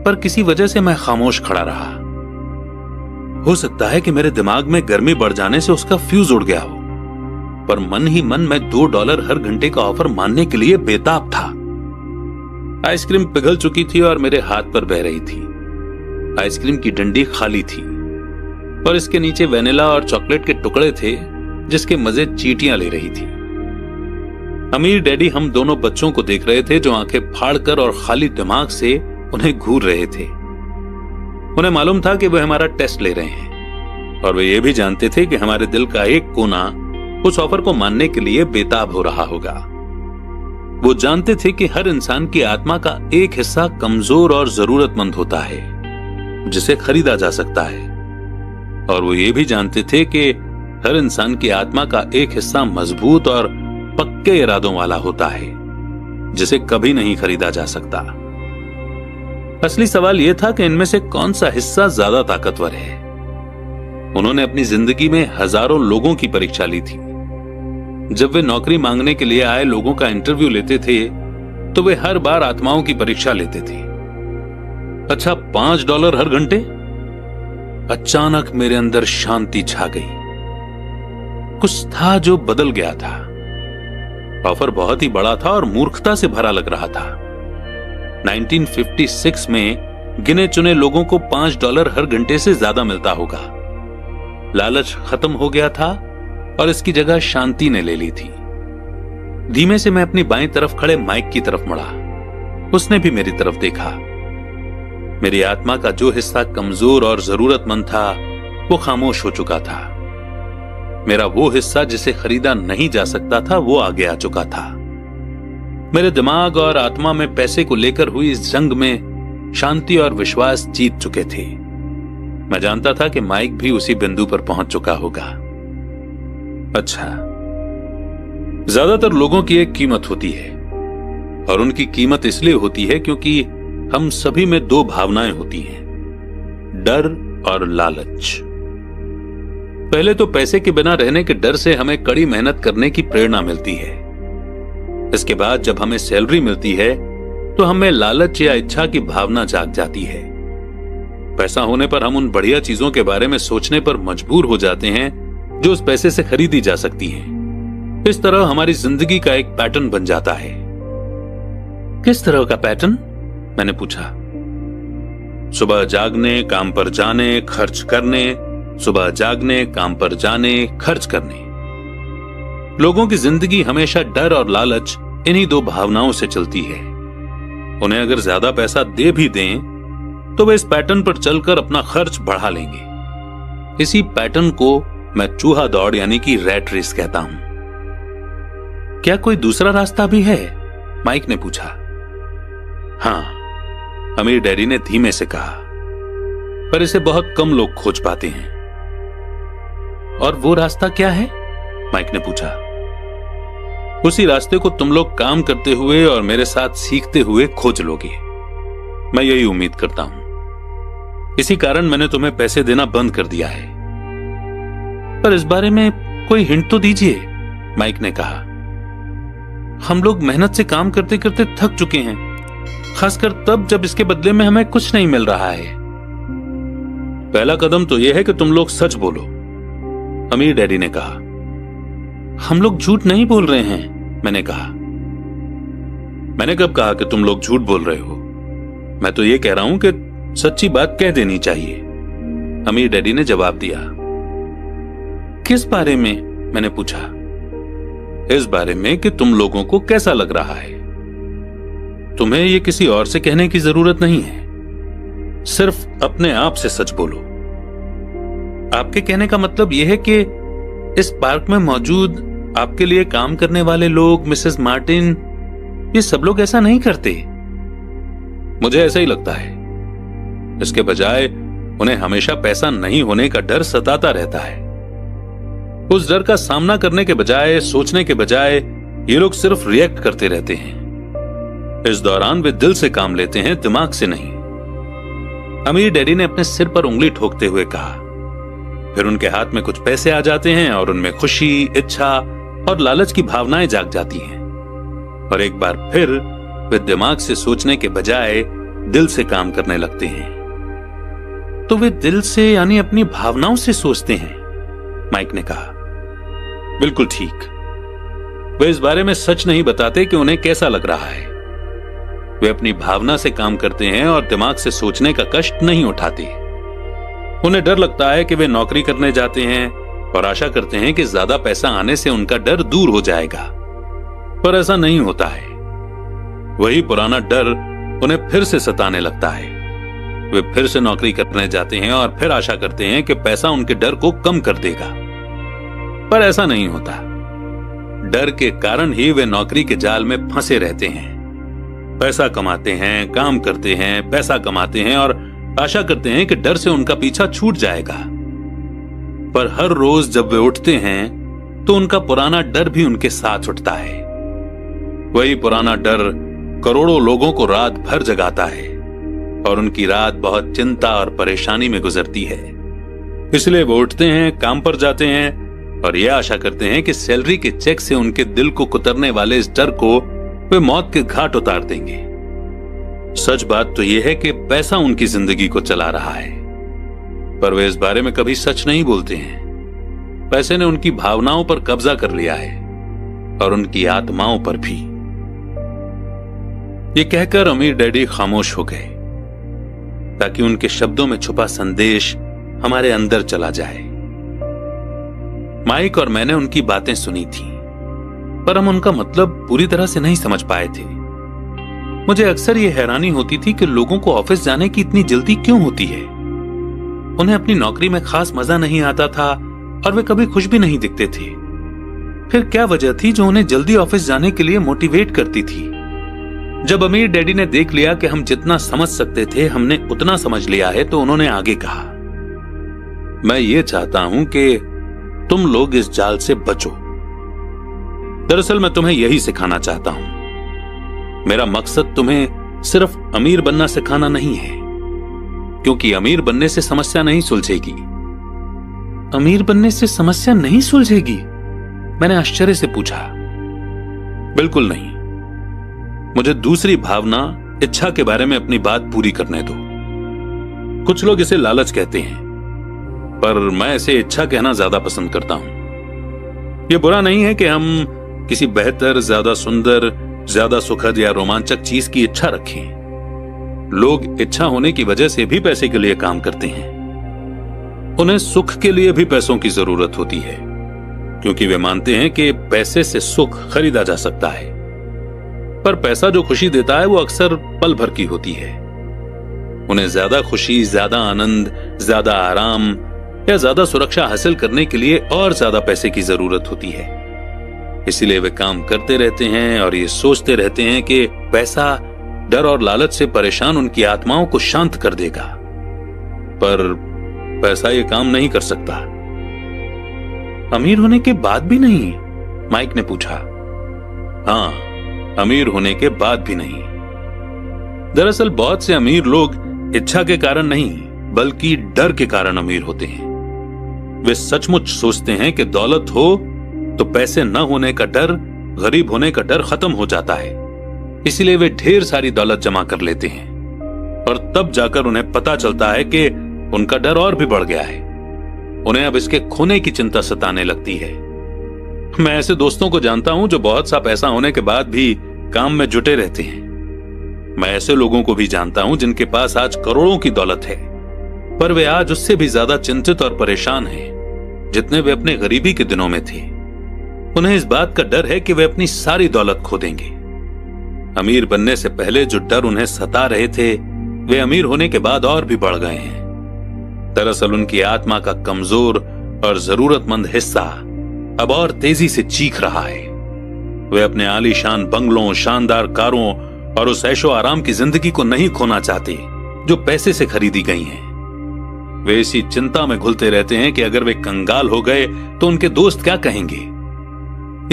Speaker 1: पर किसी वजह से मैं खामोश खड़ा रहा। हो सकता है कि मेरे दिमाग में गर्मी बढ़ जाने से उसका फ्यूज उड़ गया हो, पर मन ही मन मैं $2 हर घंटे का ऑफर मानने के लिए बेताब था। आइसक्रीम पिघल चुकी थी और मेरे हाथ पर बह रही थी। आइसक्रीम की डंडी खाली थी और इसके नीचे वेनिला और चॉकलेट के टुकड़े थे जिसके मजे चींटियां ले रही थी। अमीर डैडी हम दोनों बच्चों को देख रहे थे जो आंखें फाड़कर और खाली दिमाग से उन्हें घूर रहे थे। उन्हें मालूम था कि वे हमारा टेस्ट ले रहे हैं और वे ये भी जानते थे कि हमारे दिल का एक कोना उस ऑफर को मानने के लिए बेताब हो रहा होगा। वो जानते थे कि हर इंसान की आत्मा का एक हिस्सा कमजोर और जरूरतमंद होता है जिसे खरीदा जा सकता है, और वो ये भी जानते थे कि हर इंसान की आत्मा का एक हिस्सा मजबूत और पक्के इरादों वाला होता है जिसे कभी नहीं खरीदा जा सकता। असली सवाल यह था कि इनमें से कौन सा हिस्सा ज्यादा ताकतवर है। उन्होंने अपनी जिंदगी में हजारों लोगों की परीक्षा ली थी। जब वे नौकरी मांगने के लिए आए लोगों का इंटरव्यू लेते थे तो वे हर बार आत्माओं की परीक्षा लेते थे। अच्छा, $5 हर घंटे? अचानक मेरे अंदर शांति छा गई। कुछ था जो बदल गया था। ऑफर बहुत ही बड़ा था और मूर्खता से भरा लग रहा था। 1956 में गिने चुने लोगों को $5 हर घंटे से ज्यादा मिलता होगा। लालच खत्म हो गया था और इसकी जगह शांति ने ले ली थी। धीमे से मैं अपनी बाईं तरफ खड़े माइक की तरफ मुड़ा। उसने भी मेरी तरफ देखा। मेरी आत्मा का जो हिस्सा कमजोर और जरूरतमंद था वो खामोश हो चुका था। मेरा वो हिस्सा जिसे खरीदा नहीं जा सकता था वो आगे आ चुका था। मेरे दिमाग और आत्मा में पैसे को लेकर हुई इस जंग में शांति और विश्वास जीत चुके थे। मैं जानता था कि माइक भी उसी बिंदु पर पहुंच चुका होगा। अच्छा, ज्यादातर लोगों की एक कीमत होती है और उनकी कीमत इसलिए होती है क्योंकि हम सभी में 2 भावनाएं होती हैं, डर और लालच। पहले तो पैसे के बिना रहने के डर से हमें कड़ी मेहनत करने की प्रेरणा मिलती है। इसके बाद जब हमें सैलरी मिलती है तो हमें लालच या इच्छा की भावना जाग जाती है। पैसा होने पर हम उन बढ़िया चीजों के बारे में सोचने पर मजबूर हो जाते हैं जो उस पैसे से खरीदी जा सकती हैं। इस तरह हमारी जिंदगी का एक पैटर्न बन जाता है। किस तरह का पैटर्न? मैंने पूछा। सुबह जागने, काम पर जाने, खर्च करने, सुबह जागने, काम पर जाने, खर्च करने। लोगों की जिंदगी हमेशा डर और लालच इन्हीं 2 भावनाओं से चलती है। उन्हें अगर ज्यादा पैसा दे भी दें तो वे इस पैटर्न पर चलकर अपना खर्च बढ़ा लेंगे। इसी पैटर्न को मैं चूहा दौड़ यानी कि रैट रेस कहता हूं। क्या कोई दूसरा रास्ता भी है? माइक ने पूछा। हां, अमीर डैडी ने धीमे से कहा, पर इसे बहुत कम लोग खोज पाते हैं। और वो रास्ता क्या है? माइक ने पूछा। उसी रास्ते को तुम लोग काम करते हुए और मेरे साथ सीखते हुए खोज लोगे। मैं यही उम्मीद करता हूं। इसी कारण मैंने तुम्हें पैसे देना बंद कर दिया है।
Speaker 2: पर इस बारे में कोई हिंट तो दीजिए, माइक ने कहा। हम लोग मेहनत से काम करते करते थक चुके हैं, खासकर तब जब इसके बदले में हमें कुछ नहीं मिल रहा है।
Speaker 1: पहला कदम तो यह है कि तुम लोग सच बोलो, अमीर डैडी ने कहा।
Speaker 2: हम लोग झूठ नहीं बोल रहे हैं, मैंने कहा।
Speaker 1: मैंने कब कहा कि तुम लोग झूठ बोल रहे हो? मैं तो यह कह रहा हूं कि सच्ची बात कह देनी चाहिए, अमीर डैडी ने जवाब दिया।
Speaker 2: किस बारे में? मैंने पूछा।
Speaker 1: इस बारे में कि तुम लोगों को कैसा लग रहा है। तुम्हें यह किसी और से कहने की जरूरत नहीं है, सिर्फ अपने आप से सच बोलो।
Speaker 2: आपके कहने का मतलब यह है कि इस पार्क में मौजूद आपके लिए काम करने वाले लोग, मिसेस मार्टिन, ये सब लोग ऐसा नहीं करते?
Speaker 1: मुझे ऐसा ही लगता है। इसके बजाय उन्हें हमेशा पैसा नहीं होने का डर सताता रहता है। उस डर का सामना करने के बजाय, सोचने के बजाय, ये लोग सिर्फ रिएक्ट करते रहते हैं। इस दौरान वे दिल से काम लेते हैं, दिमाग से नहीं।
Speaker 2: अमीर डैडी ने अपने सिर पर उंगली ठोकते हुए कहा।
Speaker 1: फिर उनके हाथ में कुछ पैसे आ जाते हैं और उनमें खुशी, इच्छा और लालच की भावनाएं जाग जाती हैं। और एक बार फिर वे दिमाग से सोचने के बजाय दिल से काम करने लगते हैं।
Speaker 2: तो वे दिल से यानी अपनी भावनाओं से सोचते हैं, माइक ने कहा।
Speaker 1: बिल्कुल ठीक। वे इस बारे में सच नहीं बताते कि उन्हें कैसा लग रहा है। वे अपनी भावना से काम करते हैं और दिमाग से सोचने का कष्ट नहीं उठाते। उन्हें डर लगता है कि वे नौकरी करने जाते हैं और आशा करते हैं कि ज्यादा पैसा आने से उनका डर दूर हो जाएगा, पर ऐसा नहीं होता है। वही पुराना डर उन्हें फिर से सताने लगता है। वे फिर से नौकरी करने जाते हैं और फिर आशा करते हैं कि पैसा उनके डर को कम कर देगा, पर ऐसा नहीं होता। डर के कारण ही वे नौकरी के जाल में फंसे रहते हैं। पैसा कमाते हैं, काम करते हैं, पैसा कमाते हैं और आशा करते हैं कि डर से उनका पीछा छूट जाएगा। पर हर रोज जब वे उठते हैं तो उनका पुराना डर भी उनके साथ उठता है। वही पुराना डर करोड़ों लोगों को रात भर जगाता है और उनकी रात बहुत चिंता और परेशानी में गुजरती है। इसलिए वो उठते हैं, काम पर जाते हैं और यह आशा करते हैं कि सैलरी के चेक से उनके दिल को कुतरने वाले इस डर को वे मौत के घाट उतार देंगे। सच बात तो यह है कि पैसा उनकी जिंदगी को चला रहा है, पर वे इस बारे में कभी सच नहीं बोलते हैं। पैसे ने उनकी भावनाओं पर कब्जा कर लिया है और उनकी आत्माओं पर भी। ये कहकर अमीर डैडी खामोश हो गए ताकि उनके शब्दों में छुपा संदेश हमारे अंदर चला जाए। माइक और मैंने उनकी बातें सुनी थी, पर हम उनका मतलब पूरी तरह से नहीं समझ पाए थे। मुझे अक्सर यह हैरानी होती थी कि लोगों को ऑफिस जाने की इतनी जल्दी क्यों होती है। उन्हें अपनी नौकरी में खास मजा नहीं आता था और वे कभी खुश भी नहीं दिखते थे। फिर क्या वजह थी जो उन्हें जल्दी ऑफिस जाने के लिए मोटिवेट करती थी? जब अमीर डैडी ने देख लिया कि हम जितना समझ सकते थे हमने उतना समझ लिया है, तो उन्होंने आगे कहा, मैं ये चाहता हूं कि तुम लोग इस जाल से बचो। दरअसल मैं तुम्हें यही सिखाना चाहता हूं। मेरा मकसद तुम्हें सिर्फ अमीर बनना सिखाना नहीं है, क्योंकि अमीर बनने से समस्या नहीं सुलझेगी।
Speaker 2: अमीर बनने से समस्या नहीं सुलझेगी? मैंने आश्चर्य से पूछा।
Speaker 1: बिल्कुल नहीं। मुझे दूसरी भावना, इच्छा के बारे में अपनी बात पूरी करने दो। कुछ लोग इसे लालच कहते हैं, पर मैं इसे इच्छा कहना ज्यादा पसंद करता हूं। यह बुरा नहीं है कि हम किसी बेहतर, ज्यादा सुंदर, ज्यादा सुखद या रोमांचक चीज की इच्छा रखें। लोग इच्छा होने की वजह से भी पैसे के लिए काम करते हैं। उन्हें सुख के लिए भी पैसों की जरूरत होती है, क्योंकि वे मानते हैं कि पैसे से सुख खरीदा जा सकता है। पर पैसा जो खुशी देता है वो अक्सर पल भर की होती है। उन्हें ज्यादा खुशी, ज्यादा आनंद, ज्यादा आराम या ज्यादा सुरक्षा हासिल करने के लिए और ज्यादा पैसे की जरूरत होती है। इसीलिए वे काम करते रहते हैं और ये सोचते रहते हैं कि पैसा डर और लालच से परेशान उनकी आत्माओं को शांत कर देगा। पर पैसा ये काम नहीं कर सकता।
Speaker 2: अमीर होने के बाद भी नहीं? माइक ने पूछा।
Speaker 1: हाँ, अमीर होने के बाद भी नहीं। दरअसल बहुत से अमीर लोग इच्छा के कारण नहीं बल्कि डर के कारण अमीर होते हैं। वे सचमुच सोचते हैं कि दौलत हो तो पैसे न होने का डर, गरीब होने का डर खत्म हो जाता है। इसलिए वे ढेर सारी दौलत जमा कर लेते हैं और तब जाकर उन्हें पता चलता है कि उनका डर और भी बढ़ गया है। उन्हें अब इसके खोने की चिंता सताने लगती है। मैं ऐसे दोस्तों को जानता हूं जो बहुत सा पैसा होने के बाद भी काम में जुटे रहते हैं। मैं ऐसे लोगों को भी जानता हूं जिनके पास आज करोड़ों की दौलत है, पर वे आज उससे भी ज्यादा चिंतित और परेशान हैं जितने वे अपने गरीबी के दिनों में थे। उन्हें इस बात का डर है कि वे अपनी सारी दौलत खो देंगे। अमीर बनने से पहले जो डर उन्हें सता रहे थे वे अमीर होने के बाद और भी बढ़ गए हैं। दरअसल उनकी आत्मा का कमजोर और जरूरतमंद हिस्सा अब और तेजी से चीख रहा है। वे अपने आलीशान बंगलों, शानदार कारों और उस ऐशो आराम की जिंदगी को नहीं खोना चाहते जो पैसे से खरीदी गई है। वे इसी चिंता में घुलते रहते हैं कि अगर वे कंगाल हो गए तो उनके दोस्त क्या कहेंगे।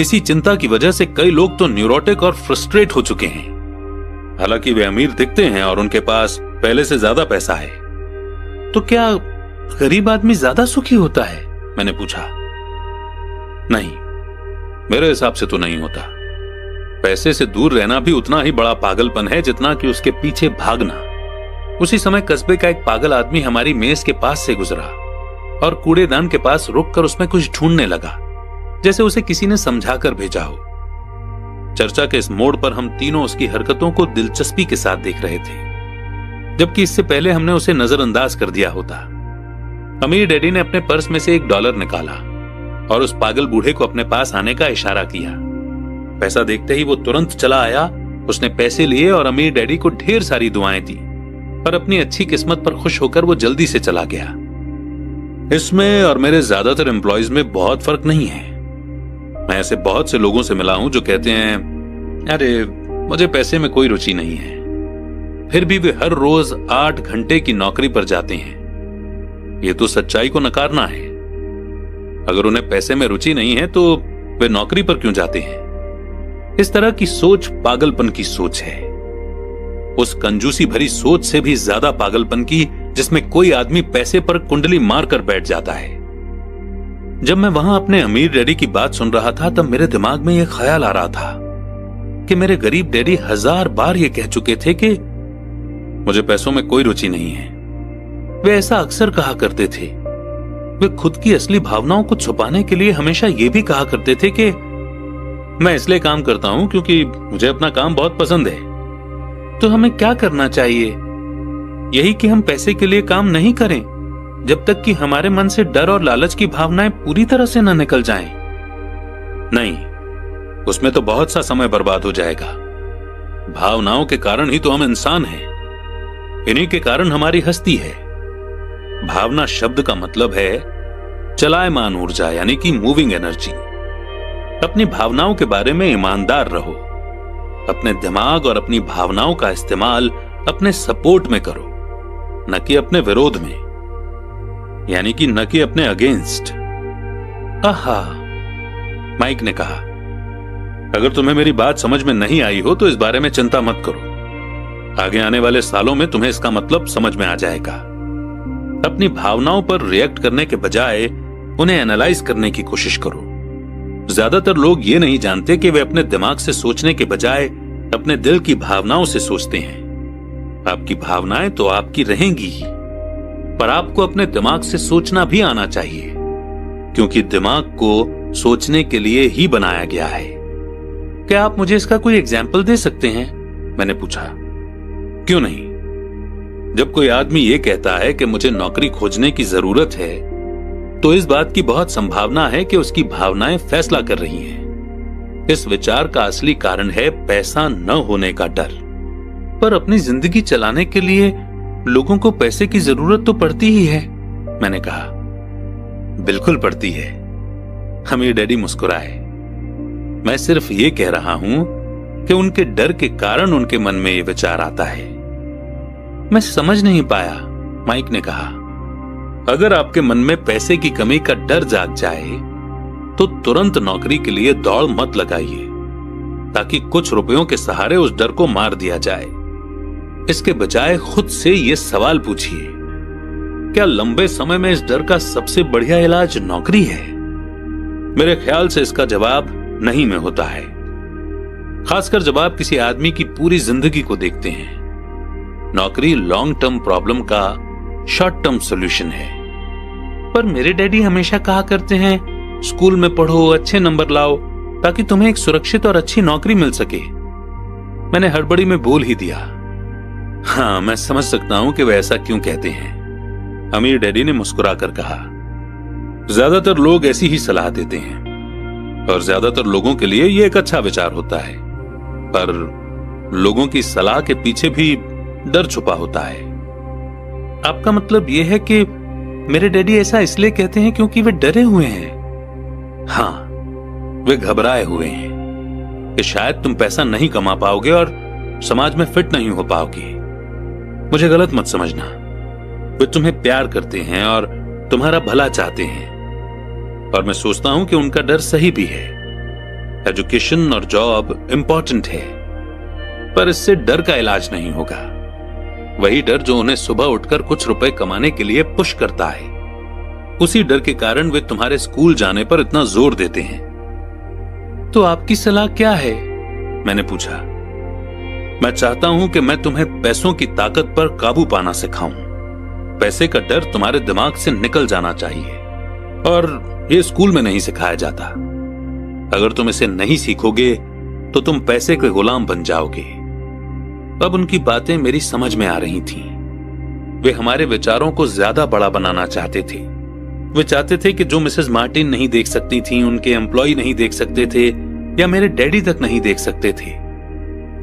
Speaker 1: इसी चिंता की वजह से कई लोग तो न्यूरोटिक और फ्रस्ट्रेट हो चुके हैं। हालांकि वे अमीर दिखते हैं और उनके पास पहले से ज्यादा पैसा है।
Speaker 2: तो क्या गरीब आदमी ज्यादा सुखी होता है? मैंने पूछा।
Speaker 1: नहीं, मेरे हिसाब से तो नहीं होता। पैसे से दूर रहना भी उतना ही बड़ा पागलपन है जितना कि उसके पीछे भागना।
Speaker 2: उसी समय कस्बे का एक पागल आदमी हमारी मेज के पास से गुजरा और कूड़ेदान के पास रुककर उसमें कुछ ढूंढने लगा, जैसे उसे किसी ने समझाकर भेजा हो। चर्चा के इस मोड़ पर हम तीनों उसकी हरकतों को दिलचस्पी के साथ देख रहे थे, जबकि इससे पहले हमने उसे नजरअंदाज कर दिया होता। अमीर डैडी ने अपने पर्स में से $1 निकाला और उस पागल बूढ़े को अपने पास आने का इशारा किया। पैसा देखते ही वो तुरंत चला आया। उसने पैसे लिए और अमीर डैडी को ढेर सारी दुआएं दी, पर अपनी अच्छी किस्मत पर खुश होकर वो जल्दी से चला गया।
Speaker 1: इसमें और मेरे ज्यादातर एम्प्लॉयज में बहुत फर्क नहीं है। मैं ऐसे बहुत से लोगों से मिला हूं जो कहते हैं, अरे मुझे पैसे में कोई रुचि नहीं है, फिर भी वे हर रोज 8 घंटे की नौकरी पर जाते हैं। ये तो सच्चाई को नकारना है। अगर उन्हें पैसे में रुचि नहीं है तो वे नौकरी पर क्यों जाते हैं? इस तरह की सोच पागलपन की सोच है। उस कंजूसी भरी सोच से भी ज्यादा पागलपन की जिसमें कोई आदमी पैसे पर कुंडली मारकर बैठ जाता है। जब मैं वहां अपने अमीर डैडी की बात सुन रहा था तब मेरे दिमाग में यह ख्याल आ रहा था कि मेरे गरीब डैडी 1000 बार ये कह चुके थे कि मुझे पैसों में कोई रुचि नहीं है। वे ऐसा अक्सर कहा करते थे। वे खुद की असली भावनाओं को छुपाने के लिए हमेशा ये भी कहा करते थे कि मैं इसलिए काम करता हूं क्योंकि मुझे अपना काम बहुत पसंद है।
Speaker 2: तो हमें क्या करना चाहिए? यही कि हम पैसे के लिए काम नहीं करें जब तक कि हमारे मन से डर और लालच की भावनाएं पूरी तरह से न निकल जाएं।
Speaker 1: नहीं, उसमें तो बहुत सा समय बर्बाद हो जाएगा। भावनाओं के कारण ही तो हम इंसान हैं। इन्हीं के कारण हमारी हस्ती है। भावना शब्द का मतलब है चलायमान ऊर्जा, यानी कि मूविंग एनर्जी। अपनी भावनाओं के बारे में ईमानदार रहो। अपने दिमाग और अपनी भावनाओं का इस्तेमाल अपने सपोर्ट में करो, न कि अपने विरोध में, यानी कि न कि अपने अगेंस्ट।
Speaker 2: आहा,
Speaker 1: माइक ने कहा। अगर तुम्हें मेरी बात समझ में नहीं आई हो तो इस बारे में चिंता मत करो। आगे आने वाले सालों में तुम्हें इसका मतलब समझ में आ जाएगा। अपनी भावनाओं पर रिएक्ट करने के बजाय उन्हें एनालाइज करने की कोशिश करो। ज्यादातर लोग ये नहीं जानते कि वे अपने दिमाग से सोचने के बजाय अपने दिल की भावनाओं से सोचते हैं। आपकी भावनाएं तो आपकी रहेंगी ही, पर आपको अपने दिमाग से सोचना भी आना चाहिए, क्योंकि दिमाग को सोचने के लिए ही बनाया गया है।
Speaker 2: क्या आप मुझे इसका कोई एग्जाम्पल दे सकते हैं? मैंने पूछा।
Speaker 1: क्यों नहीं। जब कोई आदमी ये कहता है कि मुझे नौकरी खोजने की जरूरत है तो इस बात की बहुत संभावना है कि उसकी भावनाएं फैसला कर रही हैं। इस विचार का असली कारण है पैसा न होने का डर।
Speaker 2: पर अपनी जिंदगी चलाने के लिए लोगों को पैसे की जरूरत तो पड़ती ही है, मैंने कहा।
Speaker 1: बिल्कुल पड़ती है। अमीर डैडी मुस्कुराए। मैं सिर्फ ये कह रहा हूं कि उनके डर के कारण उनके मन में ये विचार आता है।
Speaker 2: मैं समझ नहीं पाया, माइक ने कहा।
Speaker 1: अगर आपके मन में पैसे की कमी का डर जाग जाए तो तुरंत नौकरी के लिए दौड़ मत लगाइए, ताकि कुछ रुपयों के सहारे उस डर को मार दिया जाए। इसके बजाय खुद से यह सवाल पूछिए, क्या लंबे समय में इस डर का सबसे बढ़िया इलाज नौकरी है? मेरे ख्याल से इसका जवाब नहीं में होता है, खासकर जब आप किसी आदमी की पूरी जिंदगी को देखते हैं। नौकरी लॉन्ग टर्म प्रॉब्लम का शॉर्ट टर्म सॉल्यूशन है। पर मेरे डैडी हमेशा कहा करते हैं, स्कूल में पढ़ो, अच्छे नंबर लाओ, ताकि तुम्हें एक सुरक्षित और अच्छी नौकरी मिल सके। मैंने हड़बड़ी में बोल ही दिया, हाँ मैं समझ सकता हूं कि वे ऐसा क्यों कहते हैं। अमीर डैडी ने मुस्कुराकर कहा, ज्यादातर लोग ऐसी ही सलाह देते हैं और ज्यादातर लोगों के लिए यह एक अच्छा विचार होता है, पर लोगों की सलाह के पीछे भी डर छुपा होता है। आपका मतलब यह है कि मेरे डैडी ऐसा इसलिए कहते हैं क्योंकि वे डरे हुए हैं? हाँ, वे घबराए हुए हैं कि शायद तुम पैसा नहीं कमा पाओगे और समाज में फिट नहीं हो पाओगे। मुझे गलत मत समझना, वे तुम्हें प्यार करते हैं और तुम्हारा भला चाहते हैं, और मैं सोचता हूं कि उनका डर सही भी है। एजुकेशन और जॉब इंपॉर्टेंट है, पर इससे डर का इलाज नहीं होगा। वही डर जो उन्हें सुबह उठकर कुछ रुपए कमाने के लिए पुश करता है, उसी डर के कारण वे तुम्हारे स्कूल जाने पर इतना जोर देते हैं। तो आपकी सलाह क्या है? मैंने पूछा। मैं चाहता हूं कि मैं तुम्हें पैसों की ताकत पर काबू पाना सिखाऊं। पैसे का डर तुम्हारे दिमाग से निकल जाना चाहिए, और यह स्कूल में नहीं सिखाया जाता। अगर तुम इसे नहीं सीखोगे तो तुम पैसे के गुलाम बन जाओगे। अब उनकी बातें मेरी समझ में आ रही थीं। वे हमारे विचारों को ज्यादा बड़ा बनाना चाहते थे। वे चाहते थे कि जो मिसेस मार्टिन नहीं देख सकती थीं, उनके एम्प्लॉय नहीं देख सकते थे, या मेरे डैडी तक नहीं देख सकते थे,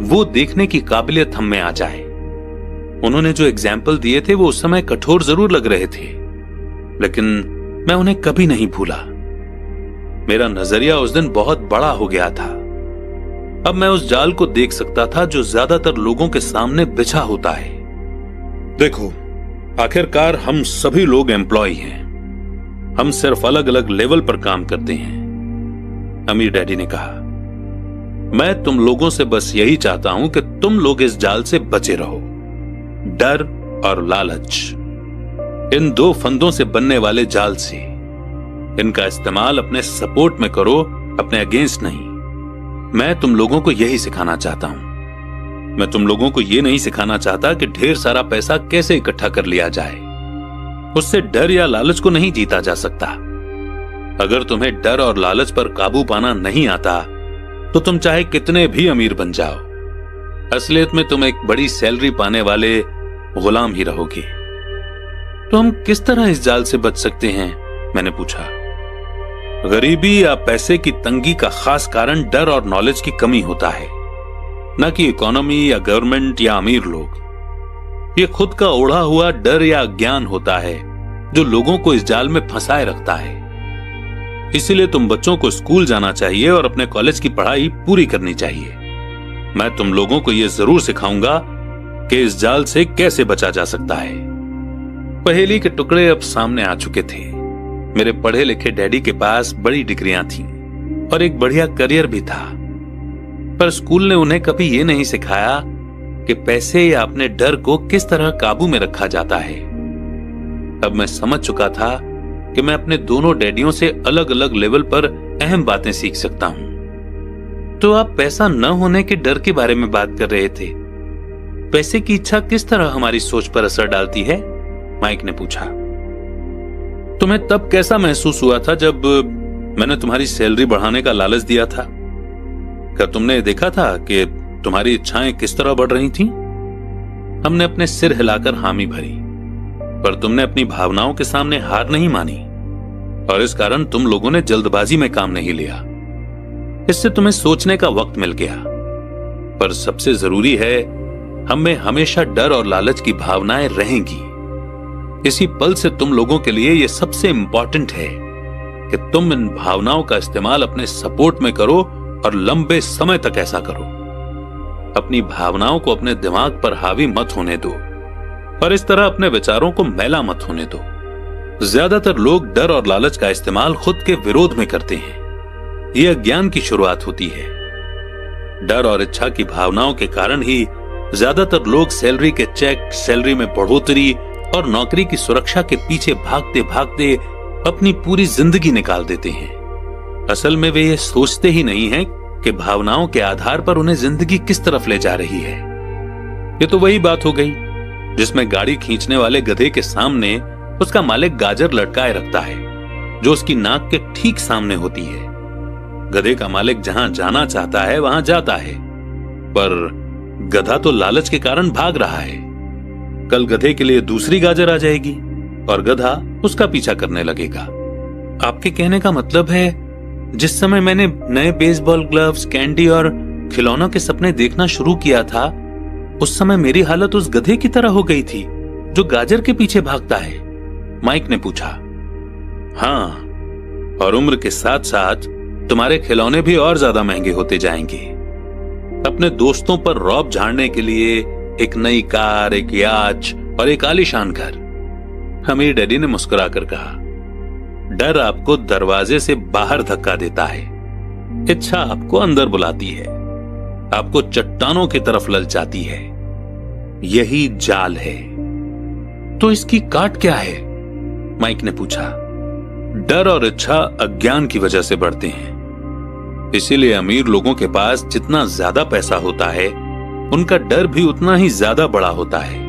Speaker 1: वो देखने की काबिलियत हम में आ जाए। उन्होंने जो एग्जाम्पल दिए थे वो उस समय कठोर जरूर लग रहे थे, लेकिन मैं उन्हें कभी नहीं भूला। मेरा नजरिया उस दिन बहुत बड़ा हो गया था। अब मैं उस जाल को देख सकता था जो ज्यादातर लोगों के सामने बिछा होता है। देखो, आखिरकार हम सभी लोग एम्प्लॉय हैं, हम सिर्फ अलग अलग लेवल पर काम करते हैं। अमीर डैडी ने कहा, मैं तुम लोगों से बस यही चाहता हूं कि तुम लोग इस जाल से बचे रहो। डर और लालच, इन दो फंदों से बनने वाले जाल से। इनका इस्तेमाल अपने सपोर्ट में करो, अपने अगेंस्ट नहीं। मैं तुम लोगों को यही सिखाना चाहता हूं। मैं तुम लोगों को यह नहीं सिखाना चाहता कि ढेर सारा पैसा कैसे इकट्ठा कर लिया जाए। उससे डर या लालच को नहीं जीता जा सकता। अगर तुम्हें डर और लालच पर काबू पाना नहीं आता तो तुम चाहे कितने भी अमीर बन जाओ, असलियत में तुम एक बड़ी सैलरी पाने वाले गुलाम ही रहोगे। तो हम किस तरह इस जाल से बच सकते हैं? मैंने पूछा। गरीबी या पैसे की तंगी का खास कारण डर और नॉलेज की कमी होता है, न कि इकोनॉमी या गवर्नमेंट या अमीर लोग। ये खुद का ओढ़ा हुआ डर या अज्ञान होता है जो लोगों को इस जाल में फंसाए रखता है। इसीलिए तुम बच्चों को स्कूल जाना चाहिए और अपने कॉलेज की पढ़ाई पूरी करनी चाहिए। मैं तुम लोगों को यह जरूर सिखाऊंगा कि इस जाल से कैसे बचा जा सकता है। पहेली के टुकड़े अब सामने आ चुके थे। मेरे पढ़े लिखे डैडी के पास बड़ी डिग्रियां थीं और एक बढ़िया करियर भी था, पर स्कूल ने उन्हें कभी यह नहीं सिखाया कि पैसे या अपने डर को किस तरह काबू में रखा जाता है। अब मैं समझ चुका था कि मैं अपने दोनों डैडियों से अलग अलग लेवल पर अहम बातें सीख सकता हूं। तो आप पैसा न होने के डर के बारे में बात कर रहे थे। पैसे की इच्छा किस तरह हमारी सोच पर असर डालती है? माइक ने पूछा। तुम्हें तब कैसा महसूस हुआ था जब मैंने तुम्हारी सैलरी बढ़ाने का लालच दिया था? क्या तुमने देखा था कि तुम्हारी इच्छाएं किस तरह बढ़ रही थीं? हमने अपने सिर हिलाकर हामी भरी, पर तुमने अपनी भावनाओं के सामने हार नहीं मानी, और इस कारण तुम लोगों ने जल्दबाजी में काम नहीं लिया। इससे तुम्हें सोचने का वक्त मिल गया। पर सबसे जरूरी है, हम में हमेशा डर और लालच की भावनाएं रहेंगी। इसी पल से तुम लोगों के लिए यह सबसे इंपॉर्टेंट है कि तुम इन भावनाओं का इस्तेमाल अपने सपोर्ट में करो और लंबे समय तक ऐसा करो। अपनी भावनाओं को अपने दिमाग पर हावी मत होने दो और इस तरह अपने विचारों को मैला मत होने दो। ज्यादातर लोग डर और लालच का इस्तेमाल खुद के विरोध में करते हैं। यह अज्ञान की शुरुआत होती है। डर और इच्छा की भावनाओं के कारण ही
Speaker 2: ज्यादातर लोग सैलरी के चेक, सैलरी में बढ़ोतरी और नौकरी की सुरक्षा के पीछे भागते भागते अपनी पूरी जिंदगी निकाल देते हैं। असल में वे ये सोचते ही नहीं हैं कि भावनाओं के आधार पर उन्हें जिंदगी किस तरफ ले जा रही है। ये तो वही बात हो गई जिसमें गाड़ी खींचने वाले गधे के सामने उसका मालिक गाजर लटकाए रखता है जो उसकी नाक के ठीक सामने होती है। गधे का मालिक जहां जाना चाहता है वहां जाता है, पर गधा तो लालच के कारण भाग रहा है। कल गधे के लिए दूसरी गाजर आ जाएगी और गधा उसका पीछा करने लगेगा। आपके कहने का मतलब है जिस समय मैंने नए बेसबॉल ग्लव्स, कैंडी और खिलौनों के सपने देखना शुरू किया था, उस समय मेरी हालत उस गधे की तरह हो गई थी जो गाजर के पीछे भागता है? माइक ने पूछा। हाँ, और उम्र के साथ साथ तुम्हारे खिलौने भी और ज्यादा महंगे होते जाएंगे। अपने दोस्तों पर रौब झाड़ने के लिए एक नई कार, एक याच और एक आलीशान घर। अमीर डैडी ने मुस्कुराकर कहा, डर आपको दरवाजे से बाहर धक्का देता है, इच्छा आपको अंदर बुलाती है, आपको चट्टानों की तरफ ललचाती है। यही जाल है। तो इसकी काट क्या है? माइक ने पूछा। डर और इच्छा अज्ञान की वजह से बढ़ते हैं। इसीलिए अमीर लोगों के पास जितना ज्यादा पैसा होता है, उनका डर भी उतना ही ज्यादा बड़ा होता है।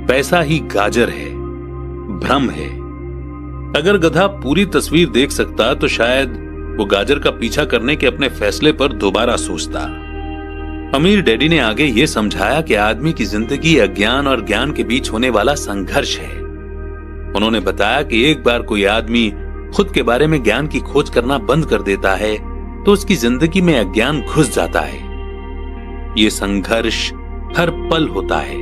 Speaker 2: पैसा ही गाजर है, भ्रम है। अगर गधा पूरी तस्वीर देख सकता तो शायद वो गाजर का पीछा करने के अपने फैसले पर दोबारा सोचता। अमीर डैडी ने आगे ये समझाया कि आदमी की जिंदगी अज्ञान और ज्ञान के बीच होने वाला संघर्ष है। उन्होंने बताया कि एक बार कोई आदमी खुद के बारे में ज्ञान की खोज करना बंद कर देता है तो उसकी जिंदगी में अज्ञान घुस जाता है। ये संघर्ष हर पल होता है।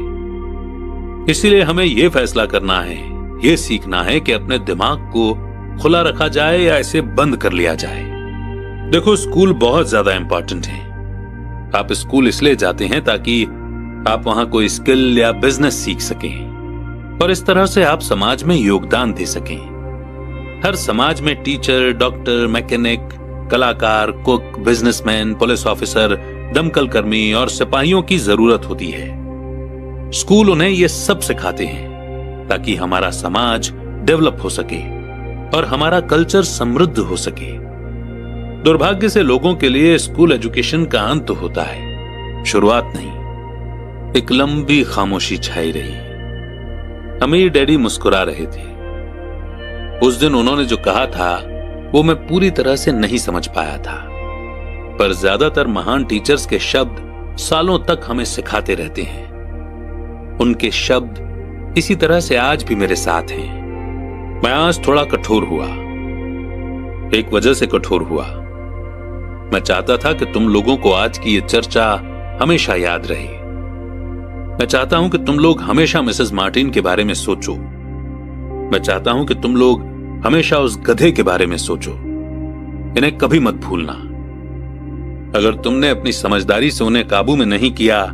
Speaker 2: इसीलिए हमें यह फैसला करना है, यह सीखना है कि अपने दिमाग को खुला रखा जाए या इसे बंद कर लिया जाए। देखो, स्कूल बहुत ज्यादा इंपॉर्टेंट है। आप स्कूल इसलिए जाते हैं ताकि आप वहां कोई स्किल या बिजनेस सीख सकें और इस तरह से आप समाज में योगदान दे सकें। हर समाज में टीचर, डॉक्टर, मैकेनिक, कलाकार, कुक, बिजनेसमैन, पुलिस ऑफिसर, दमकल कर्मी और सिपाहियों की जरूरत होती है। स्कूल उन्हें ये सब सिखाते हैं ताकि हमारा समाज डेवलप हो सके और हमारा कल्चर समृद्ध हो सके। दुर्भाग्य से लोगों के लिए स्कूल एजुकेशन का अंत होता है, शुरुआत नहीं। एक लंबी खामोशी छाई रही। अमीर डैडी मुस्कुरा रहे थे। उस दिन उन्होंने जो कहा था वो मैं पूरी तरह से नहीं समझ पाया था, पर ज्यादातर महान टीचर्स के शब्द सालों तक हमें सिखाते रहते हैं। उनके शब्द इसी तरह से आज भी मेरे साथ हैं। मैं आज थोड़ा कठोर हुआ, एक वजह से कठोर हुआ। मैं चाहता था कि तुम लोगों को आज की ये चर्चा हमेशा याद रहे। मैं चाहता हूं कि तुम लोग हमेशा मिसेस मार्टिन के बारे में सोचो। मैं चाहता हूं कि तुम लोग हमेशा उस गधे के बारे में सोचो। इन्हें कभी मत भूलना। अगर तुमने अपनी समझदारी से उन्हें काबू में नहीं किया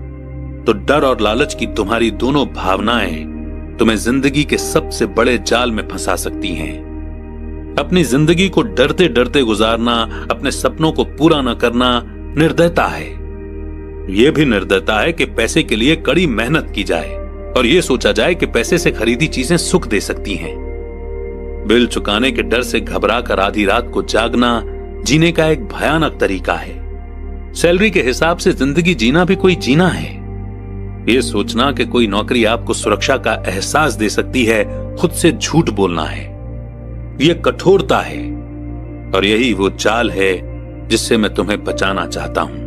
Speaker 2: तो डर और लालच की तुम्हारी दोनों भावनाएं तुम्हें जिंदगी के सबसे बड़े जाल में फंसा सकती हैं। अपनी जिंदगी को डरते डरते गुजारना, अपने सपनों को पूरा न करना निर्दयता है। यह भी निर्दयता है कि पैसे के लिए कड़ी मेहनत की जाए और यह सोचा जाए कि पैसे से खरीदी चीजें सुख दे सकती हैं। बिल चुकाने के डर से घबराकर आधी रात को जागना जीने का एक भयानक तरीका है। सैलरी के हिसाब से जिंदगी जीना भी कोई जीना है। यह सोचना कि कोई नौकरी आपको सुरक्षा का एहसास दे सकती है, खुद से झूठ बोलना है। यह कठोरता है और यही वो जाल है जिससे मैं तुम्हें बचाना चाहता हूं।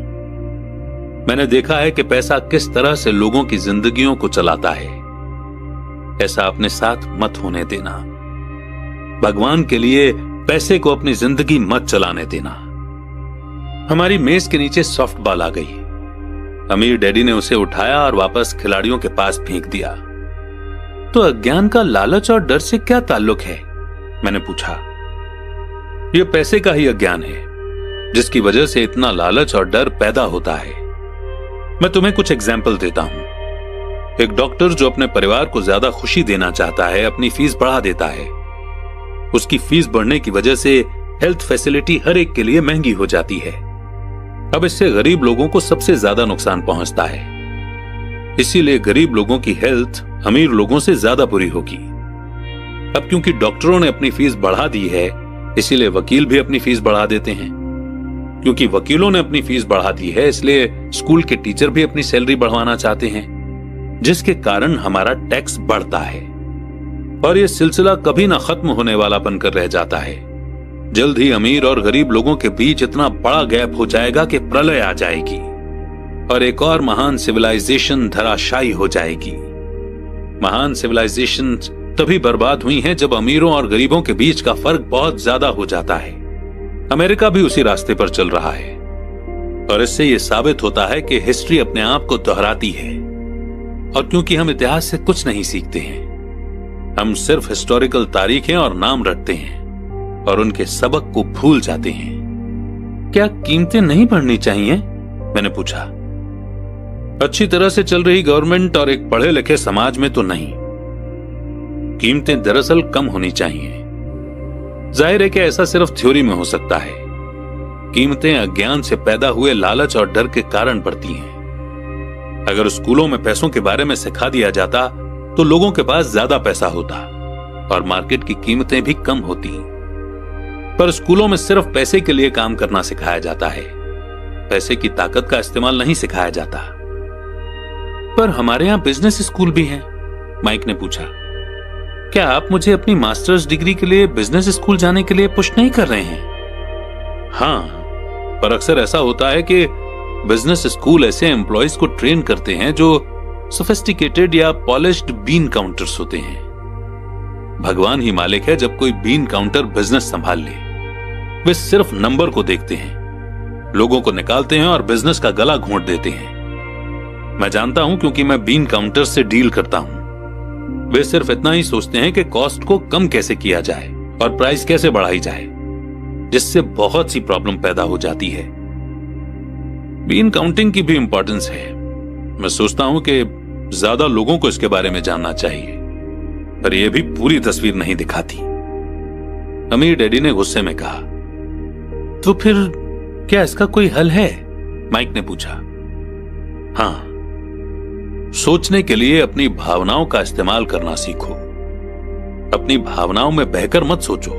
Speaker 2: मैंने देखा है कि पैसा किस तरह से लोगों की जिंदगियों को चलाता है। ऐसा अपने साथ मत होने देना। भगवान के लिए पैसे को अपनी जिंदगी मत चलाने देना। हमारी मेज के नीचे सॉफ्ट बॉल आ गई। अमीर डैडी ने उसे उठाया और वापस खिलाड़ियों के पास फेंक दिया। तो अज्ञान का लालच और डर से क्या ताल्लुक है? मैंने पूछा। यह पैसे का ही अज्ञान है जिसकी वजह से इतना लालच और डर पैदा होता है। मैं तुम्हें कुछ एग्जाम्पल देता हूं। एक डॉक्टर जो अपने परिवार को ज्यादा खुशी देना चाहता है, अपनी फीस बढ़ा देता है। उसकी फीस बढ़ने की वजह से हेल्थ फैसिलिटी हर एक के लिए महंगी हो जाती है। अब इससे गरीब लोगों को सबसे ज्यादा नुकसान पहुंचता है।
Speaker 1: इसीलिए गरीब लोगों की हेल्थ अमीर लोगों से ज्यादा बुरी होगी। अब क्योंकि डॉक्टरों ने अपनी फीस बढ़ा दी है, इसीलिए वकील भी अपनी फीस बढ़ा देते हैं। क्योंकि वकीलों ने अपनी फीस बढ़ा दी है, इसलिए स्कूल के टीचर भी अपनी सैलरी बढ़वाना चाहते हैं, जिसके कारण हमारा टैक्स बढ़ता है और यह सिलसिला कभी ना खत्म होने वाला बनकर रह जाता है। जल्द ही अमीर और गरीब लोगों के बीच इतना बड़ा गैप हो जाएगा कि प्रलय आ जाएगी और एक और महान सिविलाइजेशन धराशायी हो जाएगी। महान सिविलाइजेशन तभी बर्बाद हुई हैं जब अमीरों और गरीबों के बीच का फर्क बहुत ज्यादा हो जाता है। अमेरिका भी उसी रास्ते पर चल रहा है और इससे यह साबित होता है कि हिस्ट्री अपने आप को दोहराती है। और क्योंकि हम इतिहास से कुछ नहीं सीखते हैं, हम सिर्फ हिस्टोरिकल तारीखें और नाम रटते हैं और उनके सबक को भूल जाते हैं।
Speaker 2: क्या कीमतें नहीं बढ़नी चाहिए? मैंने पूछा।
Speaker 1: अच्छी तरह से चल रही गवर्नमेंट और एक पढ़े लिखे समाज में तो नहीं। कीमतें दरअसल कम होनी चाहिए। जाहिर है कि ऐसा सिर्फ थ्योरी में हो सकता है। कीमतें अज्ञान से पैदा हुए लालच और डर के कारण बढ़ती हैं। अगर स्कूलों में पैसों के बारे में सिखा दिया जाता तो लोगों के पास ज्यादा पैसा होता और मार्केट की कीमतें भी कम होती। पर स्कूलों में सिर्फ पैसे के लिए काम करना सिखाया जाता है, पैसे की ताकत का इस्तेमाल नहीं सिखाया जाता।
Speaker 2: पर हमारे यहां बिजनेस स्कूल भी है, माइक ने पूछा। क्या आप मुझे अपनी मास्टर्स डिग्री के लिए बिजनेस स्कूल जाने के लिए पुश नहीं कर रहे हैं?
Speaker 1: हाँ, पर अक्सर ऐसा होता है कि बिजनेस स्कूल ऐसे एम्प्लॉयज को ट्रेन करते हैं जो सोफिस्टिकेटेड या पॉलिश्ड बीन काउंटर्स होते हैं। भगवान ही मालिक है जब कोई बीन काउंटर बिजनेस संभाल ले। वे सिर्फ नंबर को देखते हैं, लोगों को निकालते हैं और बिजनेस का गला घोंट देते हैं। मैं जानता हूं क्योंकि मैं बीन काउंटर से डील करता हूं। वे सिर्फ इतना ही सोचते हैं कि कॉस्ट को कम कैसे किया जाए और प्राइस कैसे बढ़ाई जाए, जिससे बहुत सी प्रॉब्लम पैदा हो जाती है। बीन काउंटिंग की भी इंपॉर्टेंस है। मैं सोचता हूं कि ज्यादा लोगों को इसके बारे में जानना चाहिए, पर यह भी पूरी तस्वीर नहीं दिखाती। अमीर डैडी ने गुस्से में कहा।
Speaker 2: तो फिर क्या इसका कोई हल है? माइक ने पूछा।
Speaker 1: हाँ, सोचने के लिए अपनी भावनाओं का इस्तेमाल करना सीखो। अपनी भावनाओं में बहकर मत सोचो।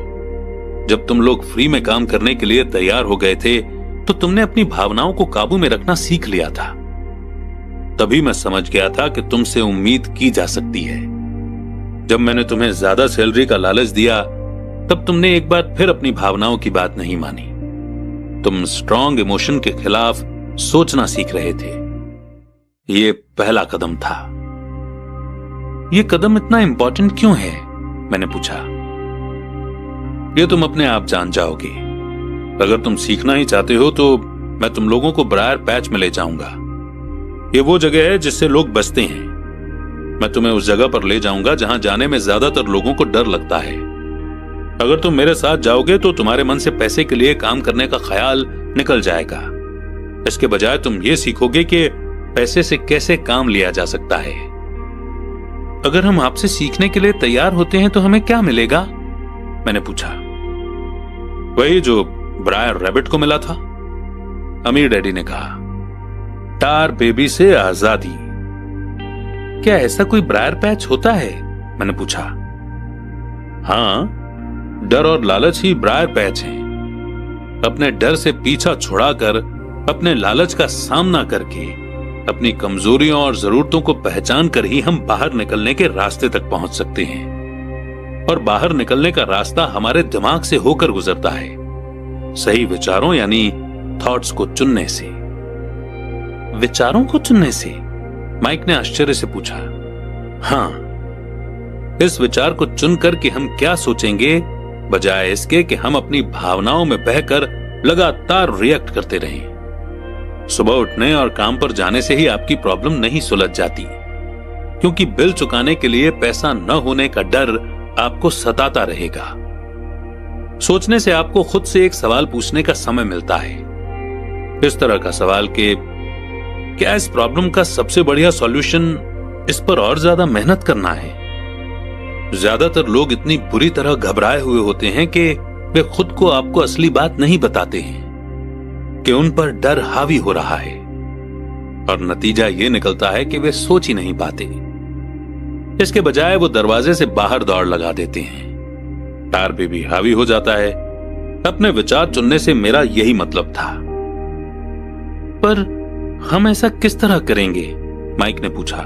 Speaker 1: जब तुम लोग फ्री में काम करने के लिए तैयार हो गए थे तो तुमने अपनी भावनाओं को काबू में रखना सीख लिया था। तभी मैं समझ गया था कि तुमसे उम्मीद की जा सकती है। जब मैंने तुम्हें ज्यादा सैलरी का लालच दिया तब तुमने एक बार फिर अपनी भावनाओं की बात नहीं मानी। तुम स्ट्रॉन्ग इमोशन के खिलाफ सोचना सीख रहे थे। यह पहला कदम था।
Speaker 2: यह कदम इतना इंपॉर्टेंट क्यों है? मैंने पूछा।
Speaker 1: यह तुम अपने आप जान जाओगे। अगर तुम सीखना ही चाहते हो तो मैं तुम लोगों को ब्रायर पैच में ले जाऊंगा। यह वो जगह है जिससे लोग बचते हैं। मैं तुम्हें उस जगह पर ले जाऊंगा जहां जाने में ज्यादातर लोगों को डर लगता है। अगर तुम मेरे साथ जाओगे तो तुम्हारे मन से पैसे के लिए काम करने का ख्याल निकल जाएगा। इसके बजाय तुम ये सीखोगे कि पैसे से कैसे काम लिया जा सकता है।
Speaker 2: अगर हम आपसे सीखने के लिए तैयार होते हैं तो हमें क्या मिलेगा? मैंने पूछा।
Speaker 1: वही जो ब्रायर रैबिट को मिला था, अमीर डैडी ने कहा। टार बेबी से आजादी।
Speaker 2: क्या ऐसा कोई ब्रायर पैच होता है? मैंने पूछा।
Speaker 1: हां, डर और लालच ही ब्रायर पैच हैं। अपने डर से पीछा छुड़ाकर अपने लालच का सामना करके अपनी कमजोरियों और जरूरतों को पहचान कर ही हम बाहर निकलने के रास्ते तक पहुंच सकते हैं। और बाहर निकलने का रास्ता हमारे दिमाग से होकर गुजरता है, सही विचारों यानी थॉट्स को चुनने से।
Speaker 2: विचारों को चुनने से? माइक ने आश्चर्य से पूछा।
Speaker 1: हां, इस विचार को चुनकर कि हम क्या सोचेंगे, बजाय इसके कि हम अपनी भावनाओं में बहकर लगातार रिएक्ट करते रहें। सुबह उठने और काम पर जाने से ही आपकी प्रॉब्लम नहीं सुलझ जाती, क्योंकि बिल चुकाने के लिए पैसा न होने का डर आपको सताता रहेगा। सोचने से आपको खुद से एक सवाल पूछने का समय मिलता है, इस तरह का सवाल कि क्या इस प्रॉब्लम का सबसे बढ़िया सॉल्यूशन इस पर और ज्यादा मेहनत करना है। ज्यादातर लोग इतनी बुरी तरह घबराए हुए होते हैं कि वे खुद को आपको असली बात नहीं बताते हैं कि उन पर डर हावी हो रहा है। और नतीजा ये निकलता है कि वे सोच ही नहीं पाते। इसके बजाय वो दरवाजे से बाहर दौड़ लगा देते हैं। टार बेबी हावी हो जाता है। अपने विचार चुनने से मेरा यही मतलब था।
Speaker 2: पर हम ऐसा किस तरह करेंगे? माइक ने पूछा।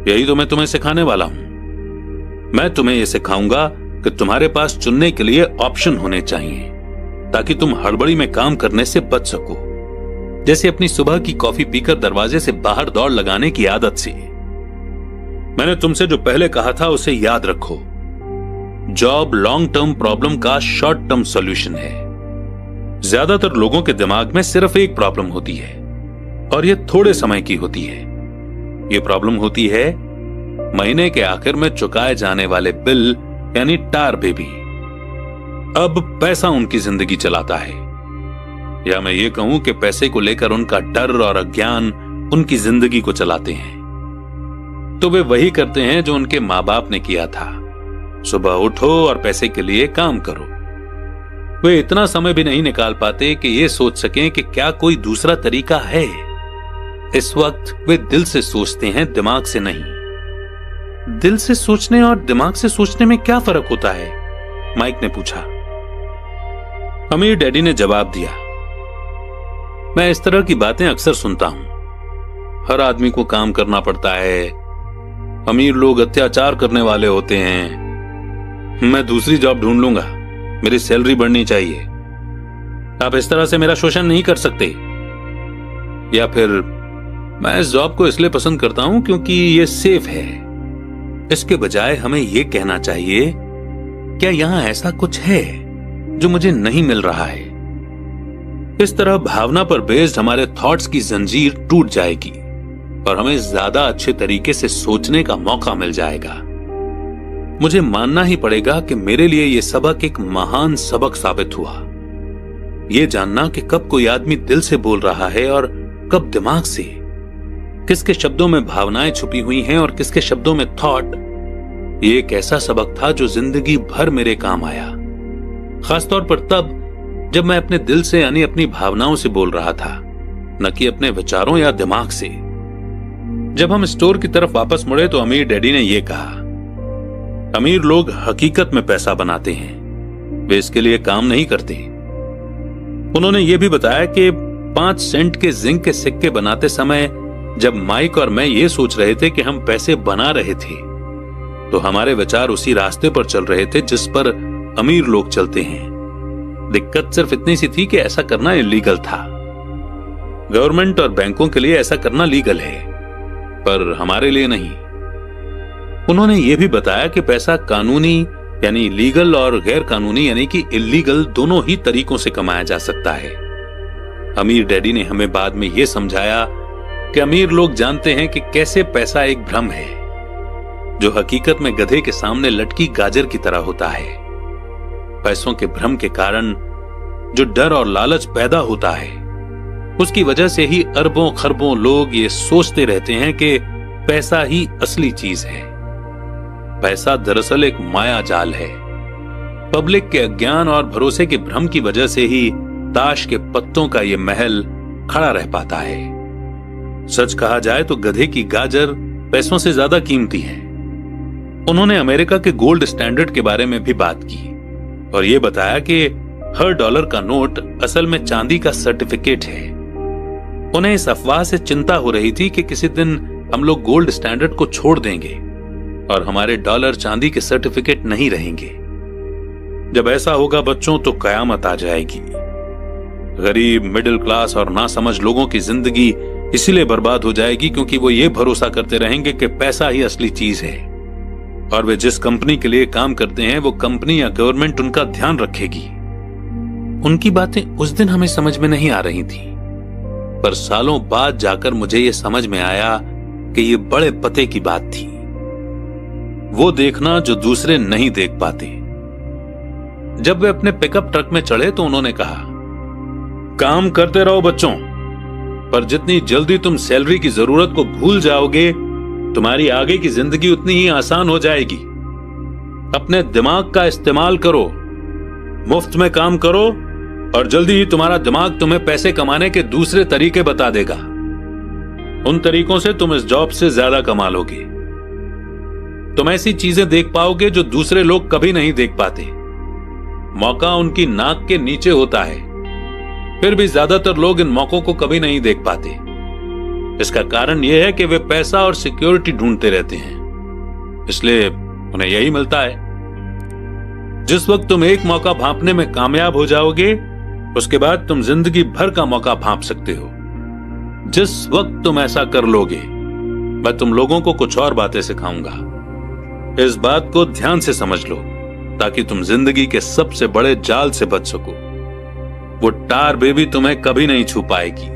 Speaker 1: यही तो मैं तुम्हें सिखाने वाला हूं। मैं तुम्हें यह सिखाऊंगा कि तुम्हारे पास चुनने के लिए ऑप्शन होने चाहिए, ताकि तुम हड़बड़ी में काम करने से बच सको। जैसे अपनी सुबह की कॉफी पीकर दरवाजे से बाहर दौड़ लगाने की आदत से। मैंने तुमसे जो पहले कहा था उसे याद रखो। जॉब लॉन्ग टर्म प्रॉब्लम का शॉर्ट टर्म सॉल्यूशन है। ज्यादातर लोगों के दिमाग में सिर्फ एक प्रॉब्लम होती है, और यह थोड़े समय की होती है। यह प्रॉब्लम होती है महीने के आखिर में चुकाए जाने वाले बिल, यानी टार बेबी। अब पैसा उनकी जिंदगी चलाता है, या मैं ये कहूं कि पैसे को लेकर उनका डर और अज्ञान उनकी जिंदगी को चलाते हैं। तो वे वही करते हैं जो उनके मां बाप ने किया था। सुबह उठो और पैसे के लिए काम करो। वे इतना समय भी नहीं निकाल पाते कि ये सोच सकें कि क्या कोई दूसरा तरीका है। इस वक्त वे दिल से सोचते हैं, दिमाग से नहीं।
Speaker 2: दिल से सोचने और दिमाग से सोचने में क्या फर्क होता है? माइक ने पूछा।
Speaker 1: अमीर डैडी ने जवाब दिया, मैं इस तरह की बातें अक्सर सुनता हूं। हर आदमी को काम करना पड़ता है। अमीर लोग अत्याचार करने वाले होते हैं। मैं दूसरी जॉब ढूंढ लूंगा, मेरी सैलरी बढ़नी चाहिए। आप इस तरह से मेरा शोषण नहीं कर सकते। या फिर मैं इस जॉब को इसलिए पसंद करता हूं क्योंकि ये सेफ है। इसके बजाय हमें यह कहना चाहिए, क्या यहां ऐसा कुछ है जो मुझे नहीं मिल रहा है? इस तरह भावना पर बेस्ड हमारे थॉट्स की जंजीर टूट जाएगी और हमें ज्यादा अच्छे तरीके से सोचने का मौका मिल जाएगा। मुझे मानना ही पड़ेगा कि मेरे लिए यह सबक एक महान सबक साबित हुआ। यह जानना कि कब कोई आदमी दिल से बोल रहा है और कब दिमाग से, किसके शब्दों में भावनाएं छुपी हुई हैं और किसके शब्दों में थॉट, ये एक ऐसा सबक था जो जिंदगी भर मेरे काम आया। खासतौर पर तब जब मैं अपने दिल से यानी अपनी भावनाओं से बोल रहा था, न कि अपने विचारों या दिमाग से। जब हम स्टोर की तरफ वापस मुड़े तो अमीर डैडी ने यह कहा, अमीर लोग हकीकत में पैसा बनाते हैं, वे इसके लिए काम नहीं करते। उन्होंने यह भी बताया कि 5 सेंट के जिंक के सिक्के बनाते समय जब माइक और मैं ये सोच रहे थे कि हम पैसे बना रहे थे, तो हमारे विचार उसी रास्ते पर चल रहे थे जिस पर अमीर लोग चलते हैं। दिक्कत सिर्फ इतनी सी थी कि ऐसा करना इलीगल था। गवर्नमेंट और बैंकों के लिए ऐसा करना लीगल है, पर हमारे लिए नहीं। उन्होंने यह भी बताया कि पैसा कानूनी यानी लीगल और गैर कानूनी यानी कि इलीगल दोनों ही तरीकों से कमाया जा सकता है। अमीर डैडी ने हमें बाद में यह समझाया कि अमीर लोग जानते हैं कि कैसे पैसा एक भ्रम है, जो हकीकत में गधे के सामने लटकी गाजर की तरह होता है। पैसों के भ्रम के कारण जो डर और लालच पैदा होता है, उसकी वजह से ही अरबों खरबों लोग ये सोचते रहते हैं कि पैसा ही असली चीज है। पैसा दरअसल एक माया जाल है। पब्लिक के अज्ञान और भरोसे के भ्रम की वजह से ही ताश के पत्तों का ये महल खड़ा रह पाता है। सच कहा जाए तो गधे की गाजर पैसों से ज्यादा कीमती है। उन्होंने अमेरिका के गोल्ड स्टैंडर्ड के बारे में भी बात की और यह बताया कि हर डॉलर का नोट असल में चांदी का सर्टिफिकेट है। उन्हें इस अफवाह से चिंता हो रही थी कि किसी दिन हम लोग गोल्ड स्टैंडर्ड को छोड़ देंगे और हमारे डॉलर चांदी के सर्टिफिकेट नहीं रहेंगे। जब ऐसा होगा बच्चों, तो कयामत आ जाएगी। गरीब, मिडिल क्लास और नासमझ लोगों की जिंदगी इसीलिए बर्बाद हो जाएगी क्योंकि वो ये भरोसा करते रहेंगे कि पैसा ही असली चीज है और वे जिस कंपनी के लिए काम करते हैं वो कंपनी या गवर्नमेंट उनका ध्यान रखेगी।
Speaker 2: उनकी बातें उस दिन हमें समझ में नहीं आ रही थी,
Speaker 1: पर सालों बाद जाकर मुझे ये समझ में आया कि ये बड़े पते की बात थी। वो देखना जो दूसरे नहीं देख पाते। जब वे अपने पिकअप ट्रक में चढ़े तो उन्होंने कहा, काम करते रहो बच्चों, पर जितनी जल्दी तुम सैलरी की जरूरत को भूल जाओगे, तुम्हारी आगे की जिंदगी उतनी ही आसान हो जाएगी। अपने दिमाग का इस्तेमाल करो, मुफ्त में काम करो और जल्दी ही तुम्हारा दिमाग तुम्हें पैसे कमाने के दूसरे तरीके बता देगा। उन तरीकों से तुम इस जॉब से ज्यादा कमा लोगे। तुम ऐसी चीजें देख पाओगे जो दूसरे लोग कभी नहीं देख पाते। मौका उनकी नाक के नीचे होता है, फिर भी ज्यादातर लोग इन मौकों को कभी नहीं देख पाते। इसका कारण यह है कि वे पैसा और सिक्योरिटी ढूंढते रहते हैं, इसलिए उन्हें यही मिलता है। जिस वक्त तुम एक मौका भांपने में कामयाब हो जाओगे, उसके बाद तुम जिंदगी भर का मौका भांप सकते हो। जिस वक्त तुम ऐसा कर लोगे, मैं तुम लोगों को कुछ और बातें सिखाऊंगा। इस बात को ध्यान से समझ लो ताकि तुम जिंदगी के सबसे बड़े जाल से बच सको। वो टार बेबी तुम्हें कभी नहीं छू पाएगी।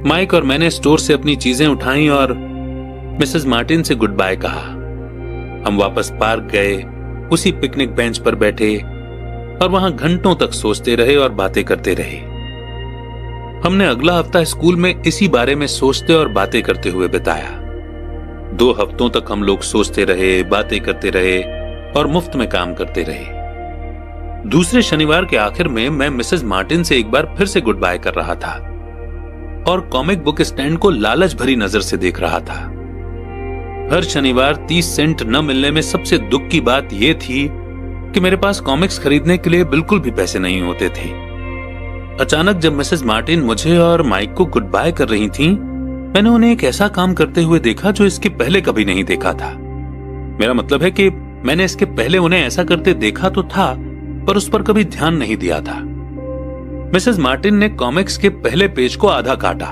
Speaker 2: माइक और मैंने स्टोर से अपनी चीजें उठाई और मिसेस मार्टिन से गुड बाय कहा। हम वापस पार्क गए, उसी पिकनिक बेंच पर बैठे और वहां घंटों तक सोचते रहे और बातें करते रहे। हमने अगला हफ्ता स्कूल में इसी बारे में सोचते और बातें करते हुए बिताया। 2 हफ्तों तक हम लोग सोचते रहे, बातें करते रहे और मुफ्त में काम करते रहे। दूसरे शनिवार के आखिर में मैं मिसेस मार्टिन से एक बार फिर से गुड बाय कर रहा था और कॉमिक बुक स्टैंड को लालच भरी नजर से देख रहा था। हर शनिवार 30 सेंट न मिलने में सबसे दुख की बात यह थी कि मेरे पास कॉमिक्स खरीदने के लिए बिल्कुल भी पैसे नहीं होते थे। अचानक जब मिसेस मार्टिन मुझे और माइक को गुड बाय कर रही थीं, मैंने उन्हें एक ऐसा काम करते हुए देखा जो इसके पहले कभी नहीं देखा था। मेरा मतलब है कि मैंने इसके पहले उन्हें ऐसा करते देखा तो था, पर उस पर कभी ध्यान नहीं दिया था। मिसेस मार्टिन ने कॉमिक्स के पहले पेज को आधा काटा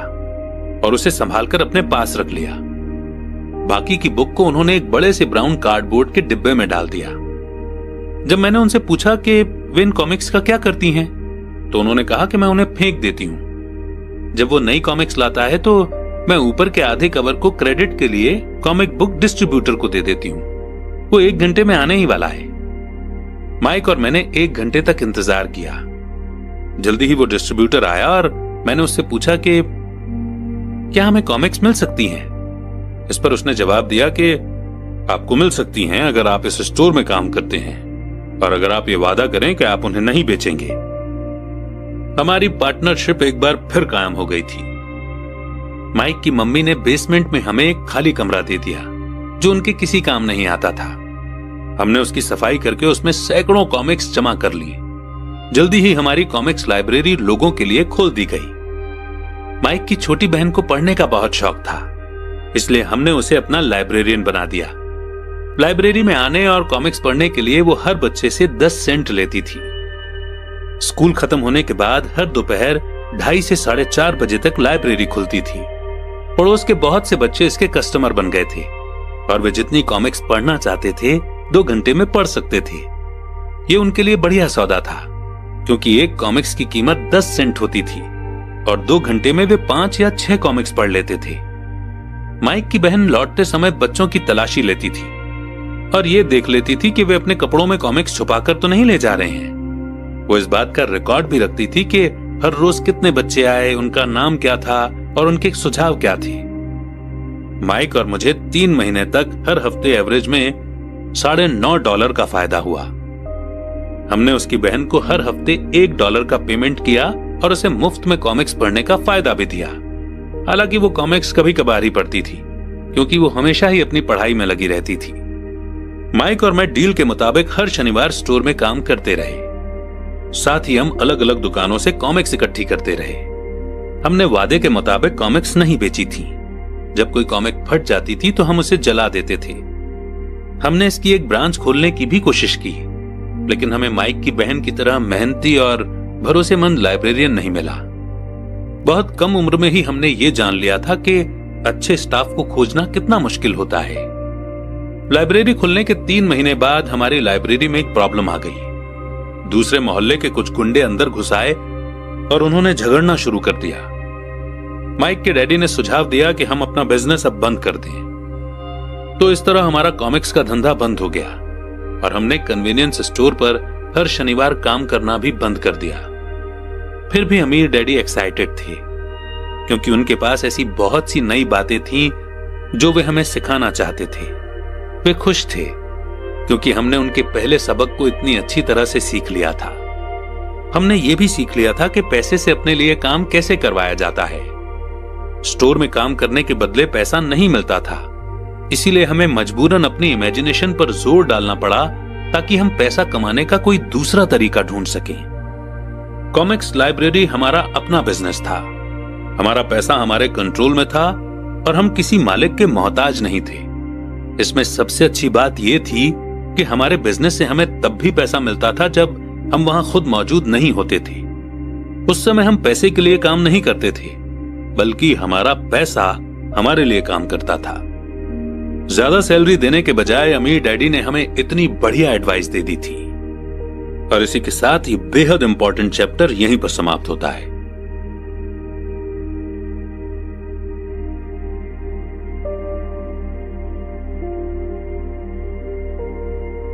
Speaker 2: और उसे संभालकर अपने पास रख लिया। बाकी की बुक को उन्होंने एक बड़े से ब्राउन कार्डबोर्ड के डिब्बे में डाल दिया। जब मैंने उनसे पूछा कि वे इन कॉमिक्स का क्या करती हैं, तो उन्होंने कहा कि मैं उन्हें फेंक देती हूं। जब वो नई कॉमिक्स लाता है तो मैं ऊपर के आधे कवर को क्रेडिट के लिए कॉमिक बुक डिस्ट्रीब्यूटर को दे देती हूं। वो 1 घंटे में आने ही वाला है। माइक और मैंने 1 घंटे तक इंतजार किया। जल्दी ही वो डिस्ट्रीब्यूटर आया और मैंने उससे पूछा कि क्या हमें कॉमिक्स मिल सकती हैं? इस पर उसने जवाब दिया कि आपको मिल सकती हैं अगर आप इस स्टोर में काम करते हैं और अगर आप ये वादा करें कि आप उन्हें नहीं बेचेंगे। हमारी पार्टनरशिप एक बार फिर कायम हो गई थी। माइक की मम्मी ने बेसमेंट में हमें एक खाली कमरा दे दिया जो उनके किसी काम नहीं आता था। हमने उसकी सफाई करके उसमें सैकड़ों कॉमिक्स जमा कर लिए। जल्दी ही हमारी कॉमिक्स लाइब्रेरी लोगों के लिए खोल दी गई। माइक की छोटी बहन को पढ़ने का बहुत शौक था, इसलिए हमने उसे अपना लाइब्रेरियन बना दिया। लाइब्रेरी में आने और कॉमिक्स पढ़ने के लिए वो हर बच्चे से 10 सेंट लेती थी। स्कूल खत्म होने के बाद हर दोपहर 2:30 से 4:30 बजे तक लाइब्रेरी खुलती थी। पड़ोस के बहुत से बच्चे इसके कस्टमर बन गए थे और वे जितनी कॉमिक्स पढ़ना चाहते थे 2 घंटे में पढ़ सकते थे। ये उनके लिए बढ़िया सौदा था, क्योंकि एक कॉमिक्स की कीमत 10 सेंट होती थी और 2 घंटे में वे 5 या 6 कॉमिक्स पढ़ लेते थे। माइक की बहन लौटते समय बच्चों की तलाशी लेती थी और ये देख लेती थी कि वे अपने कपड़ों में कॉमिक्स छुपाकर तो नहीं ले जा रहे हैं। वो इस बात का रिकॉर्ड भी रखती थी कि हर रोज कितने बच्चे आए, उनका नाम क्या था और उनके सुझाव क्या थे। माइक और मुझे 3 महीने तक हर हफ्ते एवरेज में $9.5 का फायदा हुआ। हमने उसकी बहन को हर हफ्ते $1 का पेमेंट किया और उसे मुफ्त में कॉमिक्स पढ़ने का फायदा भी दिया। हालांकि वो कॉमिक्स कभी कभार ही पढ़ती थी, क्योंकि वो हमेशा ही अपनी पढ़ाई में लगी रहती थी। माइक और मैं डील के मुताबिक हर शनिवार स्टोर में काम करते रहे। साथ ही हम अलग अलग दुकानों से कॉमिक्स इकट्ठी करते रहे। हमने वादे के मुताबिक कॉमिक्स नहीं बेची थी। जब कोई कॉमिक फट जाती थी तो हम उसे जला देते थे। हमने इसकी एक ब्रांच खोलने की भी कोशिश की, लेकिन हमें माइक की बहन की तरह मेहनती और भरोसेमंद लाइब्रेरियन नहीं मिला। बहुत कम उम्र में ही हमने ये जान लिया था कि अच्छे स्टाफ को खोजना कितना मुश्किल होता है। लाइब्रेरी खुलने के 3 महीने बाद हमारी लाइब्रेरी में एक प्रॉब्लम आ गई। दूसरे मोहल्ले के कुछ गुंडे अंदर घुस आए और उन्होंने झगड़ना शुरू कर दिया। माइक के डैडी ने सुझाव दिया कि हम अपना बिजनेस अब बंद कर दें। तो इस तरह हमारा कॉमिक्स का धंधा बंद हो गया और हमने कन्वीनियंस स्टोर पर हर शनिवार काम करना भी बंद कर दिया। फिर भी अमीर डैडी एक्साइटेड थे, क्योंकि उनके पास ऐसी बहुत सी नई बातें थीं जो वे हमें सिखाना चाहते थे। वे खुश थे क्योंकि हमने उनके पहले सबक को इतनी अच्छी तरह से सीख लिया था। हमने ये भी सीख लिया था कि पैसे से अपने लिए काम कैसे करवाया जाता है। स्टोर में काम करने के बदले पैसा नहीं मिलता था, इसीलिए हमें मजबूरन अपनी इमेजिनेशन पर जोर डालना पड़ा ताकि हम पैसा कमाने का कोई दूसरा तरीका ढूंढ सकें। कॉमिक्स लाइब्रेरी हमारा अपना बिजनेस था। हमारा पैसा हमारे कंट्रोल में था और हम किसी मालिक के मोहताज नहीं थे। इसमें सबसे अच्छी बात यह थी कि हमारे बिजनेस से हमें तब भी पैसा मिलता था जब हम वहां खुद मौजूद नहीं होते थे। उस समय हम पैसे के लिए काम नहीं करते थे, बल्कि हमारा पैसा हमारे लिए काम करता था। ज्यादा सैलरी देने के बजाय अमीर डैडी ने हमें इतनी बढ़िया एडवाइस दे दी थी। और इसी के साथ ही बेहद इंपॉर्टेंट चैप्टर यहीं पर समाप्त होता है।